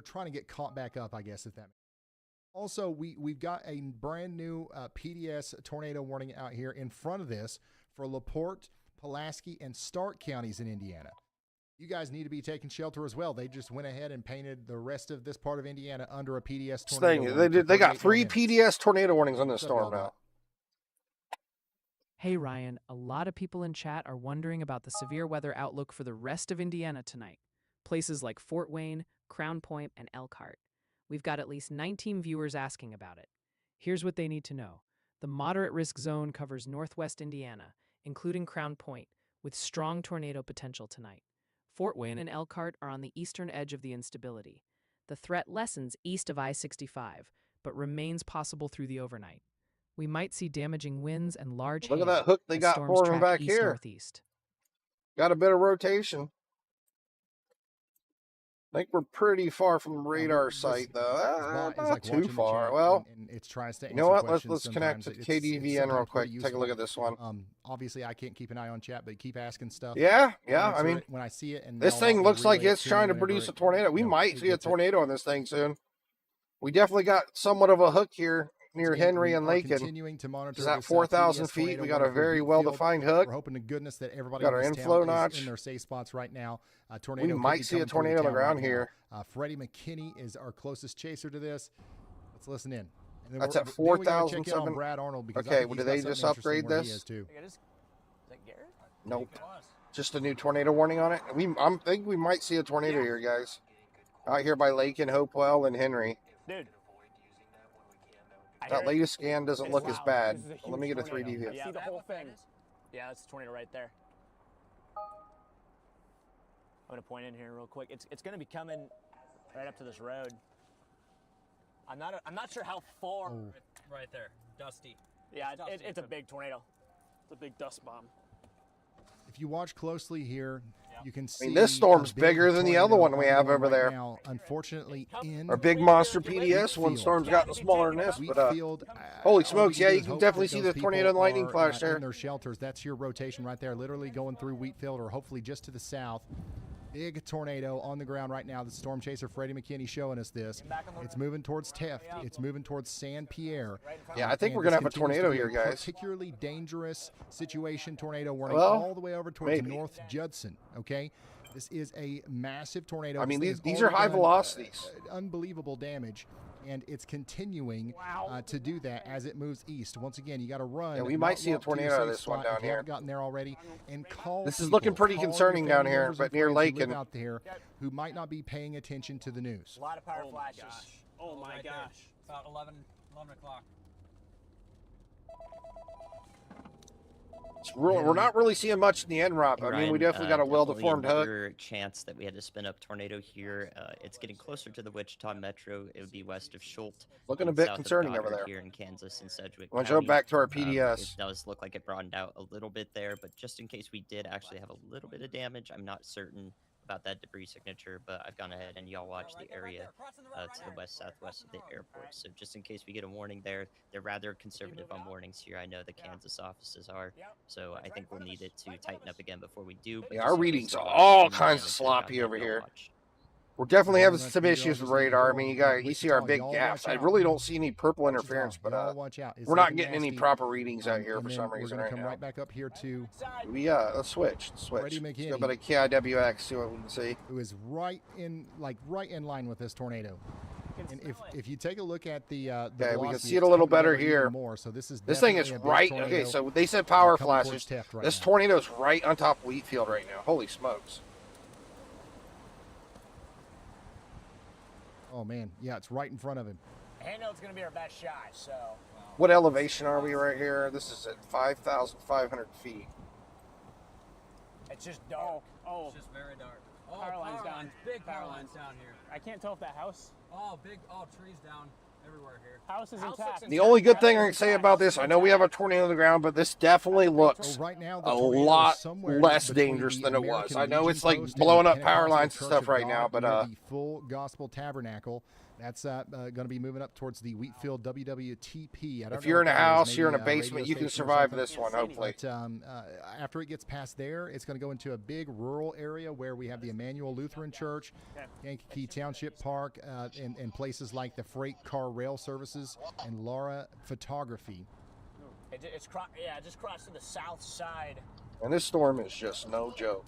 trying to get caught back up, I guess, if that. Also, we've got a brand new PDS tornado warning out here in front of this for LaPorte, Pulaski, and Stark counties in Indiana. You guys need to be taking shelter as well. They just went ahead and painted the rest of this part of Indiana under a PDS tornado warning. They got 3 PDS tornado warnings on this storm now. Hey Ryan, a lot of people in chat are wondering about the severe weather outlook for the rest of Indiana tonight. Places like Fort Wayne, Crown Point, and Elkhart. We've got at least 19 viewers asking about it. Here's what they need to know. The moderate risk zone covers northwest Indiana, including Crown Point, with strong tornado potential tonight. Fort Wayne and Elkhart are on the eastern edge of the instability. The threat lessens east of I-65, but remains possible through the overnight. We might see damaging winds and large hail. Look at that hook they got forming back here. Northeast. Got a bit of rotation. I think we're pretty far from the radar site, though. Not too far. Well, and it tries to you know what? Let's connect to KDVN real quick. Take a look at this one. Obviously, I can't keep an eye on chat, but keep asking stuff. Yeah. I mean, when I see it, and this thing looks like it's trying to produce a tornado. We might see a tornado on this thing soon. We definitely got somewhat of a hook here near Henry and Lincoln. Continuing to monitor is at 4,000 feet. We got a very well-defined hook. We're hoping to goodness that everybody got our inflow notch in their safe spots right now. Tornado. We might see a tornado on the ground here. Freddie McKinney is our closest chaser to this. Let's listen in. And that's at 4,007. Brad Arnold. Because okay, well, did they just upgrade this? Is that Garrett? Nope. Just a new tornado warning on it. I think we might see a tornado here, guys. Out here by Lakin, Hopewell, and Henry. Dude. That latest scan doesn't look as bad. Let me get a 3D view. See the whole thing. Yeah, that's a tornado right there. I'm gonna point in here real quick. It's gonna be coming right up to this road. I'm not sure how far. Right there, dusty. Yeah, it's a big tornado. It's a big dust bomb. If you watch closely here, you can see. I mean, this storm's bigger than the other one we have over there. Now, unfortunately, our big monster PDS one storm's gotten smaller than this, but holy smokes, yeah, you can definitely see the tornado and lightning flash there. In their shelters, that's your rotation right there, literally going through Wheatfield or hopefully just to the south. Big tornado on the ground right now. The storm chaser Freddie McKinney showing us this. It's moving towards Teft. It's moving towards San Pierre. Yeah, I think we're gonna have a tornado here, guys. Particularly dangerous situation. Tornado warning all the way over towards North Judson. Okay, this is a massive tornado. I mean, these are high velocities. Unbelievable damage. and it's continuing to do that as it moves east. Once again, you got to run. Yeah, we might see a tornado out of this one down if you here. haven't gotten there already, and call. This is looking pretty concerning down here, but near Lake and out there who might not be paying attention to the news. A lot of power flashes. Oh my gosh. About 11 o'clock. We're not really seeing much in the end, Rob. I mean, we definitely got a well-deformed hook. Another chance that we had to spin up tornado here. It's getting closer to the Wichita Metro. It would be west of Schultz. Looking a bit concerning over there. Here in Kansas and Sedgwick I'm going to County. jump back to our PDS. It does look like it broadened out a little bit there, but just in case we did actually have a little bit of damage, I'm not certain about that debris signature, but I've gone ahead and y'all watch the area to the west-southwest of the airport. So just in case we get a warning there, they're rather conservative on warnings here. I know the Kansas offices are, so I think we'll need it to tighten up again before we do. Yeah, our readings are all kinds of sloppy over here. We're definitely having some issues with radar. I mean, you see our big gaps. I really don't see any purple interference, but we're not getting any proper readings out here for some reason right now. We're going to come right back up here to. Let's switch. Let's go back to KIWX, see what we can see. Who is right in line with this tornado. And if you take a look at the okay, we can see it a little better here. So this thing is right. Okay, so they said power flashes. This tornado is right on top of Wheatfield right now. Holy smokes. Oh, man. Yeah, it's right in front of him. I know it's going to be our best shot, so. What elevation are we right here? This is at 5,500 feet. It's just dark. Oh. It's just very dark. Oh, power lines down. Big power lines down here. I can't tell if that house. Trees down everywhere here. House is intact. The only good thing I can say about this, I know we have a tornado on the ground, but this definitely looks right now, a lot less dangerous than it was. I know it's like blowing up power lines and stuff right now, but the Full Gospel Tabernacle, that's going to be moving up towards the Wheatfield WWTP. If you're in a house, you're in a basement, you can survive this one, hopefully. But after it gets past there, it's going to go into a big rural area where we have the Emmanuel Lutheran Church, Kankakee Township Park, and places like the Freight Car Rail Services and Laura Photography. Just crossed to the south side. And this storm is just no joke.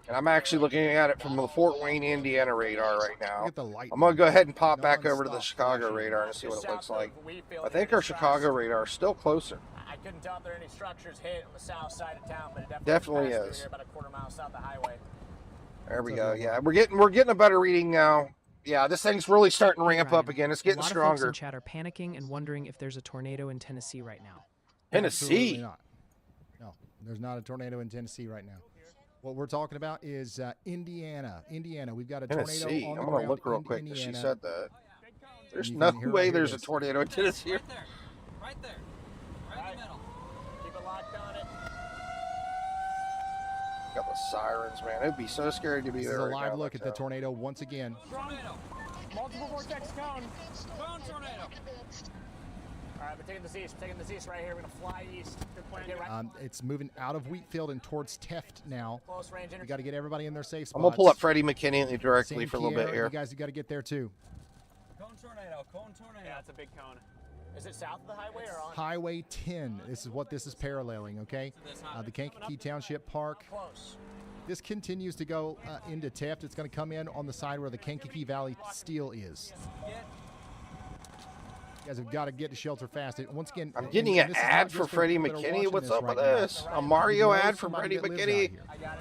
And I'm actually looking at it from the Fort Wayne, Indiana radar right now. I'm going to go ahead and pop back over to the Chicago radar and see what it looks like. I think our Chicago radar is still closer. I couldn't tell if there are any structures hit on the south side of town, but it definitely is. Here, about a quarter mile south of the highway. There we go. Yeah, we're getting a better reading now. Yeah, this thing's really starting to ramp up again. It's getting stronger. A lot of folks in chat are panicking and wondering if there's a tornado in Tennessee right now. Tennessee? Not. No, there's not a tornado in Tennessee right now. What we're talking about is Indiana. We've got a tornado on the ground. I'm going to look real quick because she said that. There's no way there's a tornado in Tennessee. Right there. Right in the middle. Keep it locked on it. Got the sirens, man. It'd be so scary to be there. This is a live look at the tornado once again. Tornado. Multiple vortex cone. Cone tornado. All right, we're taking this east right here. We're going to fly east. It's moving out of Wheatfield and towards Teft now. Close range. We got to get everybody in their safe spots. I'm going to pull up Freddie McKinney directly for a little bit here. You guys got to get there too. Cone tornado. Yeah, it's a big cone. Is it south of the highway or on? Highway 10. This is what this is paralleling, okay? The Kankakee Township Park. Close. This continues to go into Teft. It's going to come in on the side where the Kankakee Valley Steel is. You guys have got to get to shelter fast. Once again, I'm getting an ad for Freddie McKinney. What's up with this? A Mario ad for Freddie McKinney? I got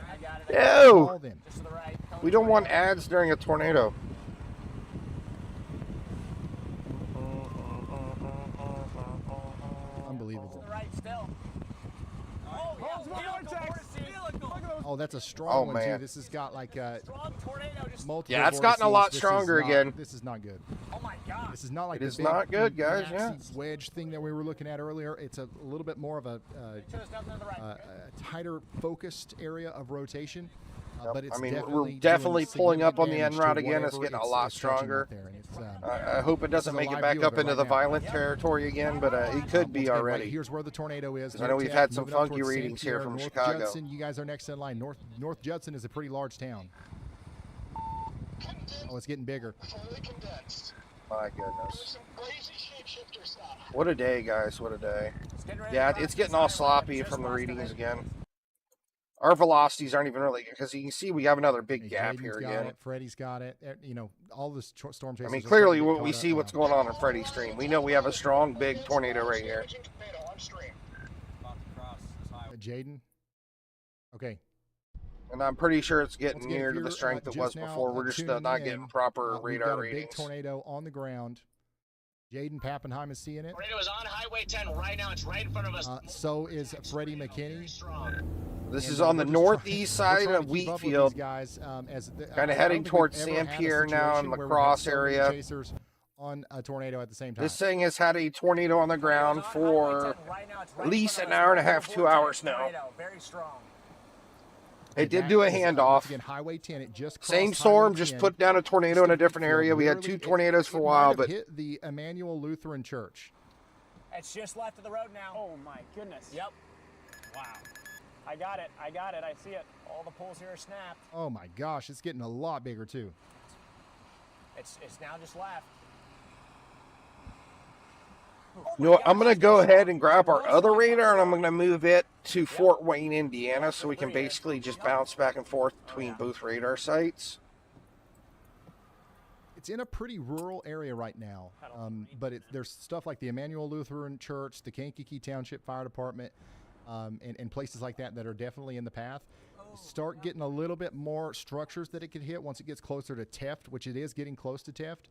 it. No! Just to the right. We don't want ads during a tornado. Unbelievable. To the right still. Oh, that's a strong one, man. too. This has got like multiple. Yeah, it's gotten a lot vortices. stronger again. This is not good. Oh, my God. This is not like It the is big not good, guys, yeah. wedge thing that we were looking at earlier. It's a little bit more of a tighter focused area of rotation. But it's we're definitely pulling up on the en route again. It's getting a lot stronger. I hope it doesn't make it back up into the violent territory again, but it could be already. Here's where the tornado is. I know we've had some funky readings here from Chicago. Judson, you guys are next in line. North Judson is a pretty large town. Oh, it's getting bigger. My goodness. What a day, guys. What a day. Yeah, it's getting all sloppy from the readings again. Our velocities aren't even really, because you can see we have another big gap Jaden's here got again. it. Freddie's got it. You know, all the storm chasers. I mean, clearly we see what's going on in Freddie's stream. We know we have a strong, big tornado right here. Jaden. Okay. And I'm pretty sure it's getting near to the strength it was before. We're just not getting proper radar readings. Big tornado on the ground. Jaden Pappenheim is seeing it. Tornado is on Highway 10 right now. It's right in front of us. So is Freddie McKinney. This is on the northeast side of Wheatfield. Kind of heading towards St. Pierre now in La Crosse area. On a tornado at the same time. This thing has had a tornado on the ground for at least an hour and a half, 2 hours now. Very strong. It did do a handoff. Again, Highway 10, it just same storm, just put down a tornado in a different area. We had 2 tornadoes for a while, but hit the Emmanuel Lutheran Church. It's just left of the road now. Oh my goodness. Yep. Wow. I got it. I see it. All the poles here are snapped. Oh my gosh, it's getting a lot bigger too. It's now just left. You know what, I'm going to go ahead and grab our other radar, and I'm going to move it to Fort Wayne, Indiana, so we can basically just bounce back and forth between both radar sites. It's in a pretty rural area right now, but there's stuff like the Emmanuel Lutheran Church, the Kankakee Township Fire Department, and places like that that are definitely in the path. Start getting a little bit more structures that it could hit once it gets closer to Teft, which it is getting close to Teft.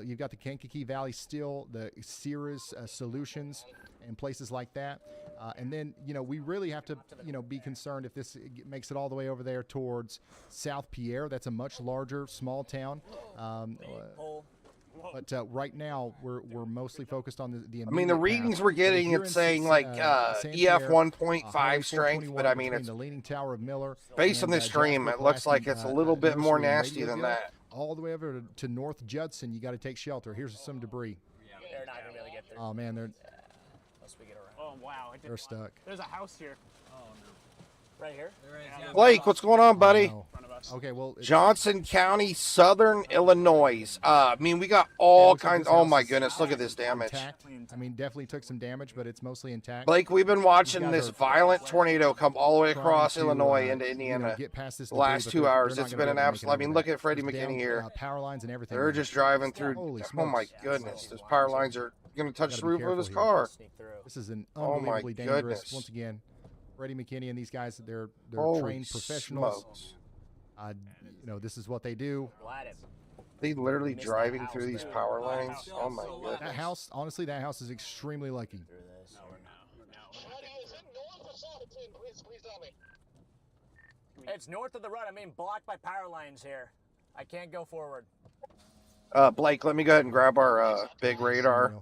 You've got the Kankakee Valley still, the Cirrus Solutions, and places like that. And then, you know, we really have to, you know, be concerned if this makes it all the way over there towards South Pierre. That's a much larger, small town. But right now, we're mostly focused on the I mean, the readings we're getting, it's saying like EF 1.5 strength, but I mean, it's the Leaning Tower of Miller. Based on this stream, it looks like it's a little bit more nasty than that. All the way over to North Judson, you got to take shelter. Here's some debris. They're not going to be able to get through. Oh, man, Unless we get around. Oh, wow. They're stuck. There's a house here. Oh, no. Right here? Blake, what's going on, buddy? Okay, well, Johnson County, Southern Illinois. I mean, we got all kinds. Oh my goodness, look at this damage. I mean, definitely took some damage, but it's mostly intact. Blake, we've been watching this violent tornado come all the way across Illinois into Indiana. Get past this the last 2 hours, it's been an absolute. I mean, look at Freddie McKinney here. Power lines and everything. They're just driving through. Oh my goodness, those power lines are going to touch the roof of his car. This is an unbelievably dangerous. Once again, Freddie McKinney and these guys, they're trained professionals. You know, this is what they do. They literally driving through these power lines. Oh my goodness. That house, honestly, that house is extremely lucky. It's north of the road. I mean, blocked by power lines here. I can't go forward. Blake, let me go ahead and grab our big radar.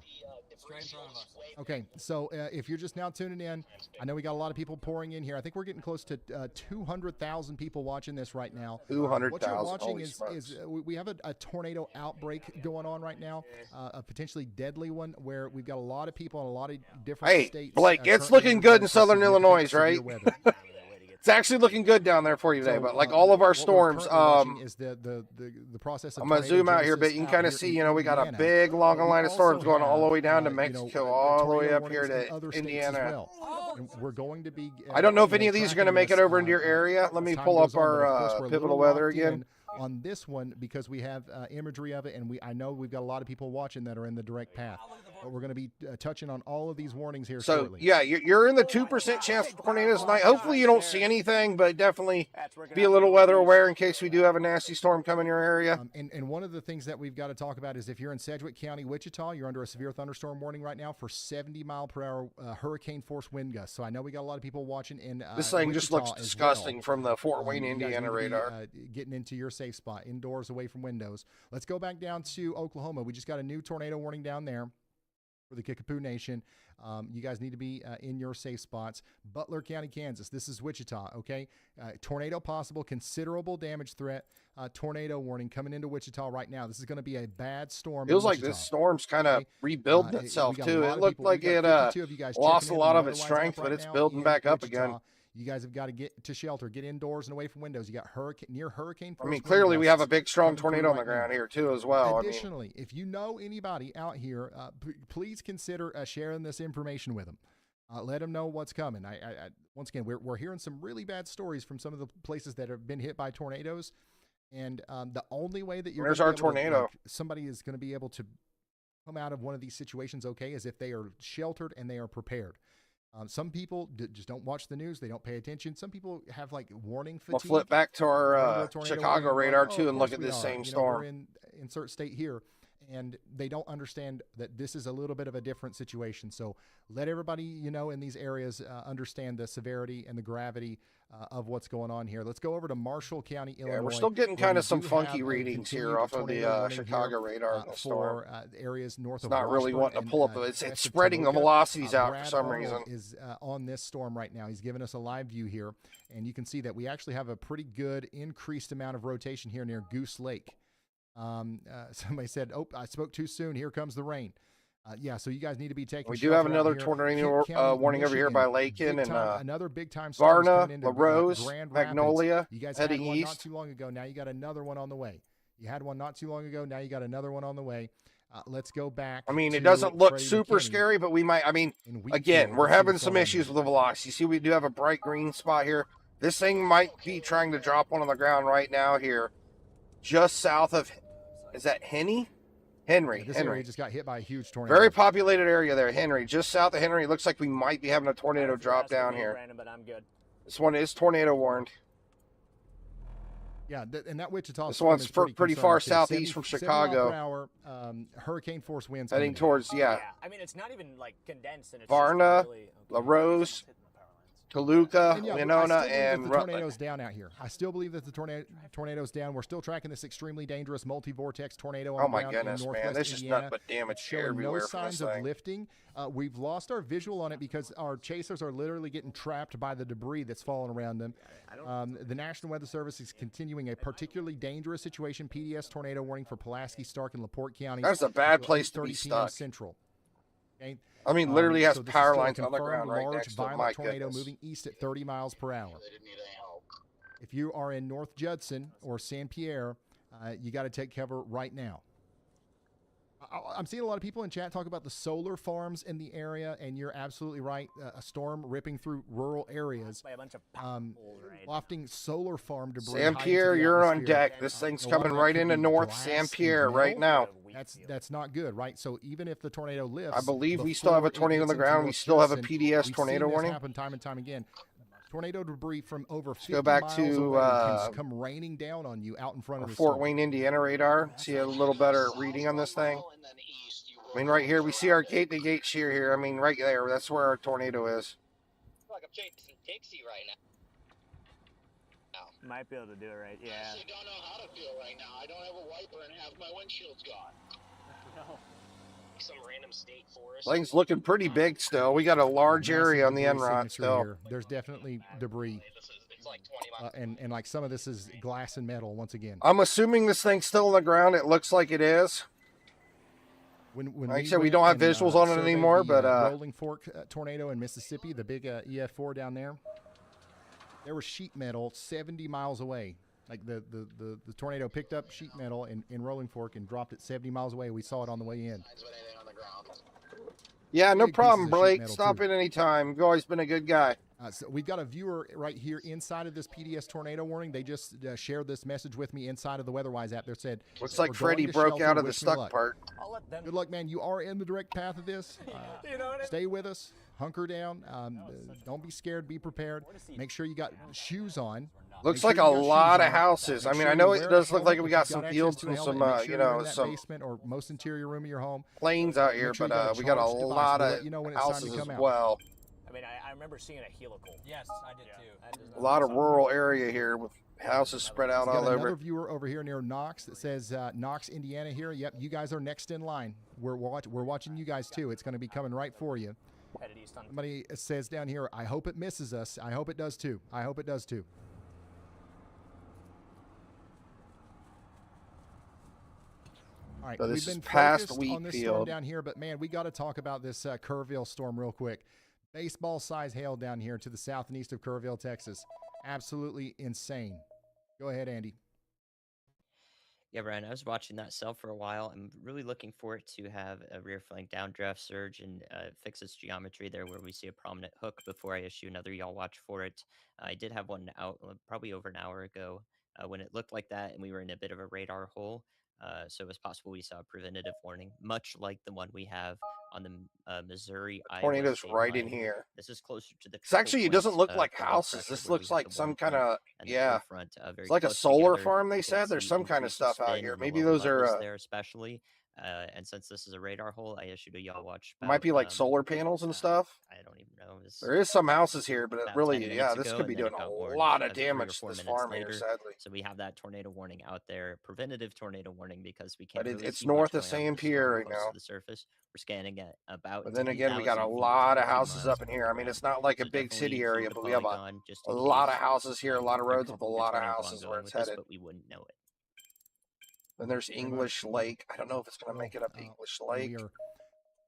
Okay, so if you're just now tuning in, I know we got a lot of people pouring in here. I think we're getting close to 200,000 people watching this right now. 200,000. What you're watching is we have a tornado outbreak going on right now, a potentially deadly one where we've got a lot of people in a lot of different states. Hey, Blake, it's looking good in Southern Illinois, right? It's actually looking good down there for you today, but like all of our storms, is the process. I'm gonna zoom out here, but you can kind of see, you know, we got a big long line of storms going all the way down to Mexico, all the way up here to Indiana. And we're going to be. I don't know if any of these are going to make it over into your area. Let me pull up our pivotal weather again. On this one, because we have imagery of it, and I know we've got a lot of people watching that are in the direct path. But we're going to be touching on all of these warnings here shortly. So, yeah, you're in the 2% chance for tornadoes tonight. Hopefully you don't see anything, but definitely be a little weather aware in case we do have a nasty storm come in your area. And one of the things that we've got to talk about is if you're in Sedgwick County, Wichita, you're under a severe thunderstorm warning right now for 70-mile-per-hour hurricane-force wind gusts. So I know we got a lot of people watching in this thing Wichita just looks disgusting from the Fort Wayne, Indiana radar. Getting into your safe spot, indoors, away from windows. Let's go back down to Oklahoma. We just got a new tornado warning down there for the Kickapoo Nation. You guys need to be in your safe spots. Butler County, Kansas. This is Wichita, okay? Tornado possible, considerable damage threat. Tornado warning coming into Wichita right now. This is going to be a bad storm. Feels like this storm's kind of rebuilding itself, too. It looked like it lost a lot of its strength, but it's building back up again. You guys have got to get to shelter, get indoors and away from windows. You got near hurricane. I mean, clearly we have a big, strong tornado on the ground here too, as well. Additionally, if you know anybody out here, please consider sharing this information with them. Let them know what's coming. Once again, we're hearing some really bad stories from some of the places that have been hit by tornadoes. And the only way that There's our tornado. Somebody is going to be able to come out of one of these situations okay is if they are sheltered and they are prepared. Some people just don't watch the news. They don't pay attention. Some people have like warning fatigue. We'll flip back to our Chicago radar too and look at this same storm. We're in insert state here, and they don't understand that this is a little bit of a different situation. So let everybody, in these areas understand the severity and the gravity of what's going on here. Let's go over to Marshall County, Illinois. Yeah, we're still getting kind of some funky readings here off of the Chicago radar in the storm. Areas north of not Washburn really wanting to pull up. and, It's spreading the velocities out Brad for some Arnold reason. is on this storm right now. He's giving us a live view here, and you can see that we actually have a pretty good increased amount of rotation here near Goose Lake. Somebody said, "Oh, I spoke too soon. Here comes the rain." Yeah, so you guys need to be taking. We do have another tornado warning over here by Lakin and another big time Varna, LaRose, Grand Magnolia, Rapids. You guys heading had one east. not too long ago. Now you got another one on the way. You had one not too long ago. Now you got another one on the way. Let's go back. I mean, to it doesn't look Freddie super McKinney scary, but we might. I mean, in again, Wheatfield. we're Let's see having what's some going on issues here. with the velocity. See, we do have a bright green spot here. This thing might be trying to drop one on the ground right now here, just south of. Is that Henry? This Henry. area just got hit by a huge tornado. Very populated area there, Henry. Just south of Henry. It looks like we might be having a tornado drop down here. Brandon, but I'm good. This one is tornado warned. Yeah, and that Wichita. This storm one's is pretty pretty far concerning, too. southeast from 70 Chicago. mile per hour, hurricane force winds Heading coming in. towards, I mean, it's not even like condensed, and it's Varna, just really, LaRose, Toluca, And yeah, Winona, I still believe that and the tornado's down out here. I still believe that the tornado's down. We're still tracking this extremely dangerous multi-vortex tornado. Oh On my ground goodness, in man! northwest There's just Indiana. nothing but damage Showing everywhere no from signs this of thing. lifting. We've lost our visual on it because our chasers are literally getting trapped by the debris that's falling around them. The National Weather Service is continuing a particularly dangerous situation. PDS tornado warning for Pulaski, Stark, and LaPorte counties. That's a bad until place to 8:30 be p.m. stuck. Central. Okay? I mean, literally has so this is power still a lines on the confirmed ground right large next to it. violent My tornado goodness. moving east at 30 miles per hour. They didn't need any help. If you are in North Judson or San Pierre, you got to take cover right now. I'm seeing a lot of people in chat talk about the solar farms in the area, and you're absolutely right. A storm ripping through rural areas, by a bunch of power poles, right? wafting solar farm debris. Sam high into Pierre, the you're on atmosphere. deck. This thing's A lot of coming that right could into be North glass Sam and Pierre right metal. now. That's not good, right? So even if the tornado lifts, I believe we still have a before it tornado on gets the into ground. We North still have a Judson, PDS we've tornado seen this warning. happen time and time again. Tornado debris from over 50 go back miles to, away can come raining down on you out in front Our of the Fort storm. Wayne, Indiana radar. See a little better reading on this thing. And then east, you I mean, right here, we see our gate-to-gate shear here. I mean, right there, that's where our tornado is. Like I'm chasing Dixie right now. Might be able to do it right. I Yeah. actually don't know how to feel right now. I don't have a wiper and half my windshield's gone. No. Some random state forest. Thing's looking pretty big still. We got a large Massive area on the debris NROT signature still. here. There's definitely debris, It's like 20 miles. and like some of this is glass and metal once again. I'm assuming this thing's still on the ground. It looks like it is. When Like I we said, we went don't have and, visuals on it surveyed anymore, the, but Rolling Fork tornado in Mississippi, the big EF4 down there, there was sheet metal 70 miles away. Like the tornado picked up sheet metal in Rolling Fork and dropped it 70 miles away. We saw it on the way in. Finds anything on the ground. yeah, no Big problem, pieces of sheet Blake. metal, Stop too. in any time. You've always been a good guy. So we've got a viewer right here inside of this PDS tornado warning. They just shared this message with me inside of the WeatherWise app. They said, Looks like "We're going Freddie to broke shelter. out of the Wish me stuck luck." part. I'll let them. Good luck, man. You are in the direct path of this. You know what I mean? Stay with us. Hunker down. Don't be scared. Be prepared. Make sure you got shoes on. Looks Make like sure a you got lot shoes of on. houses. I Make mean, sure I know you it wear does a look like helmet we if got you've some access fields to a and helmet. some, Make sure you're in that some basement or most interior room of your home. planes out here, Make sure but you got a we got a charged device. lot We'll of let you know when it's time to houses come as out. well. I mean, I remember seeing a helical. Yes, I did too. A lot of rural area here with houses spread out Got all another over. viewer over here near Knox that says Knox, Indiana. Here, yep, you guys are next in line. We're watching you guys too. It's going to be coming right for you. Headed east on. Somebody says down here, I hope it misses us. I hope it does too. I hope it does too. All right, So we've this is been past focused on this storm Wheatfield. down here, but man, we got to talk about this Kerrville storm real quick. Baseball-size hail down here to the south and east of Kerrville, Texas. Absolutely insane. Go ahead, Andy. Yeah, Brian, I was watching that cell for a while. I'm really looking for it to have a rear flank downdraft surge and fix its geometry there where we see a prominent hook before I issue another y'all watch for it. I did have one out probably over an hour ago when it looked like that and we were in a bit of a radar hole. So it was possible we saw a preventative warning, much like the one we have on the Missouri-Iowa Tornado's state right line. in here. This is closer to the It's actually, it doesn't triple look like point houses. pressure This where we looks have like the some one kind point of, and the yeah. forefront very It's like a close solar together. farm, they You can said. There's see some kind of increased stuff out spin here. in the Maybe lower those are, levels there especially. And since this is a radar hole, I issued a y'all watch might about be like solar panels and stuff. I don't even know. It was There is some houses here, but it about 10 really, minutes yeah, this ago, could and be then doing it got a warned lot of 3 or damage 4 to this minutes farm here, later. sadly. So we have that tornado warning out there, preventative tornado warning, because we But can't really it's see north much of going on with St. the storm Pierre right close now. to the surface. We're scanning at about But then again, we got 10,000 a feet, lot of 2 houses miles up in from here. the I mean, ground. it's not like a So big city definitely area, include a but we have polygon just a in lot of case. houses here, a lot of There'd roads with a probably be lot of tornado houses ongoing where it's with this, headed. but we wouldn't know it. Then there's English Lake. I don't know if it's going to make it up to English Lake. We are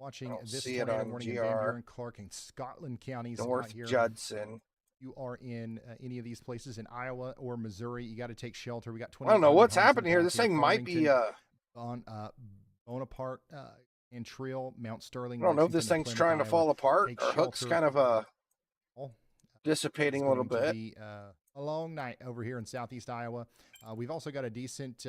watching this see it tornado on warning in GR. Van Buren, Clark, and Scotland counties North out here. Judson. You are in any of these places in Iowa or Missouri, you got to take shelter. We got 20. I don't know what's happening here. This thing might be on Bonaparte and Trill, Mount Sterling. I don't know if this thing's trying to fall apart or Hook's kind of dissipating a little bit. Be, a long night over here in southeast Iowa. We've also got a decent,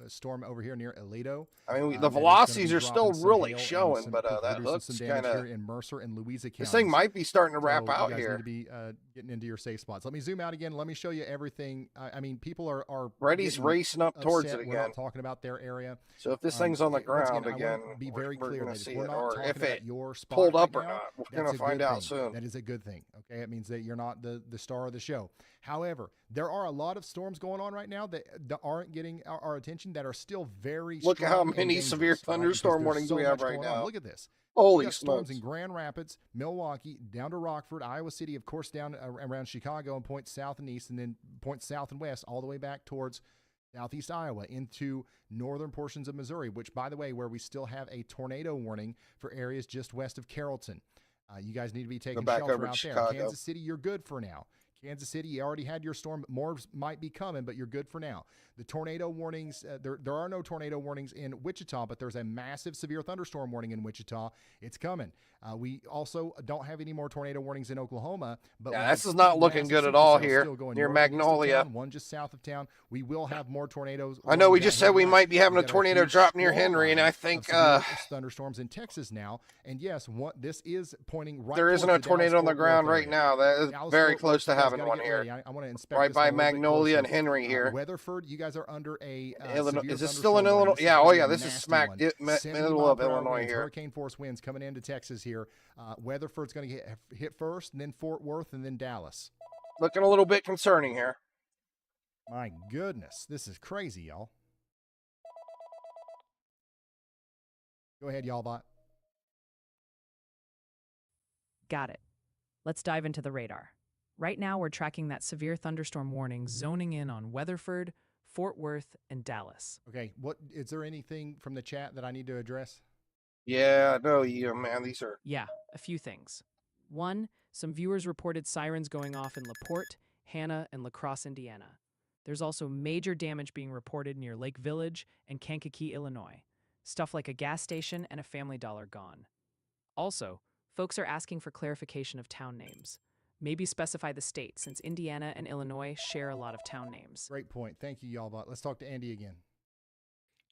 storm over here near Aledo. I mean, the velocities are still really showing, but that Hook's kind of in Mercer and Louisa counties. This thing might be starting to wrap out you guys here. Need to be getting into your safe spots. Let me zoom out again. Let me show you everything. I mean, people are Reddy's racing up towards it again. We're not talking about their area. So if this thing's on the ground again, be very we're clear. going to see we're it, not or talking if about it your spot pulled up right or now, not. We're going to find out soon. That is a good thing. Okay, it means that you're not the star of the show. However, there are a lot of storms going on right now that aren't getting our attention, that are still very strong. Look at how many severe thunderstorm warnings we have right now. Look at this. Holy smokes. Storms in smokes. Grand Rapids, Milwaukee, down to Rockford, Iowa City, of course, down around Chicago and points south and east, and then points south and west all the way back towards southeast Iowa into northern portions of Missouri, which, by the way, where we still have a tornado warning for areas just west of Carrollton. You guys need to be taking shelter out there. Kansas City, you're good for now. Kansas City, you already had your storm. More might be coming, but you're good for now. The tornado warnings, there are no tornado warnings in Wichita, but there's a massive severe thunderstorm warning in Wichita. It's coming. We also don't have any more tornado warnings in Oklahoma. But this is not looking good at all here near Magnolia. One just south of town. We will have more tornadoes. I know we just said we might be having a tornado drop near Henry, and I think thunderstorms in Texas now. And yes, this is pointing right. There isn't a tornado on the ground right now. That is very close to having one here. I want to inspect right by Magnolia and Henry here. Weatherford, you guys are under a Illinois. Is this still in Illinois? Yeah. Oh yeah. This is smack middle of Illinois here. Hurricane force winds coming into Texas here. Weatherford's going to get hit first, and then Fort Worth, and then Dallas. Looking a little bit concerning here. My goodness, this is crazy, y'all. Go ahead, y'all bot. Got it. Let's dive into the radar. Right now, we're tracking that severe thunderstorm warning zoning in on Weatherford, Fort Worth, and Dallas. Okay, is there anything from the chat that I need to address? Yeah, no, man, these are... Yeah, a few things. One, some viewers reported sirens going off in LaPorte, Hanna, and La Crosse, Indiana. There's also major damage being reported near Lake Village and Kankakee, Illinois. Stuff like a gas station and a Family Dollar gone. Also, folks are asking for clarification of town names. Maybe specify the state, since Indiana and Illinois share a lot of town names. Great point. Thank you, y'all bot. Let's talk to Andy again.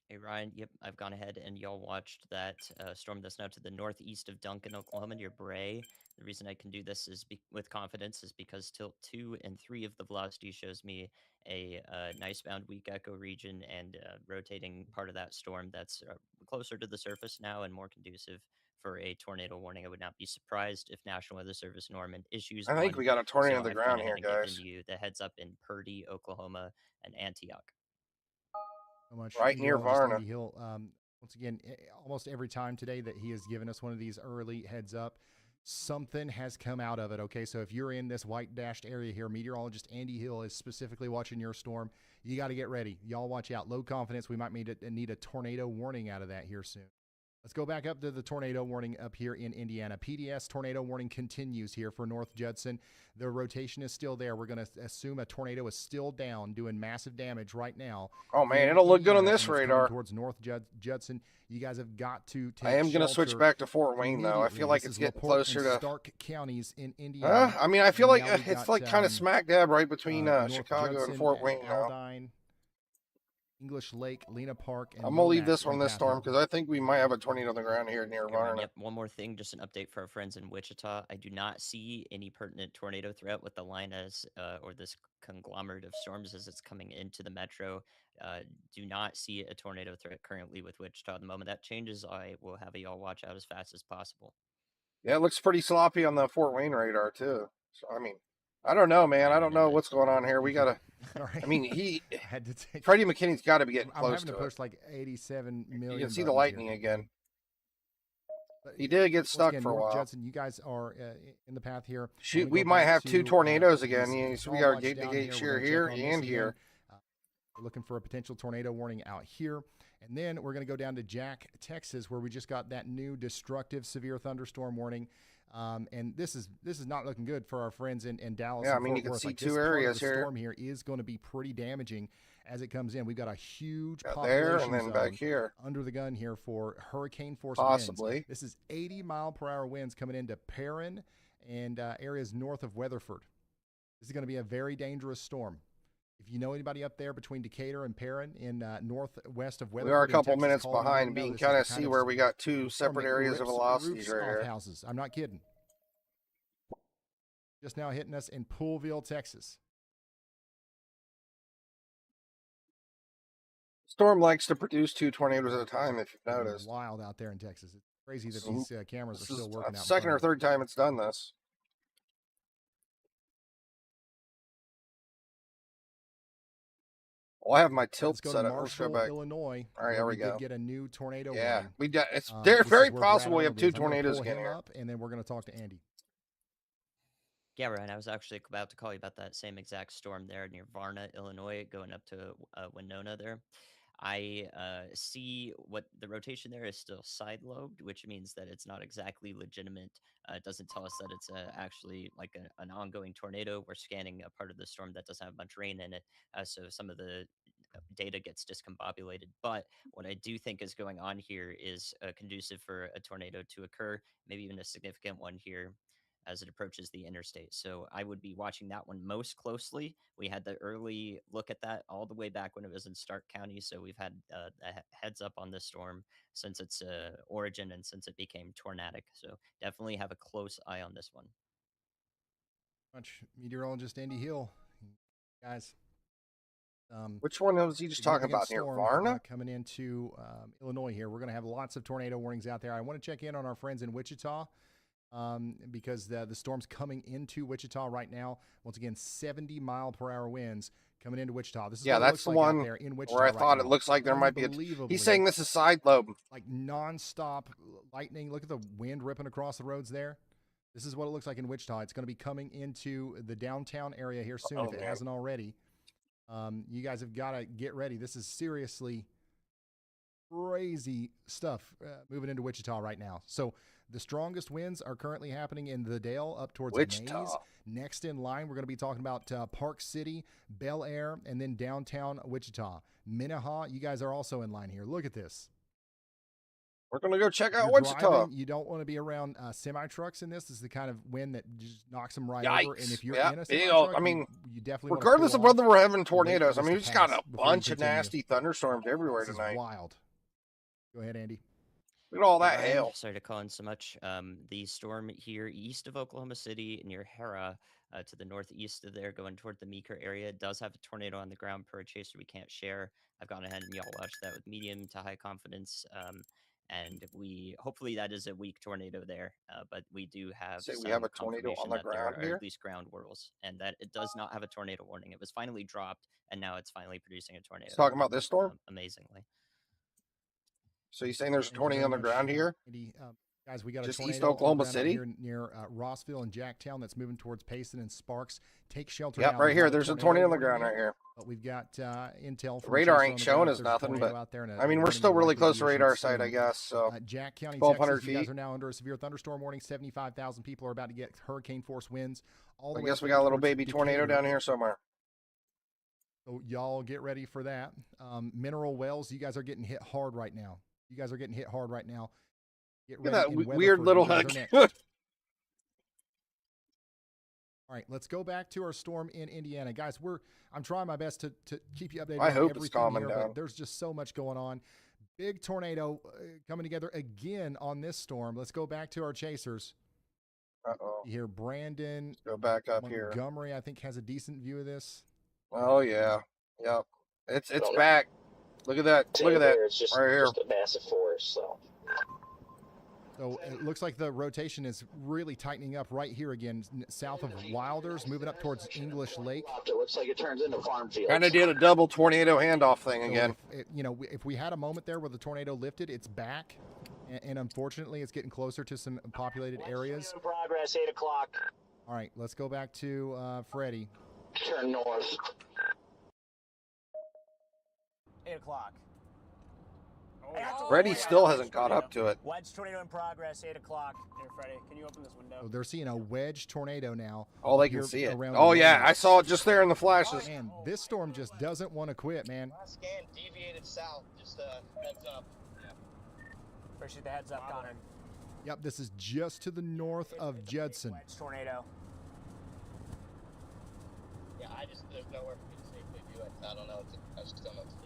Hey, Ryan. Yep, I've gone ahead and y'all watched that storm that's now to the northeast of Duncan, Oklahoma, near Bray. The reason I can do this is with confidence is because tilt 2 and 3 of the velocity shows me a nice bound weak echo region and rotating part of that storm that's closer to the surface now and more conducive for a tornado warning. I would not be surprised if National Weather Service Norman issues I think we got a tornado on the ground here, guys. You the heads up in Purdy, Oklahoma, and Antioch. So much. Right near Varna. Hill. Once again, almost every time today that he has given us one of these early heads up, something has come out of it. Okay, so if you're in this white dashed area here, meteorologist Andy Hill is specifically watching your storm. You got to get ready. Y'all watch out. Low confidence. We might need a tornado warning out of that here soon. Let's go back up to the tornado warning up here in Indiana. PDS tornado warning continues here for North Judson. The rotation is still there. We're going to assume a tornado is still down, doing massive damage right now. Oh, man, it'll look good on this radar. Towards North Judson. You guys have got to take I am going to switch back to Fort Wayne, though. I feel like it's getting closer to Stark counties in Indiana. I mean, I feel like it's like kind of smack dab right between Chicago and Fort Wayne now. English Lake, Lena Park, and I'm gonna leave this one this storm because I think we might have a tornado on the ground here near Varna. Yep. One more thing, just an update for our friends in Wichita. I do not see any pertinent tornado threat with the line as or this conglomerate of storms as it's coming into the metro. Do not see a tornado threat currently with Wichita. The moment that changes, I will have y'all watch out as fast as possible. Yeah, it looks pretty sloppy on the Fort Wayne radar too. So I mean, I don't know, man. I don't know what's going on here. We gotta. I mean, Freddie McKinney's got to be getting close I'm having to it. push like 87 million. You can see the lightning again. He did get stuck for a while. Judson, you guys are in the path here. Shoot, we might have two tornadoes again. So we got our gate-to-gate shear here and here. We're looking for a potential tornado warning out here. And then we're going to go down to Jack, Texas, where we just got that new destructive severe thunderstorm warning. And this is not looking good for our friends in Dallas. Yeah, I mean, you can see two areas here. The storm here is going to be pretty damaging as it comes in. We've got a huge population there and then back here under the gun here for hurricane force possibly winds. This is 80-mile-per-hour winds coming into Perrin and areas north of Weatherford. This is going to be a very dangerous storm. If you know anybody up there between Decatur and Perrin in northwest of Weatherford, we are a couple minutes behind, but you can kind of see where we got two separate areas of velocities right here. Houses. I'm not kidding. Just now hitting us in Poolville, Texas. Storm likes to produce two tornadoes at a time, if you've noticed. It's wild out there in Texas. It's crazy that these cameras are still working out. Second or third time it's done this. Well, I have my tilt set up. Let's go back. Illinois. All right, here we go. Get a new tornado. Yeah, warning. we got. It's very possible we have two tornadoes again here. And then we're going to talk to Andy. Yeah, Ryan, I was actually about to call you about that same exact storm there near Varna, Illinois, going up to Winona there. I see what the rotation there is still side-lobed, which means that it's not exactly legitimate. It doesn't tell us that it's actually like an ongoing tornado. We're scanning a part of the storm that doesn't have much rain in it, so some of the data gets discombobulated. But what I do think is going on here is conducive for a tornado to occur, maybe even a significant one here as it approaches the interstate. So I would be watching that one most closely. We had the early look at that all the way back when it was in Stark County. So we've had a heads up on this storm since its origin and since it became tornadic. So definitely have a close eye on this one. Meteorologist Andy Hill. Guys. Which one was he just talking about here? Varna? Coming into Illinois here. We're going to have lots of tornado warnings out there. I want to check in on our friends in Wichita. Because the storm's coming into Wichita right now. Once again, 70-mile-per-hour winds coming into Wichita. This is that's the one where I thought it looks like there might be he's saying this is side lobe. Like nonstop lightning. Look at the wind ripping across the roads there. This is what it looks like in Wichita. It's going to be coming into the downtown area here soon if it hasn't already. You guys have got to get ready. This is seriously crazy stuff moving into Wichita right now. So the strongest winds are currently happening in the Dale up towards Wichita. Mays. Next in line, we're going to be talking about Park City, Bel Air, and then downtown Wichita. Minnehaha, you guys are also in line here. Look at this. We're going to go check out You're Wichita. Driving, you don't want to be around semi-trucks in this. This is the kind of wind that just knocks them right over. And if you're in a semi-truck, you definitely regardless of whether we're having tornadoes, I mean, we just got a bunch of nasty thunderstorms everywhere tonight. Wild. Go ahead, Andy. Look at all that hail. Sorry to call in so much. The storm here east of Oklahoma City near Hera to the northeast of there going toward the Meeker area does have a tornado on the ground per a chaser we can't share. I've gone ahead and y'all watched that with medium to high confidence. And hopefully that is a weak tornado there. But we do have we have a tornado on the ground here? at least ground whirls. And that it does not have a tornado warning. It was finally dropped and now it's finally producing a tornado. Talking about this storm? Amazingly. So you're saying there's a tornado on the ground here? Guys, we got just a tornado east Oklahoma City here near Rossville and Jacktown that's moving towards Payson and Sparks. Take shelter. Yep, right here. There's a tornado on the ground right here. But we've got intel from radar Chaser ain't on the showing ground. us There's a nothing, tornado but out there and I mean, we're warning still of really likely close to deviation radar soon. site, I guess. So Jack County, 1,200 Texas, you guys feet. are now under a severe thunderstorm warning. 75,000 people are about to get hurricane force winds. All the I way guess up we got a little towards baby tornado Decatur. down here somewhere. So y'all get ready for that. Mineral wells, you guys are getting hit hard right now. Get Look ready. at that in weird Weatherford. little You guys hut. are next. All right, let's go back to our storm in Indiana. Guys, I'm trying my best to keep you updated I on hope everything it's calming here, down. but there's just so much going on. Big tornado coming together again on this storm. Let's go back to our chasers. Uh-oh. You hear Brandon. Let's go back up here. Montgomery, I think, has a decent view of this. Oh, yeah. Yep. It's back. Look at that. Look at that. It's just, right here. just a massive force, so. So it looks like the rotation is really tightening up right here again, south of Wilders, moving up towards English Lake. It looks like it turns into farm fields. Kind of did a double tornado handoff thing again. If we had a moment there where the tornado lifted, it's back. And unfortunately, it's getting closer to some populated areas. In progress, 8 o'clock. All right, let's go back to Freddie. Turn north. 8 o'clock. Freddie still hasn't caught up to it. Wedge tornado in progress, 8 o'clock. Here, Freddie, can you open this window? So they're seeing a wedge tornado now. Oh, they can see it. Oh, yeah, I saw it just there in the flashes. Man, this storm just doesn't want to quit, man. Last scan deviated south. Just heads up. Yeah. Appreciate the heads up, Connor. Yep, this is just to the north of Judson. Wedge tornado. Yeah, there's nowhere for me to safely do it. I don't know. I just don't know what to do.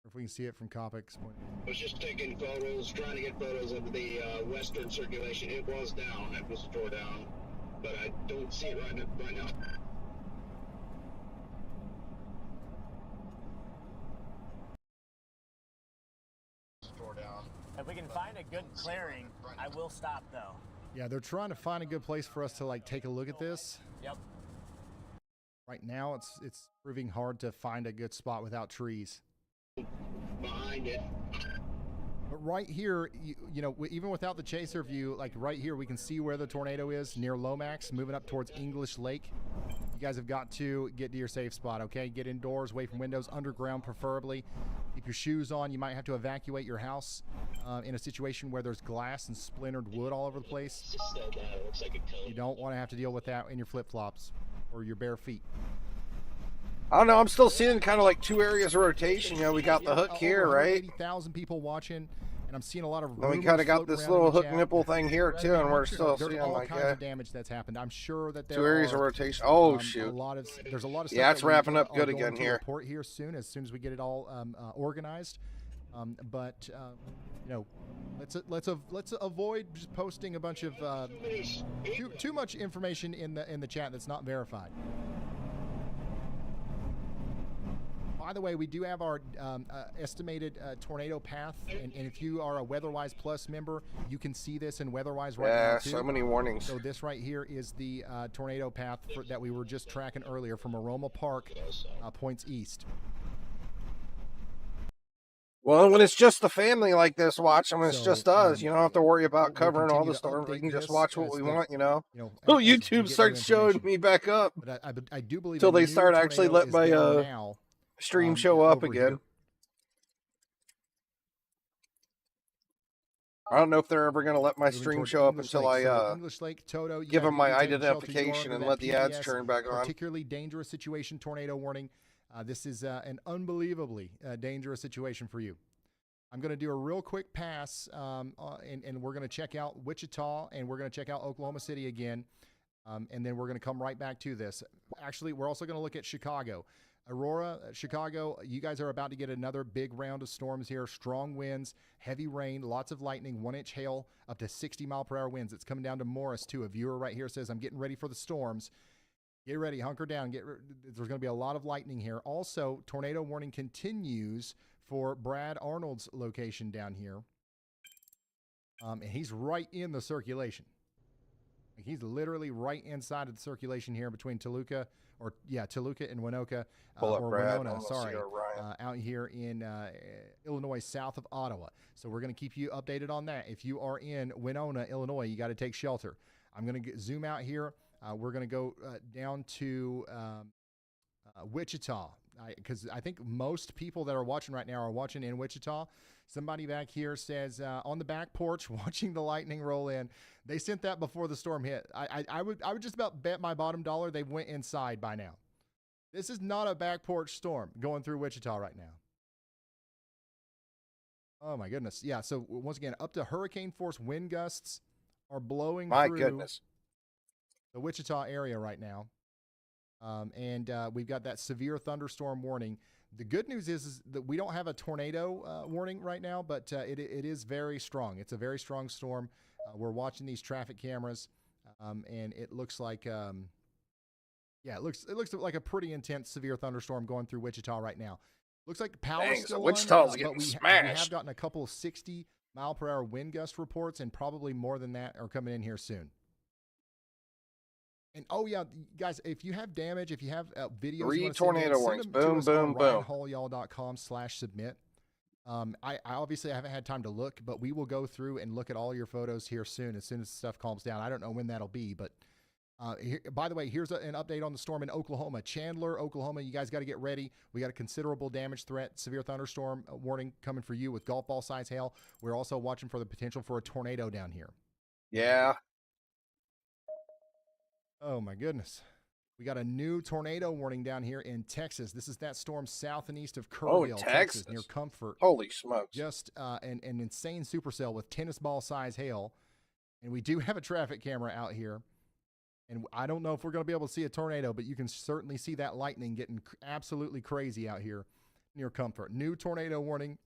If we can see it from Copic's point. I was just taking photos, trying to get photos of the western circulation. It was down. It was tore down, but I don't see it right now. If we can find a good clearing, I will stop though. Yeah, they're trying to find a good place for us to take a look at this. Yep. Right now, it's proving hard to find a good spot without trees. Behind it. But right here, even without the chaser view, like right here, we can see where the tornado is near Lomax, moving up towards English Lake. You guys have got to get to your safe spot, okay? Get indoors, away from windows, underground preferably. Keep your shoes on. You might have to evacuate your house in a situation where there's glass and splintered wood all over the place. You don't want to have to deal with that in your flip-flops or your bare feet. I don't know. I'm still seeing kind of like two areas of rotation. We got the hook here, right? 80,000 people watching, and I'm seeing a lot of. Then we kind of got this little hook nipple thing here too, and we're still seeing all like kinds of damage that's happened. I'm sure that there two areas of rotation. Oh shoot! There's a lot of stuff. Yeah, it's wrapping up good going again to here. Report here soon, as we get it all organized. Let's avoid just posting a bunch of too much information in the chat that's not verified. By the way, we do have our estimated tornado path, and if you are a WeatherWise Plus member, you can see this in WeatherWise right now too. Yeah, so many warnings. So this right here is the tornado path that we were just tracking earlier from Aroma Park, points east. Well, when it's just the family like this watching, when it's just us, you don't have to worry about covering all the storms. We can just watch what we want, Oh, YouTube starts showing me back up. But I do believe until they start actually let my stream show up again. Here. I don't know if they're ever going to let my stream show up until I English Lake, Toto, give them my identification and let the ads turn back on. Particularly dangerous situation, tornado warning. This is an unbelievably dangerous situation for you. I'm going to do a real quick pass, and we're going to check out Wichita, and we're going to check out Oklahoma City again, and then we're going to come right back to this. Actually, we're also going to look at Chicago. Aurora, Chicago, you guys are about to get another big round of storms here. Strong winds, heavy rain, lots of lightning, 1-inch hail, up to 60-mile-per-hour winds. It's coming down to Morris, too. A viewer right here says, I'm getting ready for the storms. Get ready, hunker down. There's going to be a lot of lightning here. Also, tornado warning continues for Brad Arnold's location down here. And he's right in the circulation. He's literally right inside of the circulation here between Toluca and Winoka, Winona, out here in Illinois, south of Ottawa. So we're going to keep you updated on that. If you are in Winona, Illinois, you got to take shelter. I'm going to zoom out here. We're going to go down to Wichita, because I think most people that are watching right now are watching in Wichita. Somebody back here says, on the back porch watching the lightning roll in. They sent that before the storm hit. I would just about bet my bottom dollar they went inside by now. This is not a back porch storm going through Wichita right now. Oh my goodness. Yeah, so once again, up to hurricane force wind gusts are blowing through the Wichita area right now. And we've got that severe thunderstorm warning. The good news is that we don't have a tornado warning right now, but it is very strong. It's a very strong storm. We're watching these traffic cameras, and it looks like, it looks like a pretty intense severe thunderstorm going through Wichita right now. Looks like power's still on, Wichita's getting but we have gotten a couple of 60-mile-per-hour wind gust reports, and probably more than that are coming in here soon. And oh yeah, guys, if you have damage, if you have videos, 3 tornado warnings, boom, boom, boom. RyanHallYall.com/submit. I obviously haven't had time to look, but we will go through and look at all your photos here soon, as the stuff calms down. I don't know when that'll be, but by the way, here's an update on the storm in Oklahoma. Chandler, Oklahoma, you guys got to get ready. We got a considerable damage threat, severe thunderstorm warning coming for you with golf ball size hail. We're also watching for the potential for a tornado down here. Yeah. Oh my goodness. We got a new tornado warning down here in Texas. This is that storm south and east of Kerrville, Texas, near Comfort. Holy smokes. Just an insane supercell with tennis ball size hail. And we do have a traffic camera out here. And I don't know if we're going to be able to see a tornado, but you can certainly see that lightning getting absolutely crazy out here near Comfort. New tornado warning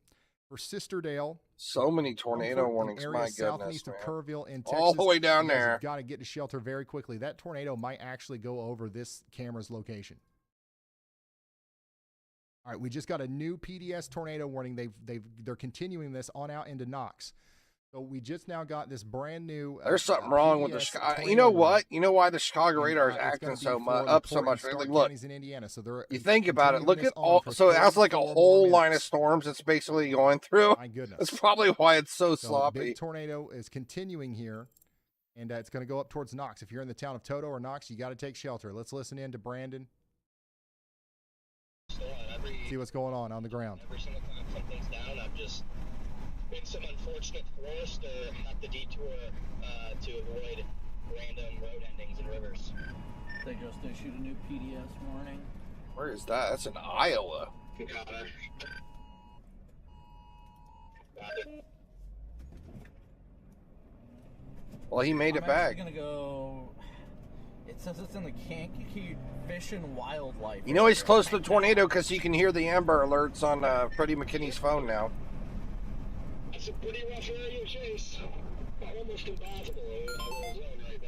for Sisterdale. So many tornado warnings, my goodness, south and east of Kerrville in Texas. All the way down there. You've got to get to shelter very quickly. That tornado might actually go over this camera's location. All right, we just got a new PDS tornado warning. They're continuing this on out into Knox. So we just now got this brand new. There's something wrong with the Chicago. You know what? You know why the Chicago radar is acting so much? Like, look, in Indiana. So you think about it. Look at all. So it has like a whole line of storms it's basically going through. My goodness. That's probably why it's so sloppy. Big tornado is continuing here, and it's going to go up towards Knox. If you're in the town of Toto or Knox, you got to take shelter. Let's listen in to Brandon. See what's going on the ground. Every single time something's down, I've just been some unfortunate forced or have to detour to avoid random road endings and rivers. They just issued a new PDS warning. Where is that? That's in Iowa. Connor. Well, he made it back. I'm gonna go. It says it's in the Kankakee Fish and Wildlife. You know he's close to the tornado because he can hear the Amber Alerts on Freddie McKinney's phone now. It's a pretty rough area to chase. Almost impossible. Right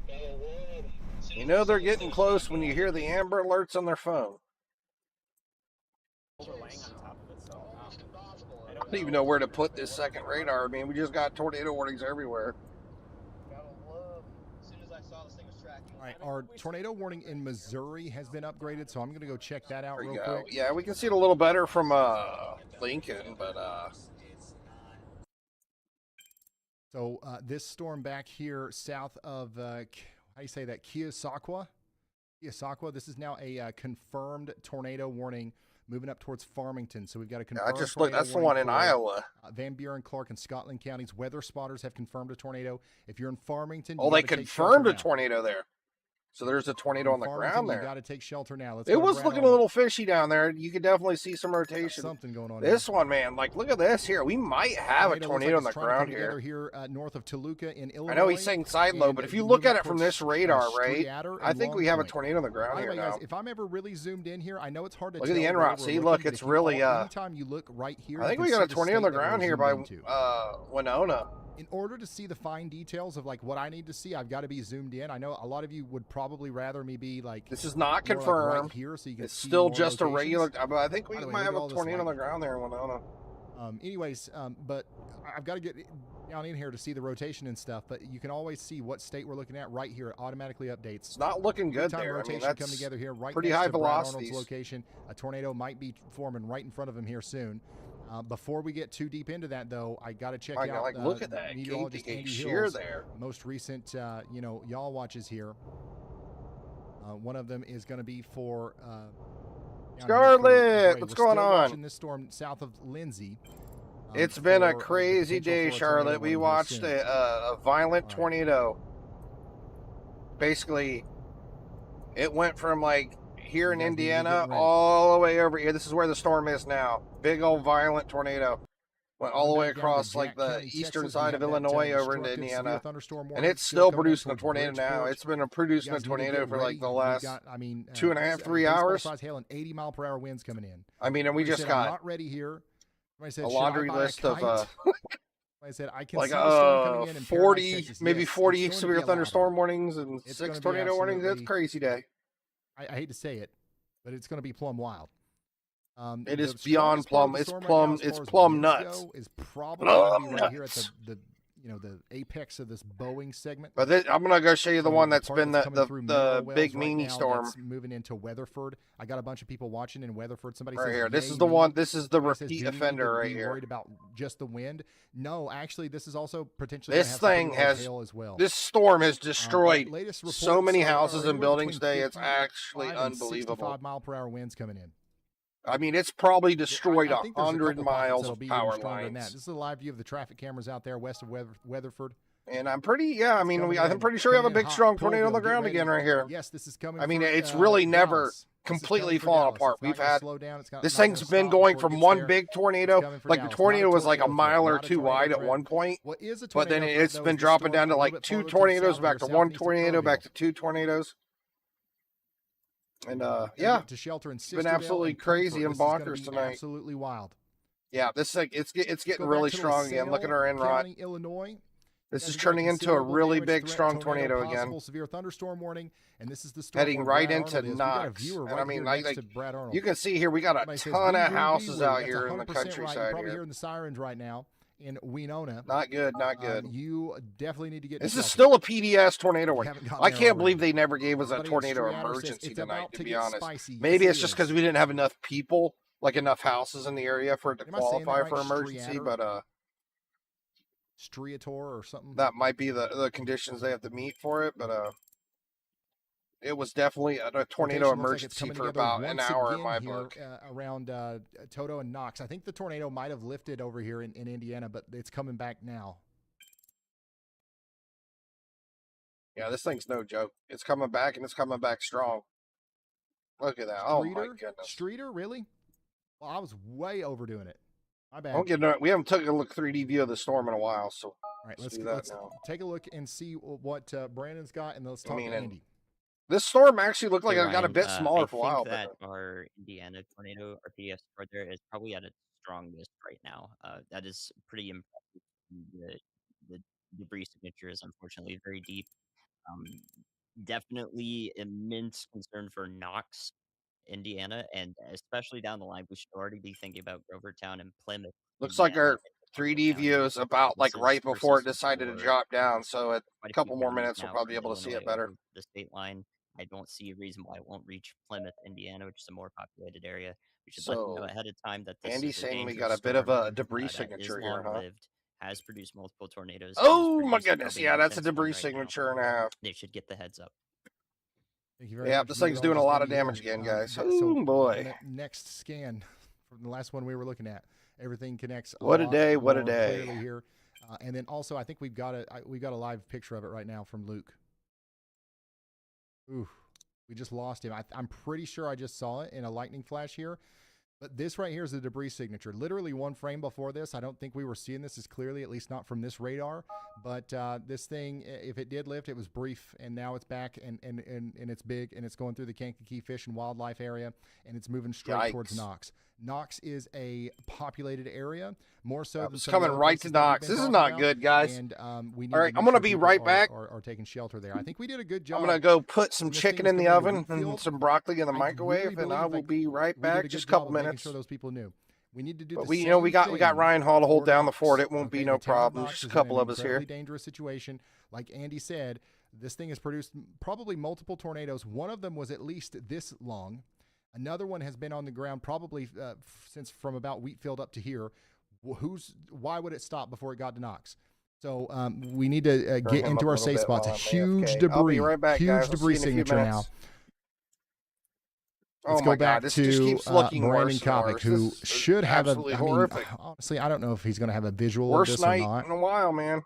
there. You know they're getting close when you hear the Amber Alerts on their phone. I don't even know where to put this second radar. I mean, we just got tornado warnings everywhere. All right, our tornado warning in Missouri has been upgraded, so I'm going to go check that out real quick. Yeah, we can see it a little better from Lincoln, but So this storm back here south of how do you say that? Keosauqua. This is now a confirmed tornado warning moving up towards Farmington. So we've got a confirmed. I just looked. That's the one in Iowa. Van Buren, Clark, and Scotland counties. Weather spotters have confirmed a tornado. If you're in Farmington, they confirmed a tornado there. So there's a tornado on the ground there. You got to take shelter now. It was looking a little fishy down there. You could definitely see some rotation. Something going on. This one, man, like look at this here. We might have a tornado on the ground here. Here north of Toluca in Illinois. I know he's saying side low, but if you look at it from this radar, right, I think we have a tornado on the ground here now. Guys, if I'm ever really zoomed in here, I know it's hard to look at the en route. See, look, it's really. Anytime you look right here, I think we got a tornado on the ground here by Winona. In order to see the fine details of like what I need to see, I've got to be zoomed in. I know a lot of you would probably rather me be like. This is not confirmed. Like right here, so you can it's see still just locations. A regular. But I think we might have a tornado on the ground there in Winona. But I've got to get down in here to see the rotation and stuff. But you can always see what state we're looking at right here. It automatically updates. It's not looking good there. Rotation I mean, come together here right pretty next high to Brad velocities. Arnold's location. A tornado might be forming right in front of him here soon. Before we get too deep into that, though, I got to check out. Like, look at that meteorologist Copic Andy shear Hill's there. most recent, y'all watches here. One of them is going to be for Scarlett. What's going on? Watching this storm south of Lindsay. It's been a crazy day, Charlotte. We watched a violent tornado. Basically, it went from like here in Indiana all the way over here. This is where the storm is now. Big old violent tornado. Went all the way across like the eastern side of Illinois over into Indiana. And it's still producing a tornado now. It's been producing a tornado for like the last 2.5, 3 hours. Hail and 80-mile-per-hour winds coming in. I mean, and we just got not ready here. a laundry list of I said I can like see the storm coming in 40, Texas. maybe Yes, 40 severe thunderstorm warnings and it's 6 tornado warnings. It's a crazy day. I hate to say it, but it's going to be plumb wild. It is beyond plumb. It's plumb. It's plumb nuts. Is probably going to be right here at the apex of this Boeing segment. But I'm gonna go show you the one that's been the big meanie storm. That's moving into Weatherford. I got a bunch of people watching in Weatherford. Somebody right says, here. This is the one. This is the repeat offender right here. Worried about just the wind? No, actually, this is also potentially. This thing has hail as well. This storm has destroyed so many houses and buildings today. It's actually unbelievable. 65-mile-per-hour winds coming in. I mean, it's probably destroyed 100 miles of power lines. This is a live view of the traffic cameras out there west of Weatherford. And I'm pretty, I'm pretty sure we have a big, strong tornado on the ground again right here. Yes, this is coming. I mean, it's really never completely fallen apart. We've had this thing's been going from one big tornado, like the tornado was like a mile or two wide at one point, but then it's been dropping down to like 2 tornadoes, back to 1 tornado, back to 2 tornados. And yeah, to shelter it's been absolutely crazy and bonkers tonight. Absolutely wild. Yeah, this like it's getting really strong again. Look at our Enron. Illinois. This is turning into a really big, strong tornado again. Severe thunderstorm warning, and this is the storm heading right into Knox. And I mean, like you can see here, we got a ton of houses out here in the countryside probably here. hearing the sirens right now in Winona. Not good, not good. You definitely need to get. This is still a PDS tornado warning. I can't believe they never gave us a tornado emergency tonight. To be honest, maybe it's just because we didn't have enough people, like enough houses in the area for it to qualify for emergency. But Striator or something. That might be the conditions they have to meet for it, but it was definitely a tornado emergency for about an hour in my book. Around Toto and Knox. I think the tornado might have lifted over here in Indiana, but it's coming back now. Yeah, this thing's no joke. It's coming back, and it's coming back strong. Look at that. Oh, my goodness. Streeter, really? Well, I was way overdoing it. My bad. We haven't taken a look 3D view of the storm in a while, so all right, let's take a look and see what Brandon's got, and let's talk to Andy. This storm actually looked like it got a bit smaller for a while. I think that our Indiana tornado, our PDS there, is probably at its strongest right now. That is pretty impressive. The debris signature is unfortunately very deep. Definitely immense concern for Knox, Indiana, and especially down the line, we should already be thinking about Grovertown and Plymouth. Looks like our 3D view is about like right before it decided to drop down. So at a couple more minutes, we'll probably be able to see it better. The state line, I don't see a reason why it won't reach Plymouth, Indiana, which is a more populated area. We should let them know ahead of time that this Andy's is a saying we dangerous got a bit of a storm, debris signature here, huh? has produced multiple tornadoes. Oh my goodness! Yeah, that's a debris signature and a half. They should get the heads up. Thank you very much. This thing's doing a lot of damage again, guys. Oh boy! Next scan from the last one we were looking at, everything connects. What a day! What a day! Here, and then also I think we've got a live picture of it right now from Luke. Ooh, we just lost him. I'm pretty sure I just saw it in a lightning flash here. But this right here is the debris signature. Literally 1 frame before this. I don't think we were seeing this as clearly, at least not from this radar. But this thing, if it did lift, it was brief, and now it's back, and it's big, and it's going through the Kankakee Fish and Wildlife area, and it's moving straight towards Knox. Knox is a populated area, more so than it's coming right to Knox. This is not good, guys. And we need all right, I'm going to be right back. Are taking shelter there. I think we did a good job. I'm going to go put some chicken in the oven and some broccoli in the microwave, and I will be right back. Just a couple minutes. Making sure those people knew. We need to do. But we got Ryan Hall to hold down the fort. It won't be no problem. Just a couple of us here. Dangerous situation, like Andy said. This thing has produced probably multiple tornadoes. One of them was at least this long. Another one has been on the ground probably since from about Wheatfield up to here. Why would it stop before it got to Knox? So we need to get into our safe spots. A huge debris, I'll be right back, huge guys. debris signature now. Let's go back this to just keeps looking Brandon worse and Copic, worse. who This is should have a. absolutely I mean, horrific. honestly, I don't know if he's going to have a visual of Worst this or night not. in a while, man.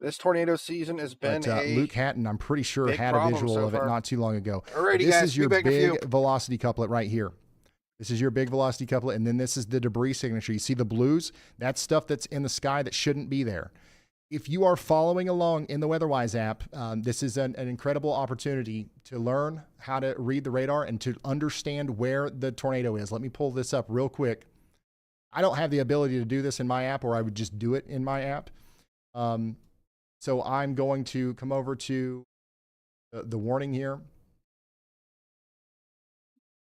This tornado season has been But Luke Hatton, I'm pretty sure, big had a problem visual so of it far. not too long ago. Alrighty, This guys, is your be back in a few. big velocity couplet right here. This is your big velocity couplet, and then this is the debris signature. You see the blues? That's stuff that's in the sky that shouldn't be there. If you are following along in the WeatherWise app, this is an incredible opportunity to learn how to read the radar and to understand where the tornado is. Let me pull this up real quick. I don't have the ability to do this in my app, or I would just do it in my app. So I'm going to come over to the warning here.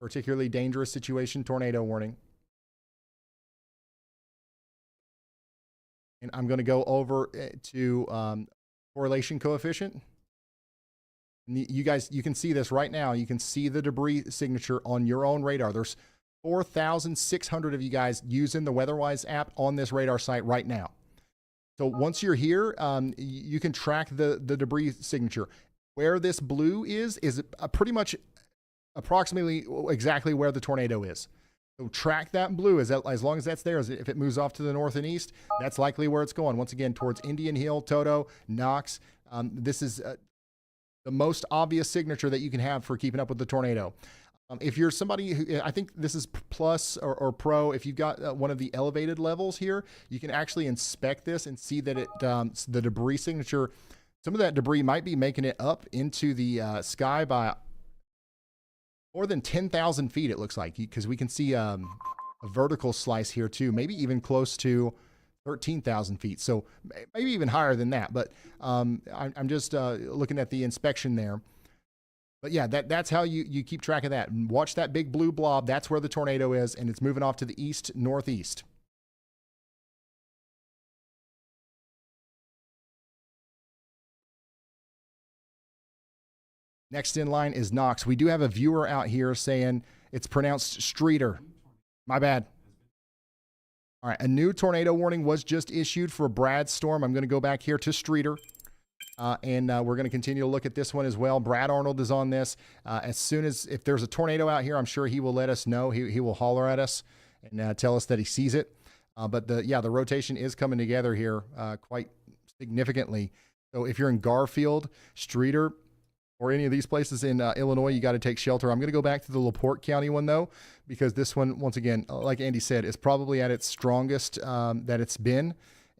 Particularly dangerous situation, tornado warning. And I'm going to go over to correlation coefficient. And you guys, you can see this right now. You can see the debris signature on your own radar. There's 4,600 of you guys using the WeatherWise app on this radar site right now. So once you're here, you can track the debris signature. Where this blue is pretty much approximately exactly where the tornado is. So track that blue as long as that's there. If it moves off to the north and east, that's likely where it's going. Once again, towards Indian Hill, Toto, Knox. This is the most obvious signature that you can have for keeping up with the tornado. If you're somebody who, I think this is plus or pro, if you've got one of the elevated levels here, you can actually inspect this and see that the debris signature, some of that debris might be making it up into the sky by more than 10,000 feet, it looks like, because we can see a vertical slice here too, maybe even close to 13,000 feet. So maybe even higher than that. But I'm just looking at the inspection there. But yeah, that's how you keep track of that. And watch that big blue blob. That's where the tornado is, and it's moving off to the east-northeast. Next in line is Knox. We do have a viewer out here saying it's pronounced Streeter. My bad. All right, a new tornado warning was just issued for Brad's storm. I'm going to go back here to Streeter, and we're going to continue to look at this one as well. Brad Arnold is on this. As soon as, if there's a tornado out here, I'm sure he will let us know. He will holler at us and tell us that he sees it. But the rotation is coming together here quite significantly. So if you're in Garfield, Streeter, or any of these places in Illinois, you got to take shelter. I'm going to go back to the LaPorte County one, though, because this one, once again, like Andy said, is probably at its strongest that it's been.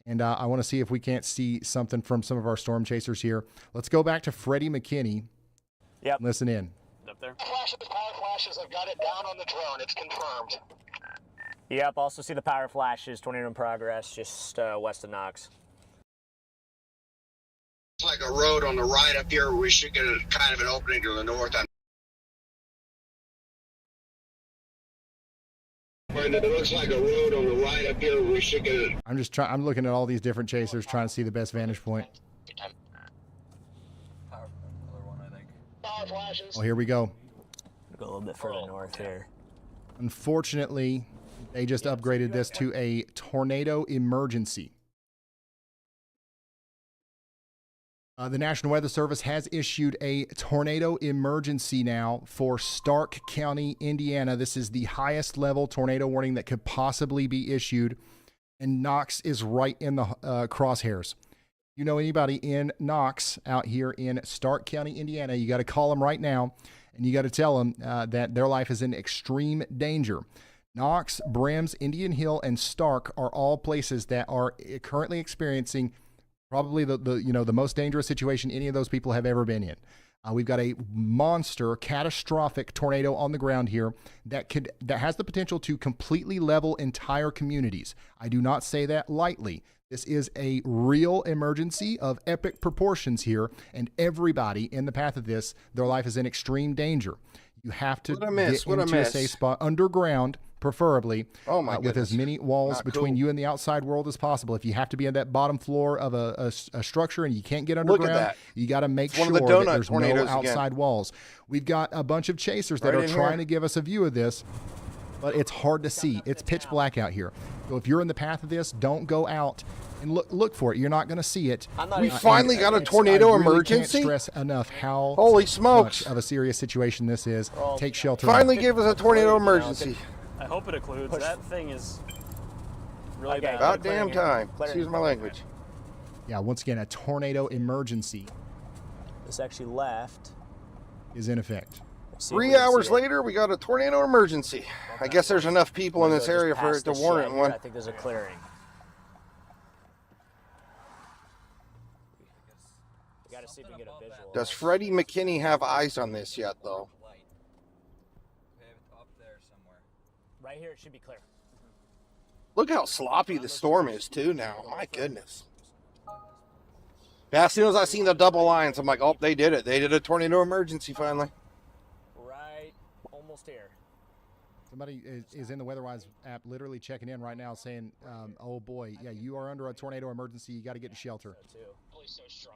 And I want to see if we can't see something from some of our storm chasers here. Let's go back to Freddie McKinney. Yep. Listen in. Up there. Power flashes, I've got it down on the drone. It's confirmed. Yep, also see the power flashes, tornado in progress, just west of Knox. It's like a road on the right up here. We should get a kind of an opening to the north. It looks like a road on the right up here. We should get a... I'm looking at all these different chasers, trying to see the best vantage point. Power flashes. Oh, here we go. Go a little bit further north here. Unfortunately, they just upgraded this to a tornado emergency. The National Weather Service has issued a tornado emergency now for Stark County, Indiana. This is the highest level tornado warning that could possibly be issued, and Knox is right in the crosshairs. You know anybody in Knox out here in Stark County, Indiana, you got to call them right now, and you got to tell them that their life is in extreme danger. Knox, Brims, Indian Hill, and Stark are all places that are currently experiencing probably the most dangerous situation any of those people have ever been in. We've got a monster, catastrophic tornado on the ground here that has the potential to completely level entire communities. I do not say that lightly. This is a real emergency of epic proportions here, and everybody in the path of this, their life is in extreme danger. You have to get into a safe spot underground preferably, Oh my with as many walls Not between cool. you and the outside world as possible. If you have to be on that bottom floor of a structure and you can't get Look at underground, that. you got to make It's one sure of the that donut there's no tornadoes again. outside walls. We've got a bunch of chasers that Right are in trying here. to give us a view of this, but it's hard to see. It's pitch black out here. So if you're in the path of this, don't go out and look for it. You're not going to see it. We finally got a tornado I really emergency. Can't stress enough how Holy smokes. much of a serious situation this is. Take shelter. Finally now. gave us a tornado emergency. I hope it occludes. That thing is really Okay, bad. About damn time. Excuse my language. Yeah, once again, a tornado emergency This actually left. is in effect. 3 hours later, we got a tornado emergency. I guess there's enough people in this area for it to warrant one. I think there's a clearing. We gotta see if we can get a visual. Does Freddie McKinney have eyes on this yet, though? Right here, it should be clear. Look how sloppy the storm is, too, now. My goodness. Yeah, as soon as I seen the double lines, I'm like, oh, they did it. They did a tornado emergency finally. Right, almost here. Somebody is in the WeatherWise app literally checking in right now saying, oh boy, yeah, you are under a tornado emergency. You got to get to shelter. So strong.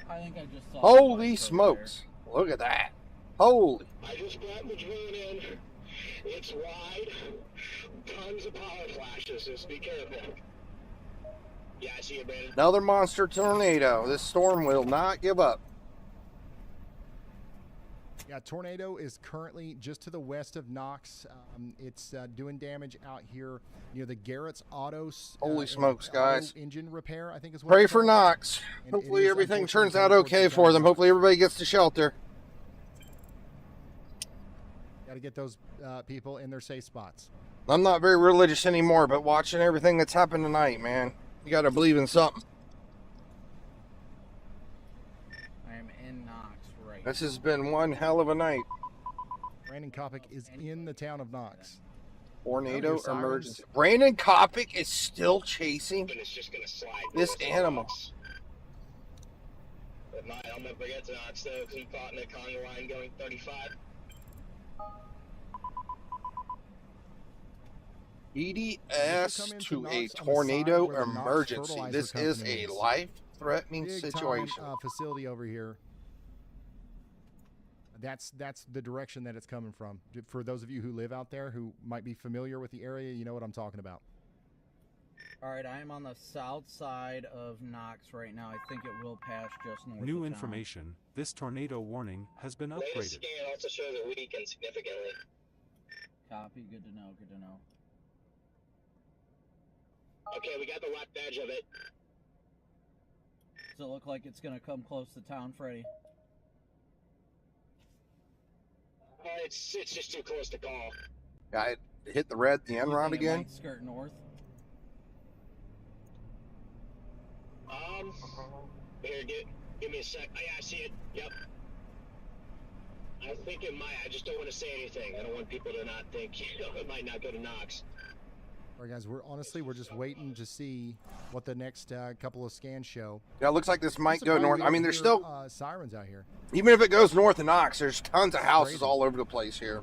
I think I just saw. Holy smokes. Look at that. Holy. I just brought the drone in. It's wide. Tons of power flashes, so be careful. Yeah, I see it, Brandon. Another monster tornado. This storm will not give up. Yeah, tornado is currently just to the west of Knox. It's doing damage out here near the Garrett's Auto. Holy smokes, guys. Auto engine repair, I think is what Pray it's for called. Knox. And Hopefully it is everything turns unfortunately out coming okay towards the for them. ground. Hopefully everybody gets to shelter. Got to get those people in their safe spots. I'm not very religious anymore, but watching everything that's happened tonight, man, you got to believe in something. I'm in Knox right This has been one hell of a night. Brandon Copic is in the town of Knox. Tornado Your sirens. emergency. Brandon Copic is still chasing And it's just gonna slide. this animal. But I'll never get to Knox, though, because we caught in the Congo line going 35. EDS to a tornado emergency. This is a life-threatening Big situation. time, facility over here. That's the direction that it's coming from. For those of you who live out there who might be familiar with the area, you know what I'm talking about. All right, I am on the south side of Knox right now. I think it will pass just north of New town. information. This tornado warning has been Latest upgraded. scan also shows it weakened significantly. Copy, good to know, good to know. Okay, we got the left edge of it. Does it look like it's going to come close to town, Freddy? It's just too close to call. Guy hit the red, the end You rod think it again. might skirt north. Here, give me a sec. Oh, yeah, I see it. Yep. I think it might. I just don't want to say anything. I don't want people to not think, it might not go to Knox. All right, guys, we're just waiting to see what the next couple of scans show. Yeah, it looks like this might I'm go surprised north. we I mean, don't there's hear, still, sirens out here. even if it goes north of Knox, there's tons of houses crazy. all over the place here.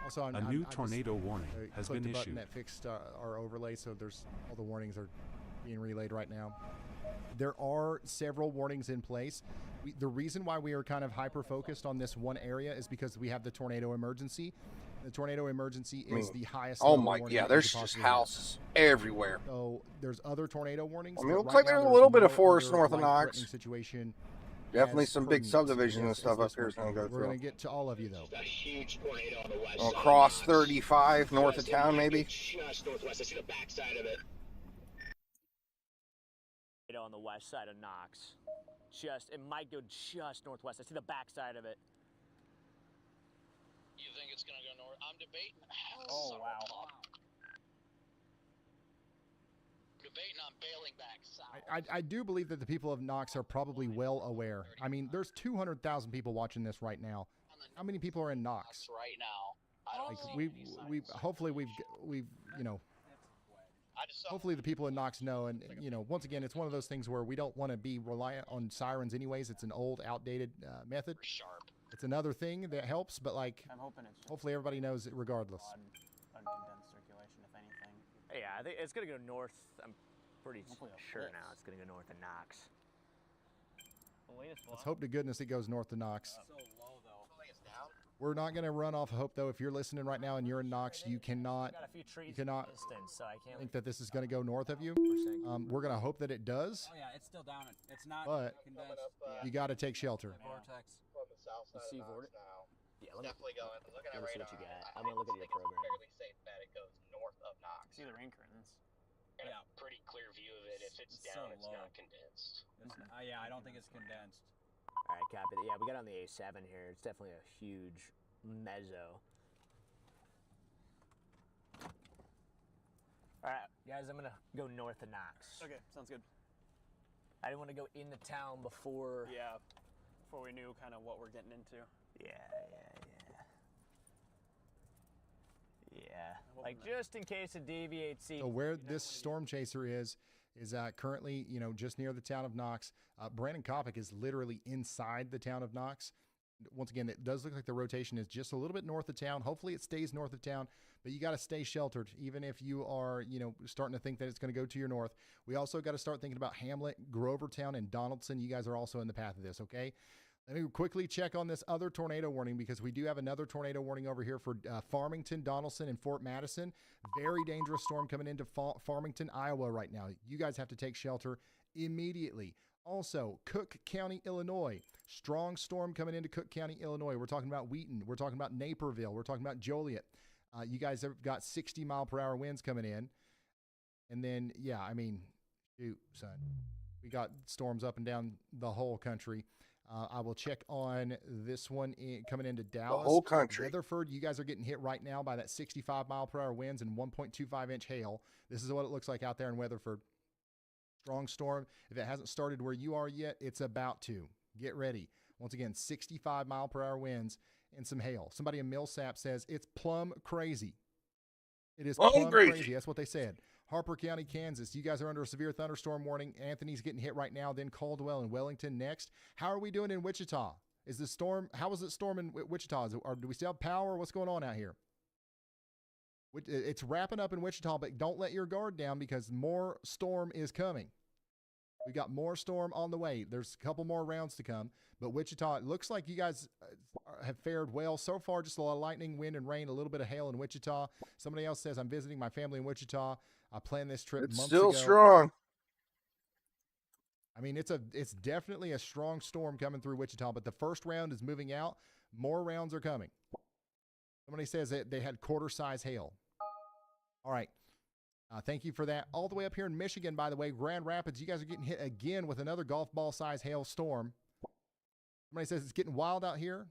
Also, A new I just, tornado warning has clicked been the button issued. that fixed our overlay, so there's all the warnings are being relayed right now. There are several warnings in place. The reason why we are kind of hyper-focused on this one area is because we have the tornado emergency. The tornado emergency is the highest Oh level my, warning yeah, that there's you could just possibly have. houses everywhere. So there's other tornado warnings. I mean, it but looks right like now there's a little bit of no forest other north of Knox. life-threatening Situation. Definitely as some big pertinent subdivisions and as stuff up this here one. is going to go We're through. going to get to all of you, though. A huge tornado on the west Oh, side. across of Knox. 35 north of Just town, maybe. Just northwest. I see the backside of it. On the west side of Knox. It might go just northwest. I see the backside of it. You think it's gonna go north? I'm debating. Oh, wow. Debating on bailing back south. I do believe that the people of Knox are probably well aware. I mean, there's 200,000 people watching this right now. How many people are in Knox? Right now. I don't Like see we any signs. hopefully we've you know, hopefully the people in Knox know. And you know, once again, it's one of those things where we don't want to be reliant on sirens anyways. It's an old, outdated method. It's another thing that helps, but like, I'm hoping it's hopefully everybody knows it regardless. uncondensed circulation, if anything. Yeah, I think it's gonna go north. I'm pretty Hopefully a sure blitz. now it's gonna go north of Knox. The latest Let's hope to goodness it goes north to Knox. So low though. We're not going to run off of hope, though. If you're listening right now and you're in Knox, you cannot, Got a few trees cannot distance, so I can't think that this is going to go north of you. We're going to hope that it does, Oh yeah, it's still down. It's not but condensed. you got to take shelter. Vortex. From the south side see of Vortex? Knox now. Yeah, It's let me, definitely going. Looking at let me see radar, what you got. I I'm gonna look at think your it's program. fairly safe that it goes north of Knox. See the rain curtains. Got Yeah. a pretty clear view of it. If it's It's down, so it's low. not condensed. Yeah, I don't think it's condensed. all right, copy that. Yeah, we got on the A7 here. It's definitely a huge mezzo. All right, guys, I'm gonna go north of Knox. Okay, sounds good. I didn't want to go into town before. Yeah, before we knew kind of what we're getting into. Yeah. Like just in case it deviates. So where this storm chaser is currently, you know, just near the town of Knox. Brandon Copic is literally inside the town of Knox. Once again, it does look like the rotation is just a little bit north of town. Hopefully it stays north of town, but you got to stay sheltered, even if you are, you know, starting to think that it's going to go to your north. We also got to start thinking about Hamlet, Grovertown, and Donaldson. You guys are also in the path of this, okay? Let me quickly check on this other tornado warning because we do have another tornado warning over here for Farmington, Donaldson, and Fort Madison. Very dangerous storm coming into Farmington, Iowa right now. You guys have to take shelter immediately. Also, Cook County, Illinois. Strong storm coming into Cook County, Illinois. We're talking about Wheaton. We're talking about Naperville. We're talking about Joliet. You guys have got 60-mile-per-hour winds coming in. And then, yeah, I mean, shoot, son. We got storms up and down the whole country. I will check on this one coming into Dallas. The whole country. Weatherford, you guys are getting hit right now by that 65-mile-per-hour winds and 1.25-inch hail. This is what it looks like out there in Weatherford. Strong storm. If it hasn't started where you are yet, it's about to. Get ready. Once again, 65-mile-per-hour winds and some hail. Somebody in Millsap says it's plumb crazy. It is plumb crazy. That's what they said. Harper County, Kansas. You guys are under a severe thunderstorm warning. Anthony's getting hit right now. Then Caldwell and Wellington next. How are we doing in Wichita? Is the storm? How is it storming Wichita? Do we still have power? What's going on out here? It's wrapping up in Wichita, but don't let your guard down because more storm is coming. We got more storm on the way. There's a couple more rounds to come, but Wichita, it looks like you guys have fared well so far. Just a lot of lightning, wind, and rain, a little bit of hail in Wichita. Somebody else says, I'm visiting my family in Wichita. I planned this trip months ago. It's still strong. I mean, it's definitely a strong storm coming through Wichita, but the first round is moving out. More rounds are coming. Somebody says that they had quarter-size hail. All right. Thank you for that. All the way up here in Michigan, by the way, Grand Rapids, you guys are getting hit again with another golf ball size hail storm. Somebody says it's getting wild out here.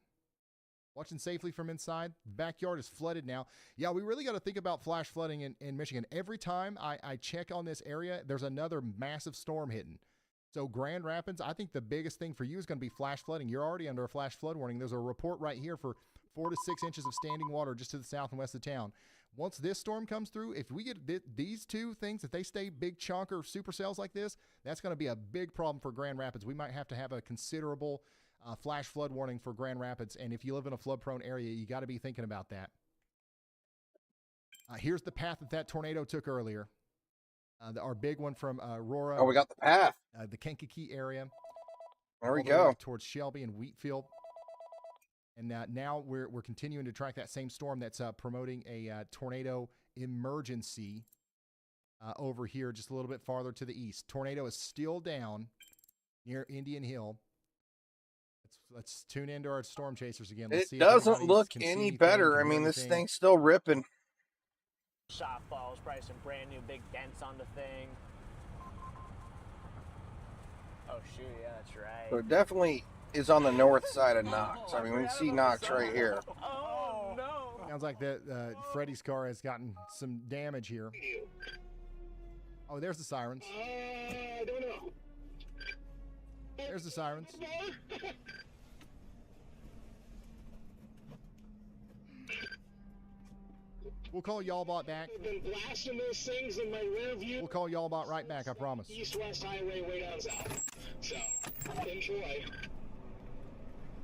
Watching safely from inside. Backyard is flooded now. Yeah, we really got to think about flash flooding in Michigan. Every time I check on this area, there's another massive storm hitting. So Grand Rapids, I think the biggest thing for you is going to be flash flooding. You're already under a flash flood warning. There's a report right here for 4 to 6 inches of standing water just to the south and west of town. Once this storm comes through, if we get these two things, if they stay big chunk or supercells like this, that's going to be a big problem for Grand Rapids. We might have to have a considerable flash flood warning for Grand Rapids. And if you live in a flood-prone area, you got to be thinking about that. Here's the path that tornado took earlier. Our big one from Aurora. Oh, we got the path. The Kankakee area. There we go. Towards Shelby and Wheatfield. And now we're continuing to track that same storm that's promoting a tornado emergency over here just a little bit farther to the east. Tornado is still down near Indian Hill. Let's tune into our storm chasers again. Let's see it doesn't look any better. I mean, this thing's still ripping. Softballs, probably some brand new big dents on the thing. Oh shoot, yeah, that's right. So it definitely is on the north side of Knox. I mean, we can see Knox right here. Oh no! Sounds like that Freddy's car has gotten some damage here. Oh, there's the sirens. I don't know. There's the sirens. We'll call y'all bot back. I've been blasting those things in my rear view. We'll call y'all bot right back, I promise. East-west highway way down south. So, enjoy.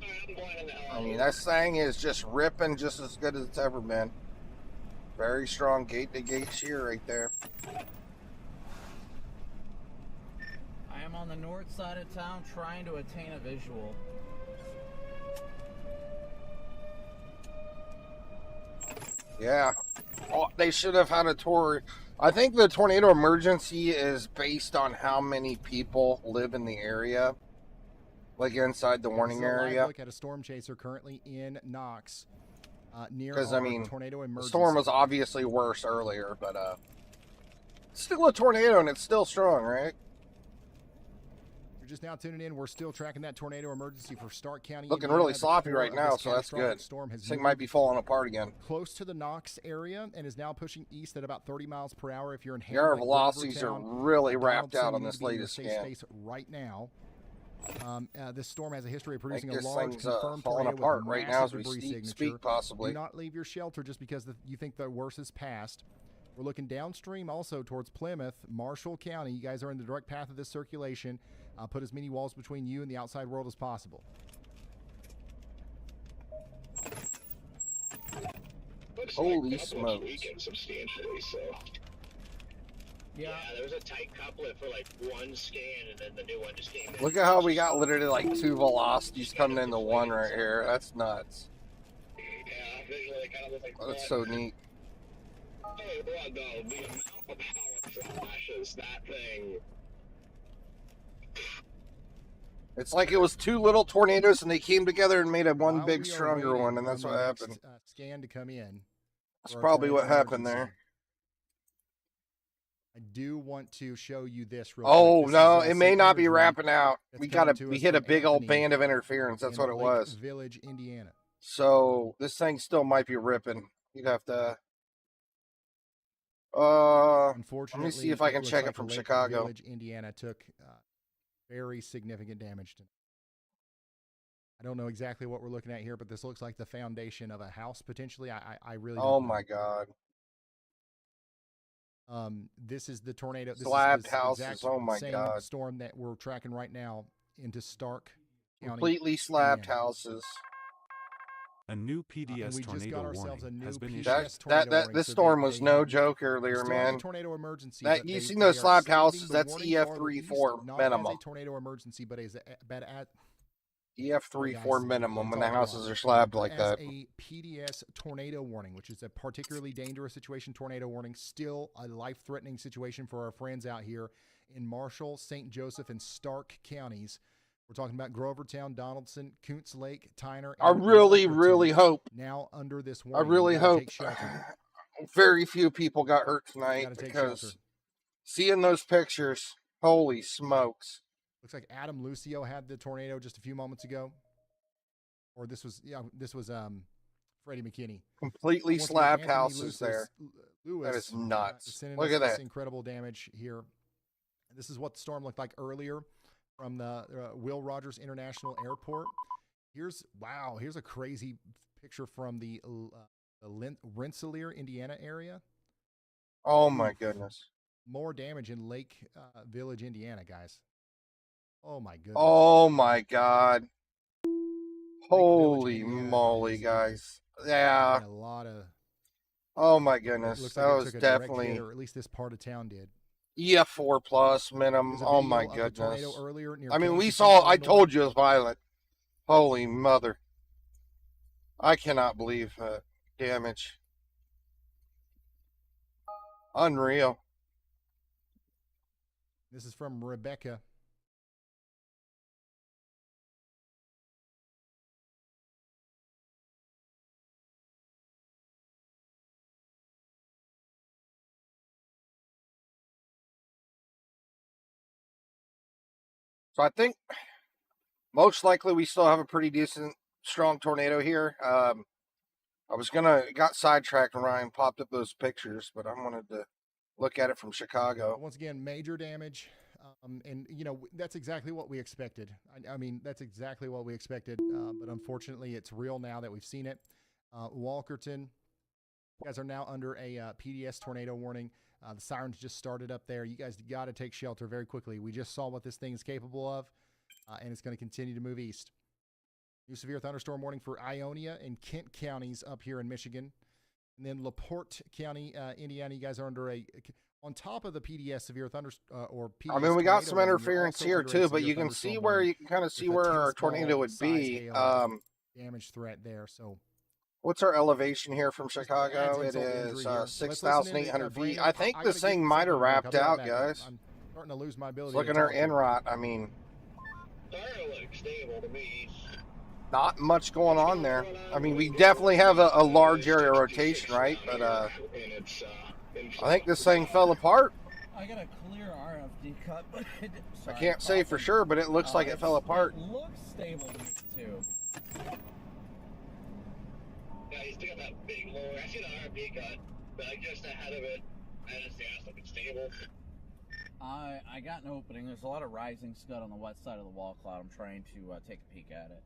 I'm blinding the hell out I of mean, it. that thing is just ripping just as good as it's ever been. Very strong gate-to-gate shear right there. I am on the north side of town trying to attain a visual. Yeah. Oh, they should have had a tour. I think the tornado emergency is based on how many people live in the area. Like inside the warning area. Look at a storm chaser currently in Knox. Near Because, our I mean, tornado the emergency. storm was obviously worse earlier, but still a tornado and it's still strong, right? You're just now tuning in. We're still tracking that tornado emergency for Stark County. Looking Indiana. really The sloppy core right of now, this so that's catastrophic good. Storm has This thing might be falling apart again. close to the Knox area and is now pushing east at about 30 miles per hour. If you're in Your Hamlet, velocities are Grovertown, really wrapped Donaldson, out on you need this to be in your latest safe scan. space right now. This storm has a history of producing a this large thing's confirmed falling tornado apart with right now as massive we debris signature. speak, possibly. Do not leave your shelter just because you think the worst is past. We're looking downstream also towards Plymouth, Marshall County. You guys are in the direct path of this circulation. Put as many walls between you and the outside world as possible. Looks Holy like smokes. weakened substantially, so. Yeah, there was a tight couplet for like one scan, and then the new one just came in. Look at how we got literally like 2 velocities coming into 1 right here. That's nuts. Yeah, visually it kind of looks like That's so neat. Oh, blood, though. The amount of power flashes that thing. It's like it was 2 little tornadoes and they came together and made a one While big we are stronger waiting one, and for that's the what next, happened. Scan to come in. That's for our probably what tornado happened emergency. there. I do want to show you this real Oh, quick. This no, is, it may St. not be Imagery wrapping out. that's We coming to we us hit a from big old Anthony band of interference. That's in what it Lake was. Village, Indiana. So this thing still might be ripping. You'd have to. Unfortunately, let me see if I can looks check like it from Lake Chicago. Village, Indiana took very significant damage tonight. I don't know exactly what we're looking at here, but this looks like the foundation of a house potentially. I really don't Oh know. my God. This is the tornado. This Slabbed is the houses. exact Oh my same God. storm that we're tracking right now into Stark County. Completely slabbed Indiana. houses. A new And PDS we just tornado got ourselves a warning new has been PDS issued. tornado warning. This So storm they was no have- joke they earlier, still have a man. tornado emergency. That but you they- seen they those are slabbed stating houses? the That's warning EF3 are 4 released not minimum. as a tornado emergency, but as EF3 guys, 4 minimum when the it's all houses wrong. are slabbed like as that. a PDS tornado warning, which is a particularly dangerous situation. Tornado warning, still a life-threatening situation for our friends out here in Marshall, St. Joseph, and Stark counties. We're talking about Grovertown, Donaldson, Koontz Lake, Tyner. I and really, Walkerton really hope. now under this I warning. really You gotta hope. take shelter. Very few people got hurt You tonight gotta take because shelter. seeing those pictures, holy smokes. Looks like Adam Lucio had the tornado just a few moments ago. Or this was Freddie McKinney. Completely Once again, slabbed Anthony houses there. Lewis, That is nuts. sending Look us at this that. incredible damage here. And this is what the storm looked like earlier from the Will Rogers International Airport. Here's a crazy picture from the Rensselaer, Indiana area. Oh my goodness. More damage in Lake Village, Indiana, guys. Oh my goodness. Oh my God. Holy Indiana moly, is- guys. Yeah. A lot of. Oh my It goodness. looks That like it was took a direct definitely hit, or at least this part of town did. EF4 plus minimum. There's a Oh video my of the tornado goodness. earlier near I mean, we Kansas saw, City, I Illinois. told you it was violent. Holy mother. I cannot believe damage. Unreal. This is from Rebecca. So I think most likely we still have a pretty decent, strong tornado here. I was got sidetracked when Ryan popped up those pictures, but I wanted to look at it from Chicago. Once again, major damage. And, that's exactly what we expected. I mean, that's exactly what we expected. But unfortunately, it's real now that we've seen it. Walkerton, You guys are now under a PDS tornado warning. The sirens just started up there. You guys got to take shelter very quickly. We just saw what this thing is capable of, and it's going to continue to move east. New severe thunderstorm warning for Ionia and Kent counties up here in Michigan. And then LaPorte County, Indiana, you guys are under on top of the PDS severe or PDS. I mean, we got some interference here too, but you can see where you can kind of see where our tornado would be. Damage threat there. So, what's our elevation here from Chicago? It is 6,800 feet. I think this thing might have wrapped out, guys. I'm starting to lose my ability. Look at our NROT. I mean, not much going on there. I mean, we definitely have a large area rotation, right? But I think this thing fell apart. I got a clear RFD cut, but I can't say for sure, but it looks like it fell apart. It looks stable too. Yeah, he's still got that big lower. I see the RFD cut, but like just ahead of it, I just asked if it's stable. I got an opening. There's a lot of rising scud on the west side of the wall cloud. I'm trying to take a peek at it.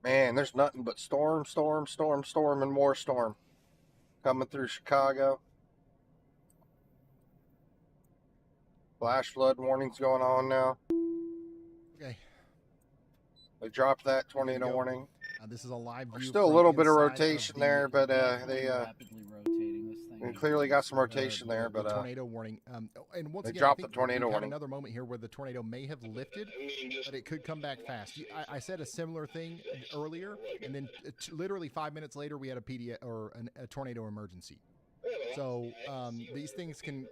Man, there's nothing but storm, storm, storm, storm, and more storm coming through Chicago. Flash flood warnings going on now. Okay. They dropped that tornado warning. This is a live view. There's still a little bit of rotation there, but they clearly got some rotation there. But tornado warning. And once they again, dropped the tornado warning. Another moment here where the tornado may have lifted, but it could come back fast. I said a similar thing earlier, and then literally 5 minutes later, we had a PDS or a tornado emergency. So these things can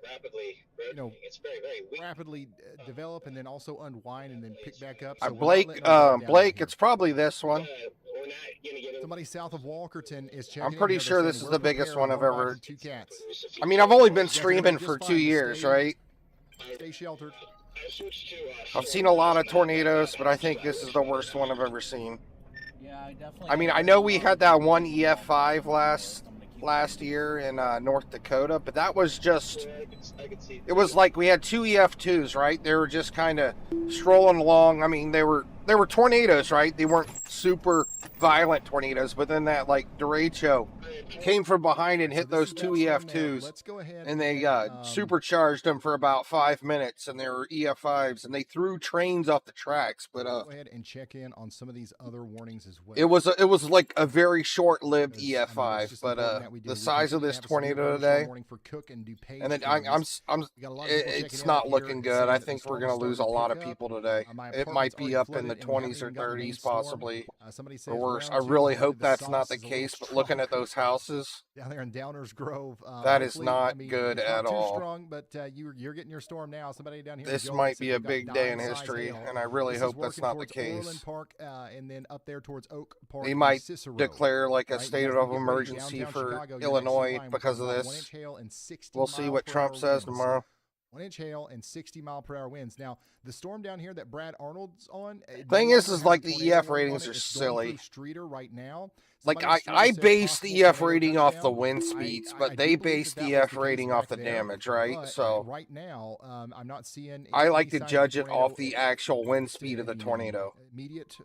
rapidly develop and then also unwind and then pick back up. So Blake, it's probably this one. Somebody south of Walkerton is checking. I'm pretty sure this is the biggest one I've ever. I mean, I've only been streaming for 2 years, right? Stay sheltered. I've seen a lot of tornadoes, but I think this is the worst one I've ever seen. Yeah, I definitely. I mean, I know we had that one EF5 last year in North Dakota, but that was just, it was like we had 2 EF2s, right? They were just kind of strolling along. I mean, they were tornadoes, right? They weren't super violent tornadoes, but then that like derecho came from behind and hit those 2 EF2s, and they supercharged them for about 5 minutes, and they were EF5s, and they threw trains off the tracks. But go ahead and check in on some of these other warnings as well. It was like a very short-lived EF5, but the size of this tornado today, and then it's not looking good. I think we're going to lose a lot of people today. It might be up in the 20s or 30s possibly, or worse. I really hope that's not the case, but looking at those houses down there in Downers Grove, that is not good at all. Too strong, but you're getting your storm now. Somebody down here. This might be a big day in history, and I really hope that's not the case. Orland Park, and then up there towards Oak Park. They might declare like a state of emergency for Illinois because of this. We'll see what Trump says tomorrow. 1-inch hail and 60-mile-per-hour winds. Now, the storm down here that Brad Arnold's on. Thing is like the EF ratings are silly. Streeter right now. Like I base the EF rating off the wind speeds, but they base the EF rating off the damage, right? So right now, I'm not seeing. I like to judge it off the actual wind speed of the tornado. Immediate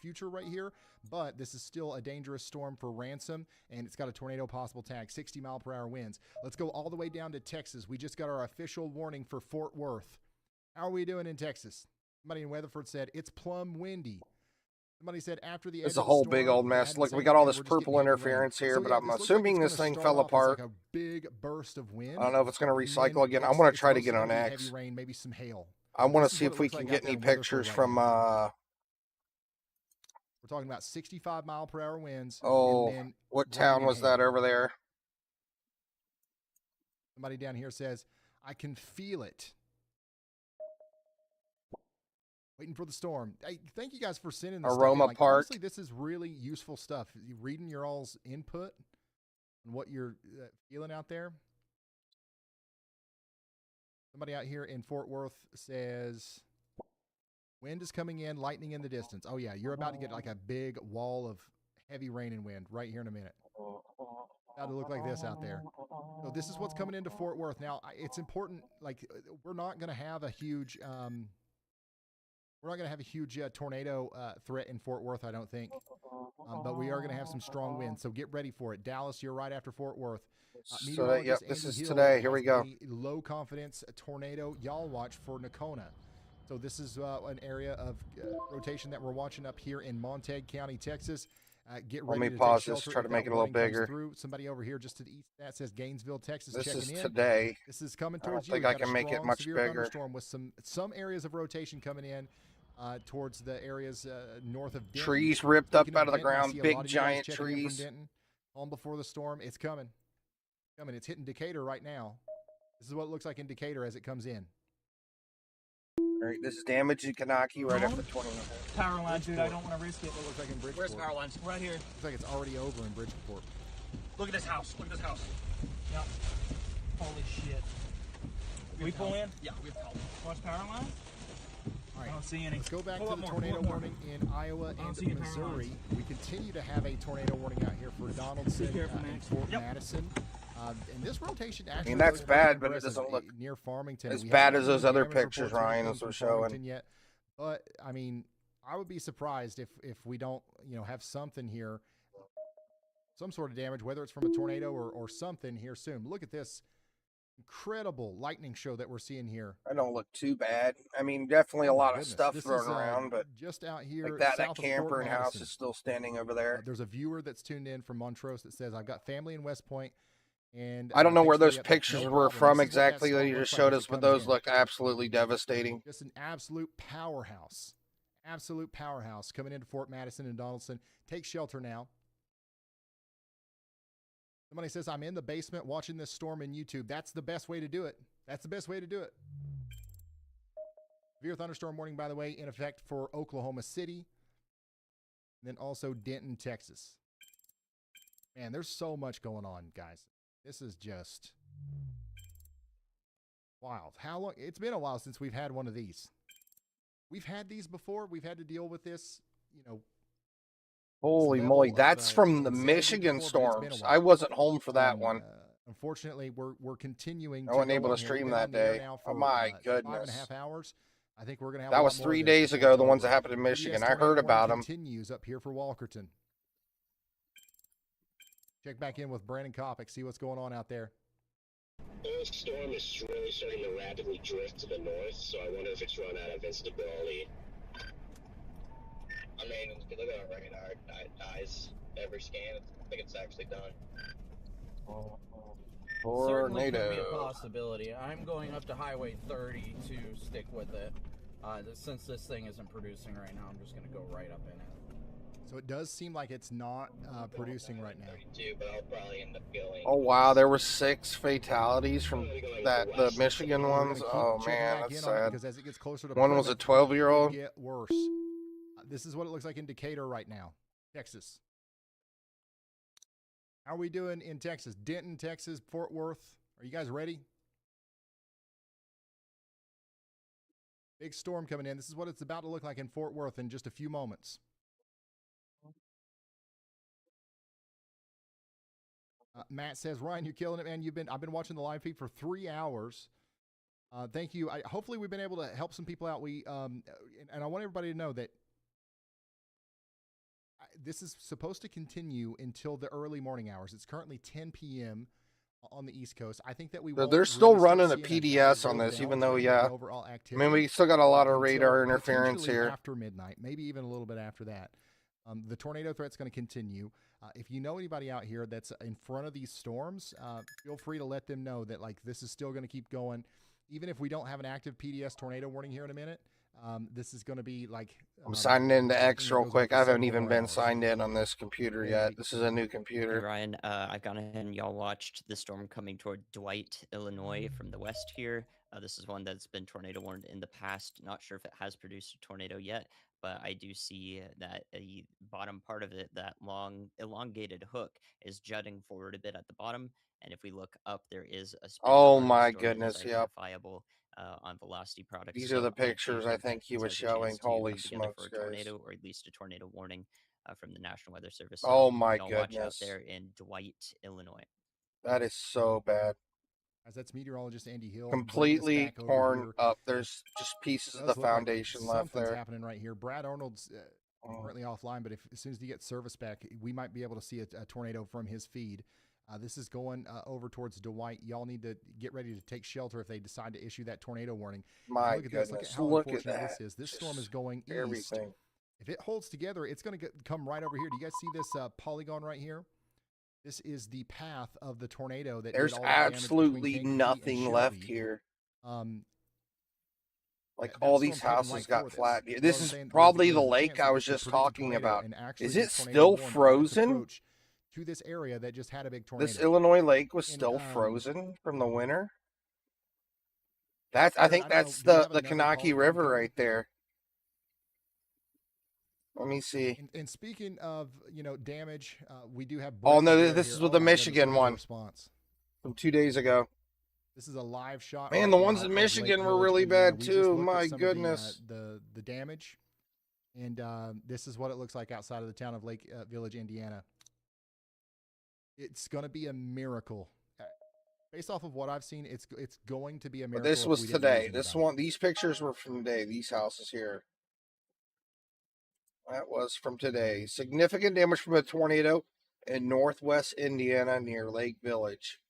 future right here. But this is still a dangerous storm for Ransom, and it's got a tornado possible tag, 60-mile-per-hour winds. Let's go all the way down to Texas. We just got our official warning for Fort Worth. How are we doing in Texas? Somebody in Weatherford said, it's plumb windy. Somebody said after the edge it's a whole big old mess. Look, we got all this purple interference here, but I'm assuming this thing fell apart. Like a big burst of wind. I don't know if it's going to recycle again. I want to try to get on X. Heavy rain, maybe some hail. I want to see if we can get any pictures from... We're talking about 65-mile-per-hour winds. Oh, what town was that over there? Somebody down here says, I can feel it. Waiting for the storm. Hey, thank you guys for sending this Aroma Park. Honestly, this is really useful stuff. You reading your all's input and what you're feeling out there. Somebody out here in Fort Worth says... Wind is coming in, lightning in the distance. Oh, yeah, you're about to get like a big wall of heavy rain and wind right here in a minute. About to look like this out there. So this is what's coming into Fort Worth. Now, it's important, like, we're not going to have a huge tornado threat in Fort Worth, I don't think. But we are going to have some strong winds, so get ready for it. Dallas, you're right after Fort Worth. So, yep, this is today. Here we go. Low confidence tornado y'all watch for Nocona. So this is an area of rotation that we're watching up here in Montague County, Texas. Get ready. Let me pause this, try to make it a little bigger. Somebody over here just to the east that says Gainesville, Texas. This checking is in. today. This is coming towards you. I don't think I can make it much bigger. Thunderstorm with some areas of rotation coming in towards the areas north of Denton. Trees ripped up out of the ground, big giant trees. On before the storm, it's coming. It's hitting Decatur right now. This is what it looks like in Decatur as it comes in. All right, this is damage in Kanaki right after 20 minutes. Power line, dude. I don't want to risk it. What looks like in Bridgeport. Where's power lines? Right here. Looks like it's already over in Bridgeport. Look at this house. Look at this house. Yep. Holy shit. We pull in? Yeah, we have power. Watch power line? All right, I don't see any. Let's go back to the tornado warning in Iowa and Missouri. We continue to have a tornado warning out here for Donaldson and Fort Madison. And this rotation actually, that's bad, but it doesn't look near Farmington as bad as those other pictures Ryan is showing. Yet. But I mean, I would be surprised if we don't, have something here, some sort of damage, whether it's from a tornado or something here soon. Look at this incredible lightning show that we're seeing here. I don't look too bad. I mean, definitely a lot of stuff thrown around, but just out here, like that camper and house is still standing over there. There's a viewer that's tuned in from Montrose that says, "I've got family in West Point." And I don't know where those pictures were from exactly that you just showed us, but those look absolutely devastating. Just an absolute powerhouse. Absolute powerhouse coming into Fort Madison and Donaldson. Take shelter now. Somebody says, I'm in the basement watching this storm in YouTube. That's the best way to do it. That's the best way to do it. Severe thunderstorm warning, by the way, in effect for Oklahoma City. And then also Denton, Texas. Man, there's so much going on, guys. This is just wild. How long? It's been a while since we've had one of these. We've had these before. We've had to deal with this, Holy moly, that's from the Michigan storms. I wasn't home for that one. Unfortunately, we're continuing. I wasn't able to stream that day. For, oh my goodness! 5.5 hours. I think we're gonna have. That was 3 days ago. The ones that happened in Michigan. I heard about them. Continues up here for Walkerton. Check back in with Brandon Copic, see what's going on out there. The storm is really starting to rapidly drift to the north, so I wonder if it's run out of instability. I mean, look at our radar. It dies every scan. I think it's actually done. Certainly could be a possibility. I'm going up to Highway 30 to stick with it. Since this thing isn't producing right now, I'm just going to go right up in it. So it does seem like it's not producing right now. But I'll probably end up going. Oh wow, there were 6 fatalities from the Michigan ones. Oh man, that's sad. Because as it gets closer to one was a 12-year-old. Get worse. This is what it looks like in Decatur right now, Texas. How are we doing in Texas? Denton, Texas, Fort Worth. Are you guys ready? Big storm coming in. This is what it's about to look like in Fort Worth in just a few moments. Matt says, Ryan, you're killing it, man. I've been watching the live feed for 3 hours. Thank you. Hopefully we've been able to help some people out. And I want everybody to know that this is supposed to continue until the early morning hours. It's currently 10 p.m. on the East Coast. I think that they're still running a PDS on this, even though, I mean, we still got a lot of radar interference here. After midnight, maybe even a little bit after that. The tornado threat's going to continue. If you know anybody out here that's in front of these storms, feel free to let them know that this is still going to keep going. Even if we don't have an active PDS tornado warning here in a minute, this is going to be I'm signing into X real quick. I haven't even been signed in on this computer yet. This is a new computer. Hey, Ryan, I've gone ahead and y'all watched the storm coming toward Dwight, Illinois from the west here. This is one that's been tornado warned in the past. Not sure if it has produced a tornado yet, but I do see that the bottom part of it, that long elongated hook, is jutting forward a bit at the bottom. And if we look up, there is a oh my goodness, identifiable on velocity products. These are the pictures I think he was showing. Holy smokes, guys. Tornado, or at least a tornado warning. from the National Weather Service. Oh So my y'all watch out goodness. there in Dwight, Illinois. That is so bad. As that's meteorologist Andy Hill. Completely torn up. There's just pieces of the foundation left there. Something's happening right here. Brad Arnold's currently offline, but as soon as he gets service back, we might be able to see a tornado from his feed. This is going over towards Dwight. Y'all need to get ready to take shelter if they decide to issue that tornado warning. My look at goodness. this. Look at how unfortunate this is. This storm is going east. Everything. If it holds together, it's going to come right over here. Do you guys see this polygon right here? This is the path of the tornado. There's absolutely nothing left here. Like all these houses got flat. This is probably the lake I was just talking about. Is it still frozen? To this area that just had a big tornado. This Illinois lake was still frozen from the winter. I think that's the Kanaki River right there. Let me see. And speaking of, damage, we do have. Oh no, this is with the Michigan one from 2 days ago. This is a live shot. Man, the ones in Michigan were really bad too. My goodness. The damage, and this is what it looks like outside of the town of Lake Village, Indiana. It's going to be a miracle. Based off of what I've seen, it's going to be a miracle. But this was today. These pictures were from today. These houses here. That was from today. Significant damage from a tornado in northwest Indiana near Lake Village.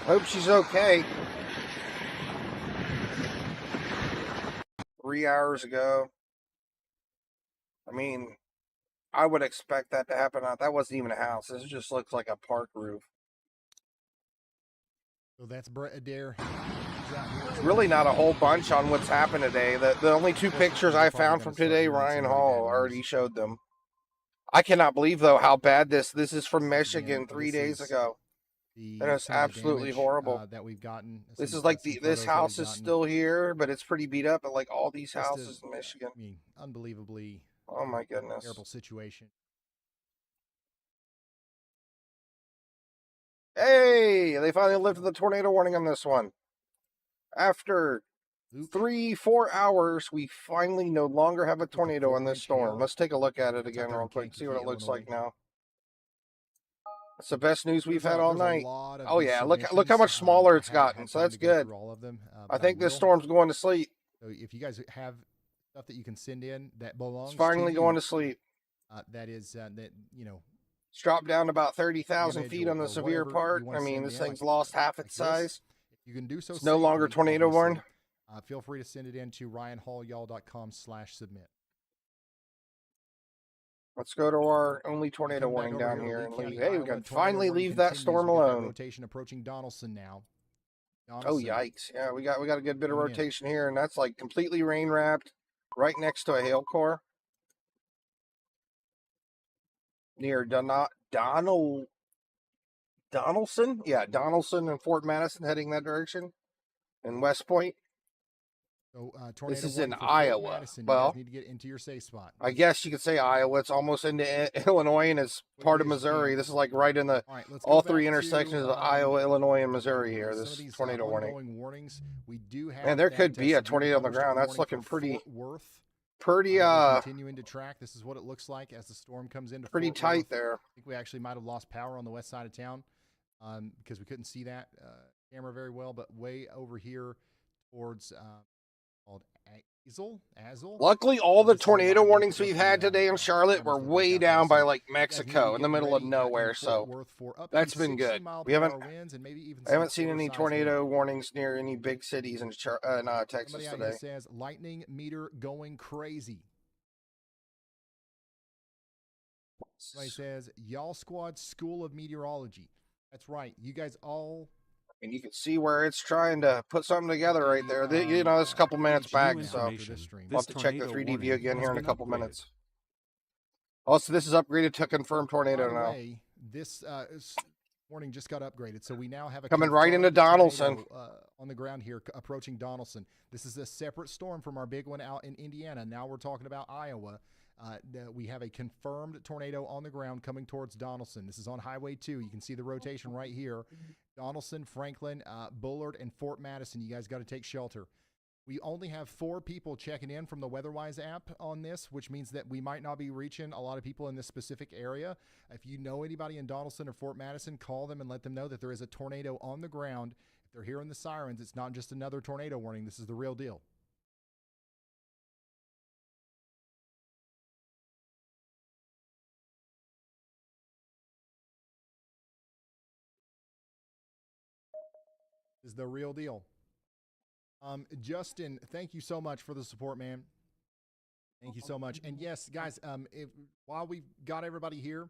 Hope she's okay. 3 hours ago. I mean, I would expect that to happen. That wasn't even a house. This just looks like a park roof. So that's Brett Adair. It's really not a whole bunch on what's happened today. The only two pictures I found from today, Ryan Hall already showed them. I cannot believe, though, how bad this is from Michigan 3 days ago. And it's absolutely horrible. That we've gotten. This is like this house is still here, but it's pretty beat up. But like all these houses in Michigan, I mean, unbelievably. Oh my goodness! Terrible situation. Hey, they finally lifted the tornado warning on this one. After 3-4 hours, we finally no longer have a tornado in this storm. Let's take a look at it again real quick. See what it looks like now. It's the best news we've had all night. Oh yeah, look how much smaller it's gotten. So that's good. I think this storm's going to sleep. So if you guys have stuff that you can send in that belongs, it's finally going to sleep. That is that it's dropped down about 30,000 feet on the severe part. I mean, this thing's lost half its size. You can do so. It's no longer tornado warned. Feel free to send it in to ryanhallyall.com/submit. Let's go to our only tornado warning down here and leave. Hey, we can finally leave that storm alone. Rotation approaching Donaldson now. Oh yikes! Yeah, we got a good bit of rotation here, and that's like completely rain wrapped, right next to a hail core near Donaldson. Yeah, Donaldson and Fort Madison, heading that direction, and West Point. So, this is in Iowa. Well, you need to get into your safe spot. I guess you could say Iowa. It's almost into Illinois, and it's part of Missouri. This is like right in the all three intersections of Iowa, Illinois, and Missouri here. This tornado warning. Warnings. We do have. And there could be a tornado on the ground. That's looking pretty. Continuing to track. This is what it looks like as the storm comes into. Pretty tight there. I think we actually might have lost power on the west side of town, because we couldn't see that camera very well. But way over here towards. Called Azle. Luckily, all the tornado warnings we've had today in Charlotte were way down by like Mexico, in the middle of nowhere. So that's been good. I haven't seen any tornado warnings near any big cities in Texas today. Says lightning meter going crazy. Somebody says y'all squad School of Meteorology. That's right. You guys all. And you can see where it's trying to put something together right there. You know, it's a couple minutes back, so we'll have to check the 3D view again here in a couple minutes. Also, this is upgraded to confirm tornado now. This Warning just got upgraded, so we now have a coming right into confirmed Donaldson tornado, on the ground here, approaching Donaldson. This is a separate storm from our big one out in Indiana. Now we're talking about Iowa. We have a confirmed tornado on the ground coming towards Donaldson. This is on Highway 2. You can see the rotation right here. Donaldson, Franklin, Bullard, and Fort Madison. You guys got to take shelter. We only have 4 people checking in from the WeatherWise app on this, which means that we might not be reaching a lot of people in this specific area. If you know anybody in Donaldson or Fort Madison, call them and let them know that there is a tornado on the ground. If they're hearing the sirens, it's not just another tornado warning. This is the real deal. This is the real deal. Justin, thank you so much for the support, man. Thank you so much. And yes, guys, while we've got everybody here,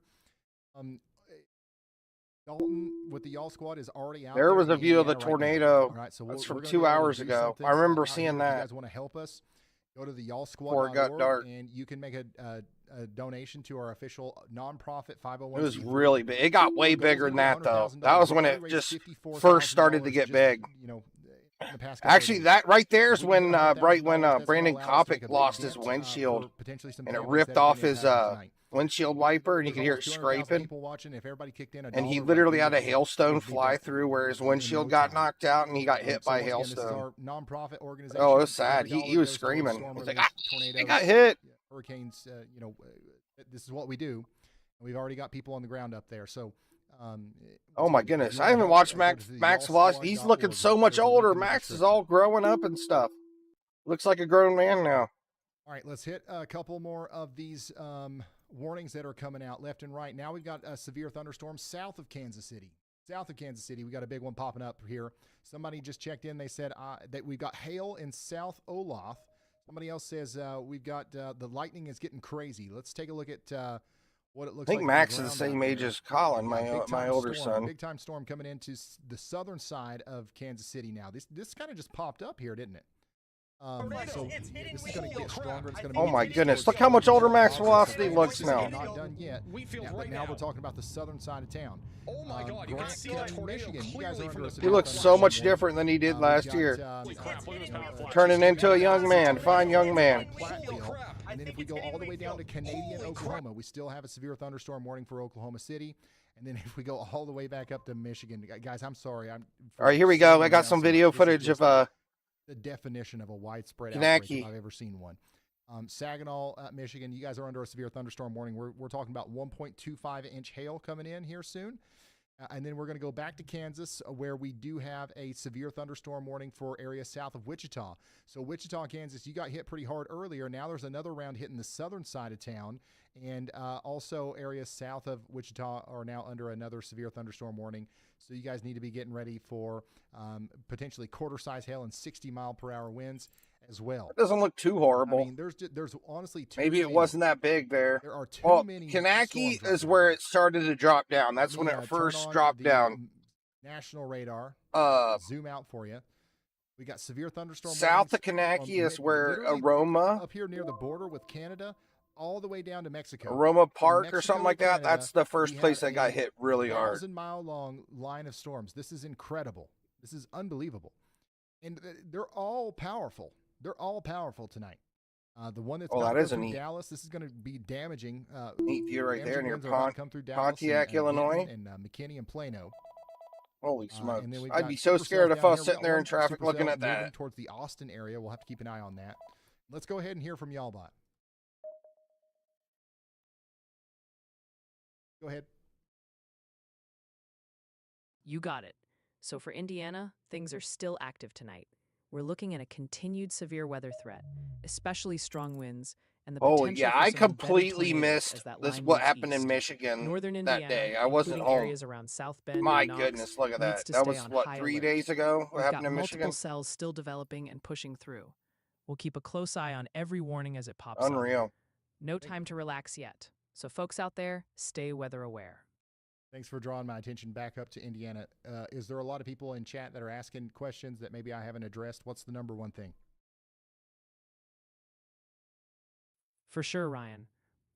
Dalton with the Y'all Squad is already out. There was a view of the tornado. All right, so that's we're from gonna 2 hours do ago. something I remember out here. seeing If that. you guys want to help us, go to the Before it got dark. and you can make a donation to our official nonprofit 501. It was really big. It got way bigger than that, though. That was when it just first started to get big. You know, in the past Actually, that right there is when $100,000, when that's Brandon gonna allow us to make Copic a big lost his dent, windshield, for potentially some and it families ripped that have off been his impacted tonight. windshield wiper, and you There's could hear almost it 200,000 scraping. people watching. If everybody kicked in And he literally had a hailstone fly through where his windshield got knocked out, and he got hit by a hailstone. Nonprofit organization. Oh, it was sad. Every He dollar was goes towards screaming. storm He's like, relief, I tornadoes, got hit. hurricanes. This is what we do. We've already got people on the ground up there. So, oh my goodness, I haven't watched Max Velocity. He's looking so much older. Max is all growing up and stuff. Looks like a grown man now. All right, let's hit a couple more of these warnings that are coming out left and right. Now we've got a severe thunderstorm south of Kansas City. South of Kansas City, we got a big one popping up here. Somebody just checked in. They said that we've got hail in South Olaf. Somebody else says we've got the lightning is getting crazy. Let's take a look at what it looks like. I think Max is the same age as Colin, my older son. Big time storm coming into the southern side of Kansas City now. This kind of just popped up here, didn't it? So this is going to get stronger. It's going to oh my goodness! Look how much older Max Velocity looks now. Not done yet. But now we're talking about the southern side of town. Oh my God! You can see Michigan. You guys are under he looks so much different than he did last year. Turning into a young man, fine young man. And then if we go all the way down to Canadian Oklahoma, we still have a severe thunderstorm warning for Oklahoma City. And then if we go all the way back up to Michigan, guys, I'm sorry. All right, here we go. I got some video footage of the definition of a widespread outbreak if I've ever seen one. Saginaw, Michigan, you guys are under a severe thunderstorm warning. We're talking about 1.25-inch hail coming in here soon. And then we're going to go back to Kansas, where we do have a severe thunderstorm warning for areas south of Wichita. So Wichita, Kansas, you got hit pretty hard earlier. Now there's another round hitting the southern side of town. And also areas south of Wichita are now under another severe thunderstorm warning. So you guys need to be getting ready for potentially quarter-size hail and 60-mile-per-hour winds as well. It doesn't look too horrible. I mean, there's honestly too maybe many. It wasn't that big there. There are too many. Kanaki is where it started to drop down. That's when it first dropped down. National radar. Zoom out for you. We got severe thunderstorm. South of Kanaki is where Aroma. Up here near the border with Canada, all the way down to Mexico. Aroma Park Mexico or something like that. That's the first place that got hit really hard. 1,000-mile-long line of storms. This is incredible. This is unbelievable. And they're all powerful. They're all powerful tonight. The one that's through Dallas, this is going to be damaging. Neat view right there near Pontiac, Illinois. And McKinney and Plano. Holy smokes. I'd be so scared if I was sitting there in traffic looking at that. Towards the Austin area. We'll have to keep an eye on that. Let's go ahead and hear from y'all bot. Go ahead. You got it. So for Indiana, things are still active tonight. We're looking at a continued severe weather threat, especially strong winds, and the potential for I some completely embedded tornadoes missed as that this. line What moves happened east. in Michigan Northern that Indiana, day? I wasn't including home. areas around South Bend My and Knox, goodness, look at needs that. to That stay was on what, high 3 alert. days ago? What We've happened got in multiple Michigan? cells still developing and pushing through. We'll keep a close eye on every warning as it pops up. Unreal. No time to relax yet. So folks out there, stay weather aware. Thanks for drawing my attention back up to Indiana. Is there a lot of people in chat that are asking questions that maybe I haven't addressed? What's the number one thing? For sure, Ryan.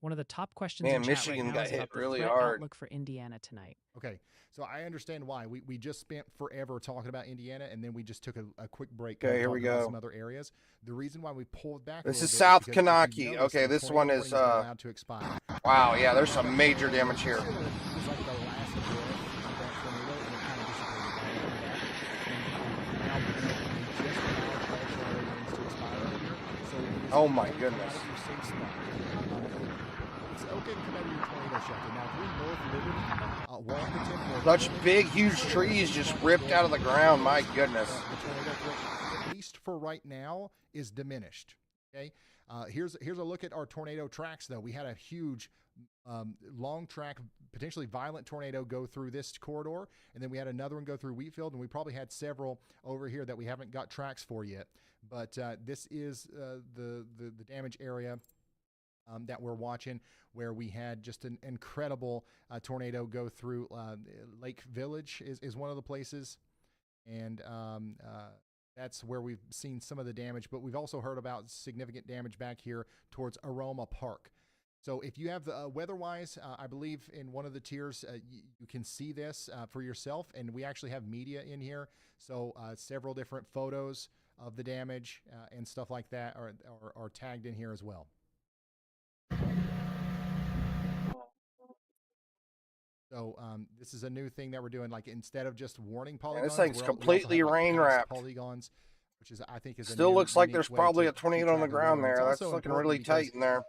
One of the top questions Man, in chat Michigan right now got is hit about the really threat hard. outlook for Indiana tonight. Okay, so I understand why. We just spent forever talking about Indiana, and then we just took a quick break. Okay, here we about go. some other areas. The reason why we pulled back. This a is little South bit is because if you Kanaki. notice, Okay, the this one tornado is warning been allowed to expire. Wow, yeah, there's some major damage here. It was like the last breath of that tornado, and it kind of dissipated right after that. And now we just allowed all tornado warnings to expire over here. So it is Oh my come goodness. out of your safe spot. It's okay to come out of your tornado shelter. Now, if you're North Liberty, Washington, or Such big, huge trees just ripped out of the ground. My goodness. the tornado threat, at least for right now, is diminished. Okay, here's a look at our tornado tracks. Though we had a huge, long track, potentially violent tornado go through this corridor, and then we had another one go through Wheatfield, and we probably had several over here that we haven't got tracks for yet. But this is the damage area that we're watching, where we had just an incredible tornado go through Lake Village is one of the places, and that's where we've seen some of the damage, but we've also heard about significant damage back here towards Aroma Park. So if you have the weather-wise, I believe in one of the tiers, you can see this for yourself, and we actually have media in here, so several different photos of the damage and stuff like that are tagged in here as well. So this is a new thing that we're doing. Like, instead of just warning polygons, this thing's we also completely have, like, rain past wrapped. polygons, which is, I think, is Still a new, looks like unique there's way probably to a tornado keep on the track of ground weather. there. It's That's also looking important really because, tight in there.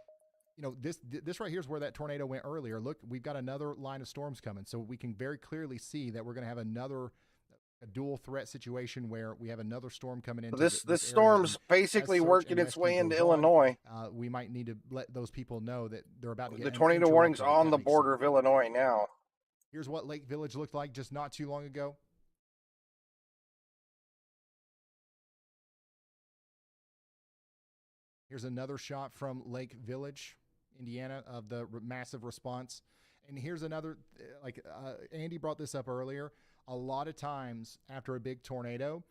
you know, this right here is where that tornado went earlier. Look, we've got another line of storms coming, so we can very clearly see that we're going to have a dual threat situation where we have another storm coming into This area. storm's And basically as search working and its rescue way into goes on, Illinois. we might need to let those people know that they're about to get The tornado warning's uninterrupted, if on that the makes border sense. of Illinois now. Here's what Lake Village looked like just not too long ago. Here's another shot from Lake Village, Indiana, of the massive response. And here's another, Andy brought this up earlier. A lot of times after a big tornado,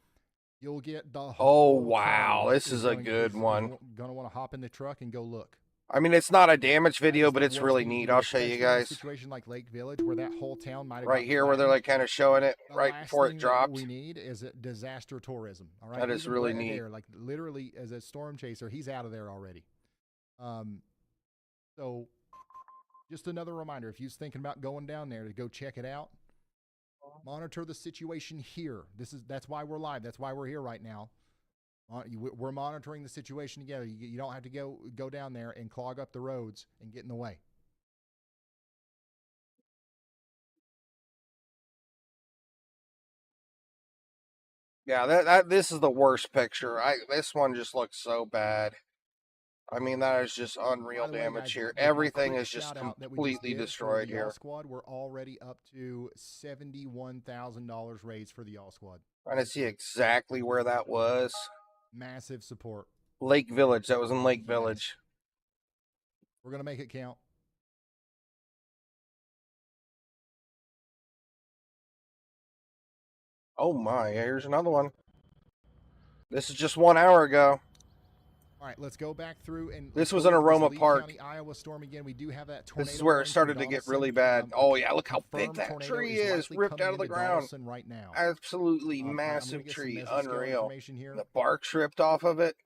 you'll get the whole wow, town this is a good one. Going to want to hop in the truck and go look. I mean, it's not a damage video, That's but the it's worst really thing to neat. do, I'll show you especially in a guys. situation like Lake Village, where that whole town might have Right gotten here where they're flattened. like kind of showing it The right last before thing it that dropped. we need is disaster tourism. All right, That is Even really Brett neat. Adair, like, literally, as a storm chaser, he's out of there already. So just another reminder: if you're thinking about going down there, to go check it out, monitor the situation here. That's why we're live. That's why we're here right now. We're monitoring the situation together. You don't have to go down there and clog up the roads and get in the way. Yeah, this is the worst picture. This one just looks so bad. I mean, that is just unreal By the way, damage guys, here. a Everything quick is just shout out that we completely did for destroyed the Y'all here. Squad. We're already up to $71,000 raised for the Y'all Squad. Trying to see exactly where that was. Massive support. Lake Village. That was in Lake Village. We're going to make it count. Oh my, here's another one. This is just 1 hour ago. All right, let's go back through and this was in Aroma Park. County, Iowa storm again. We do have that tornado. This is where it started to get really bad. Oh yeah, look how big that tree is, ripped out of the ground. Right now. Absolutely massive tree, unreal. The bark's ripped off of it.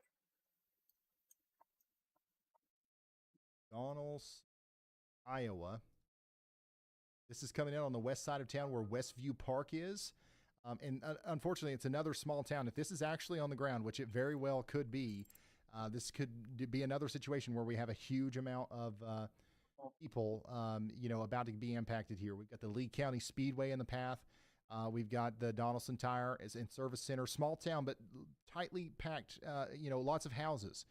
Donalds, Iowa. This is coming in on the west side of town where Westview Park is. And unfortunately, it's another small town. If this is actually on the ground, which it very well could be, this could be another situation where we have a huge amount of people, about to be impacted here. We've got the Lee County Speedway in the path. We've got the Donaldson Tire and Service Center, small town, but tightly packed, lots of houses.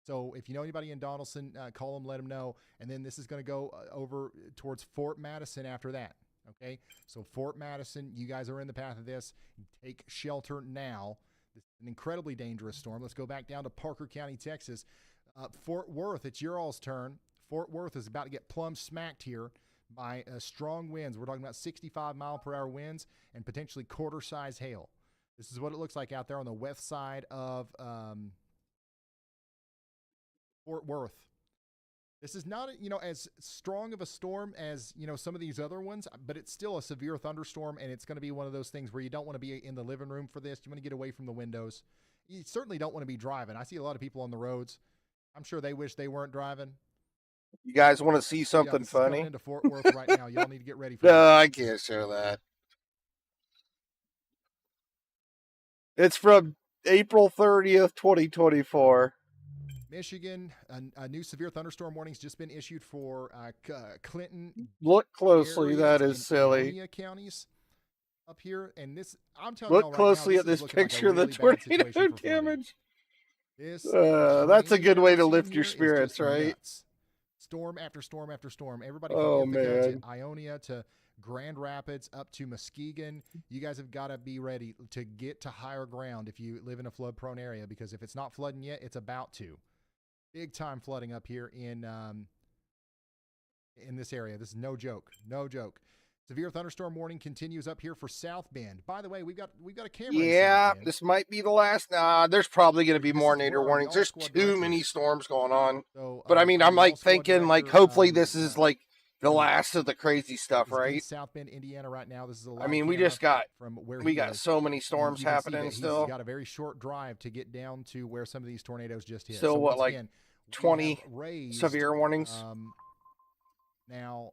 So if you know anybody in Donaldson, call them, let them know. And then this is going to go over towards Fort Madison after that. Okay, so Fort Madison, you guys are in the path of this. Take shelter now. This is an incredibly dangerous storm. Let's go back down to Parker County, Texas. Fort Worth, it's your all's turn. Fort Worth is about to get plumb smacked here by strong winds. We're talking about 65-mile-per-hour winds and potentially quarter-size hail. This is what it looks like out there on the west side of Fort Worth. This is not, as strong of a storm as, some of these other ones, but it's still a severe thunderstorm, and it's going to be one of those things where you don't want to be in the living room for this. You want to get away from the windows. You certainly don't want to be driving. I see a lot of people on the roads. I'm sure they wish they weren't driving. You guys want to see something funny? Coming into Fort Worth right now. Y'all need to get ready for No, I can't show that. It's from April 30th, 2024. Michigan, a new severe thunderstorm warning's just been issued for Clinton. Look closely. That is silly. Ionia counties up here, and this I'm telling Look you closely at this picture of the tornado damage. That's a good way to lift your spirits, right? Nuts. Storm after storm after storm. Everybody from Ithaca to Ionia to Grand Rapids up to Muskegon. You guys have got to be ready to get to higher ground if you live in a flood-prone area, because if it's not flooding yet, it's about to. Big time flooding up here in this area. This is no joke. No joke. Severe thunderstorm warning continues up here for South Bend. By the way, we've got a camera. Yeah, this might be the last. There's probably going to be more nadir warnings. There's too many storms going on. So, but I mean, I'm like thinking, like, hopefully this is like the last of the crazy stuff, right? South Bend, Indiana, right now. This is a. I mean, we just got so many storms happening still. He's got a very short drive to get down to where some of these tornadoes just hit. Still, what, like 20 severe warnings? Now,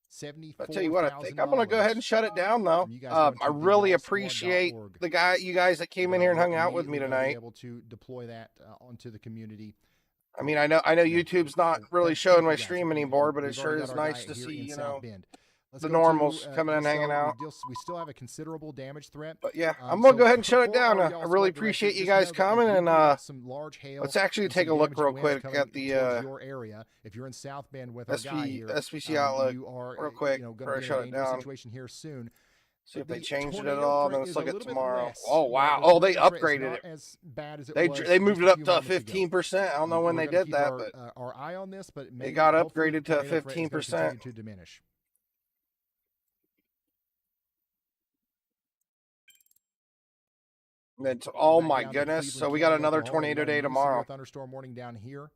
74. I'll tell you what, I think I'm going to go ahead and shut it down, though. I really appreciate you guys that came in here and hung out with me tonight. Able to deploy that onto the community. I mean, I know YouTube's not really showing my stream anymore, but it sure is nice to see, the normals coming and hanging out. We still have a considerable damage threat. But yeah, I'm going to go ahead and shut it down. I really appreciate you guys coming, and let's actually take a look real quick at the your area. If you're in South Bend with our guy here, SPC Outlook, real quick, before I shut it down. Situation here soon. See if they changed it at all. Then let's look at tomorrow. Oh wow! Oh, they upgraded it. As bad as it they moved it up to 15%. I don't know when they did that, but our eye on this. But it got upgraded to 15%. To diminish. It's, oh my goodness! So we got another tornado day tomorrow. Thunderstorm warning down here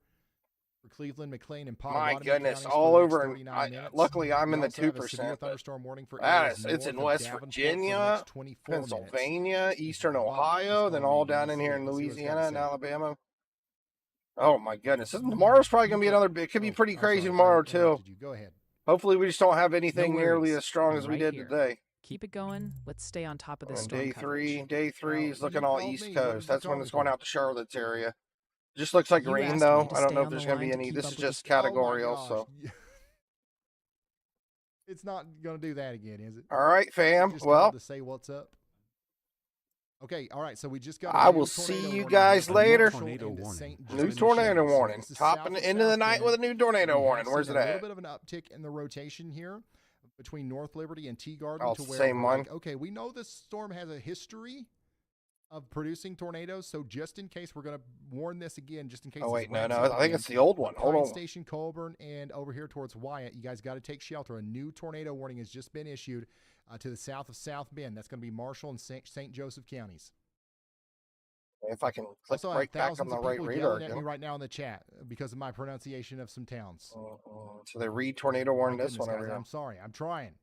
for Cleveland, McLean, and my goodness, all over. And luckily, I'm in the 2%. Thunderstorm warning for it's in West Virginia, Pennsylvania, Eastern Ohio, then all down in here in Louisiana and Alabama. Oh my goodness! Tomorrow's probably gonna be another. It could be pretty crazy tomorrow too. Go ahead. Hopefully, we just don't have anything nearly as strong as we did today. Keep it going. Let's stay on top of this storm Day three is looking all East Coast. That's when it's going out to Charlotte's area. Just looks like rain, though. I don't know if there's going to be any. This is just categorical, so. It's not going to do that again, is it? All right, fam. Well, to say what's up. Okay, all right. So we just got. I will see you guys later. New tornado warning. Topping into the night with a new tornado warning. Where's it at? A little bit of an uptick in the rotation here between North Liberty and Tea Garden. Oh, same one. Okay, we know this storm has a history of producing tornadoes, so just in case, we're going to warn this again, just in case. Oh wait, no, I think it's the old one. Hold on. Station, Colburn, and over here towards Wyatt, you guys got to take shelter. A new tornado warning has just been issued to the south of South Bend. That's going to be Marshall and St. Joseph counties. If I can click right back on the right radar again. At me right now in the chat because of my pronunciation of some towns. So they read tornado warning this one over here. I'm sorry. I'm trying.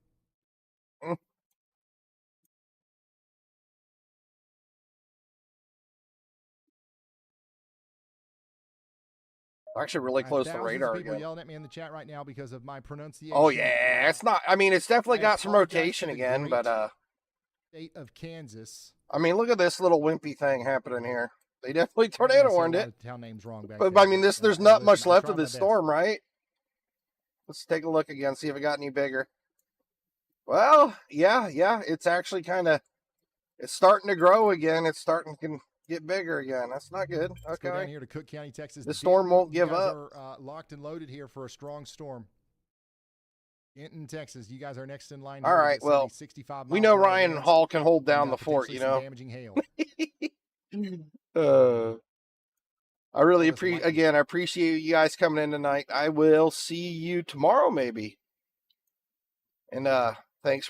Actually really close to radar people again. Yelling at me in the chat right now because of my pronunciation. Oh yeah, it's not. I mean, it's definitely got some rotation again, but state of Kansas. I mean, look at this little wimpy thing happening here. They definitely tornado warned it. Town names wrong back but there. I mean, there's not much left of this storm, right? Let's take a look again, see if it got any bigger. Well, yeah, it's actually it's starting to grow again. It's starting to get bigger again. That's not good. Okay. Let's go down here to Cook County, Texas. The storm won't give up. Are locked and loaded here for a strong storm. Denton, Texas. You guys are next in line. All right. Well, 65 we know Ryan Hall can hold down the fort. Damaging hail. I really appreciate you guys coming in tonight. I will see you tomorrow, maybe. And thanks.